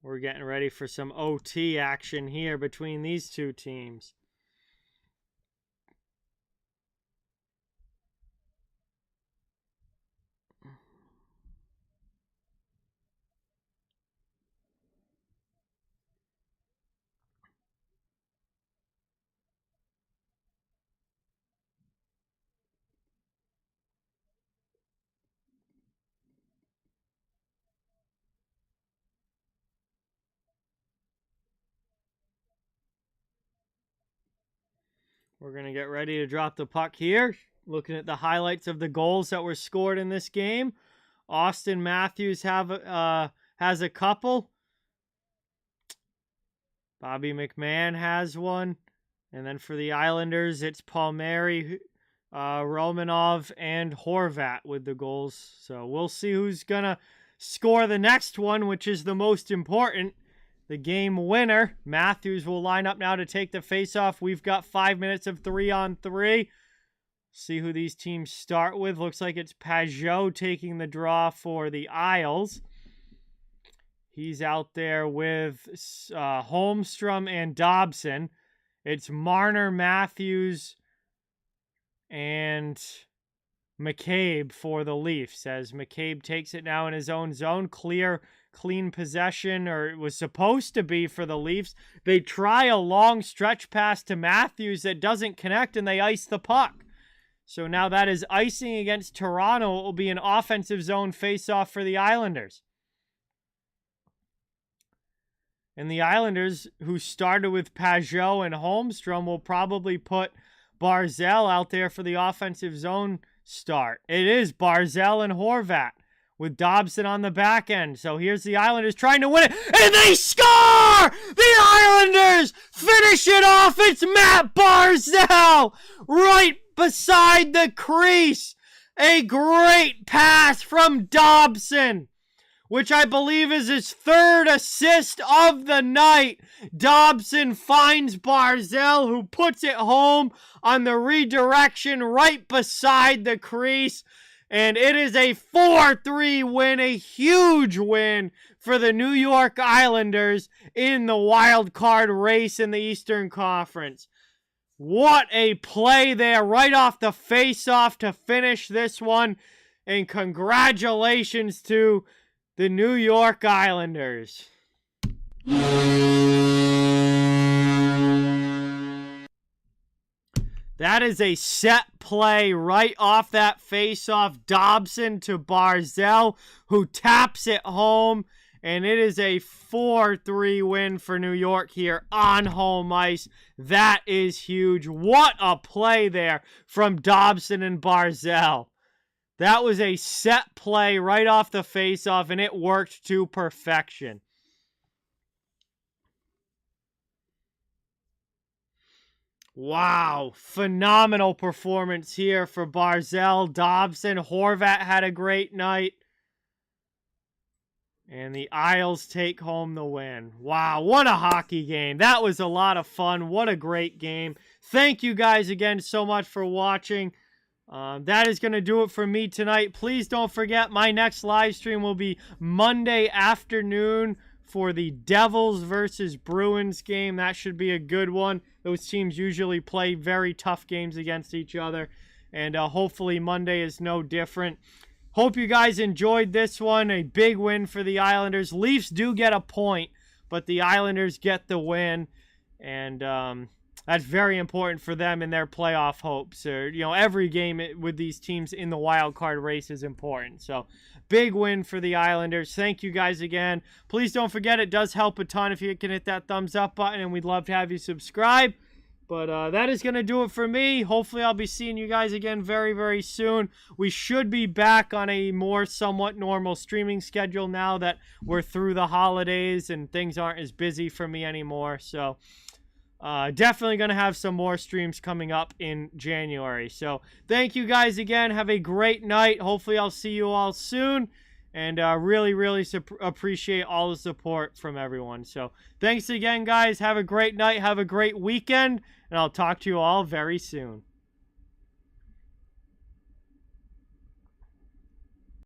A: We're getting ready for some OT action here between these two teams. We're going to get ready to drop the puck here. Looking at the highlights of the goals that were scored in this game. Austin Matthews has a couple. Bobby McMahon has one. And then for the Islanders, it's Palmieri, Romanov, and Horvat with the goals. So we'll see who's going to score the next one, which is the most important. The game winner. Matthews will line up now to take the faceoff. We've got 5 minutes of 3-on-3. See who these teams start with. Looks like it's Pajot taking the draw for the Isles. He's out there with Holmstrom and Dobson. It's Marner, Matthews, and McCabe for the Leafs. As McCabe takes it now in his own zone. Clean possession, or it was supposed to be for the Leafs. They try a long stretch pass to Matthews that doesn't connect, and they ice the puck. So now that is icing against Toronto. It will be an offensive zone face-off for the Islanders. And the Islanders, who started with Pajot and Holmstrom, will probably put Barzal out there for the offensive zone start. It is Barzal and Horvat, with Dobson on the back end. So here's the Islanders trying to win it, and they score! The Islanders finish it off. It's Matt Barzal right beside the crease. A great pass from Dobson, which I believe is his 3rd assist of the night. Dobson finds Barzal, who puts it home on the redirection right beside the crease. And it is a 4-3 win, a huge win for the New York Islanders in the wild card race in the Eastern Conference. What a play there right off the face-off to finish this one. And congratulations to the New York Islanders. That is a set play right off that face-off. Dobson to Barzal, who taps it home. And it is a 4-3 win for New York here on home ice. That is huge. What a play there from Dobson and Barzal. That was a set play right off the face-off, and it worked to perfection. Wow, phenomenal performance here for Barzal, Dobson. Horvat had a great night. And the Isles take home the win. Wow, what a hockey game. That was a lot of fun. What a great game. Thank you guys again so much for watching. That is going to do it for me tonight. Please don't forget, my next live stream will be Monday afternoon for the Devils versus Bruins game. That should be a good one. Those teams usually play very tough games against each other. And hopefully Monday is no different. Hope you guys enjoyed this one. A big win for the Islanders. Leafs do get a point, but the Islanders get the win. And That's very important for them in their playoff hopes. Or, every game with these teams in the wild card race is important. So, big win for the Islanders. Thank you guys again. Please don't forget, it does help a ton if you can hit that thumbs up button, and we'd love to have you subscribe. But that is going to do it for me. Hopefully, I'll be seeing you guys again very, very soon. We should be back on a more somewhat normal streaming schedule now that we're through the holidays and things aren't as busy for me anymore. So, definitely going to have some more streams coming up in January. So, thank you guys again. Have a great night. Hopefully, I'll see you all soon. And really, really appreciate all the support from everyone. So, thanks again, guys. Have a great night. Have a great weekend. And I'll talk to you all very soon.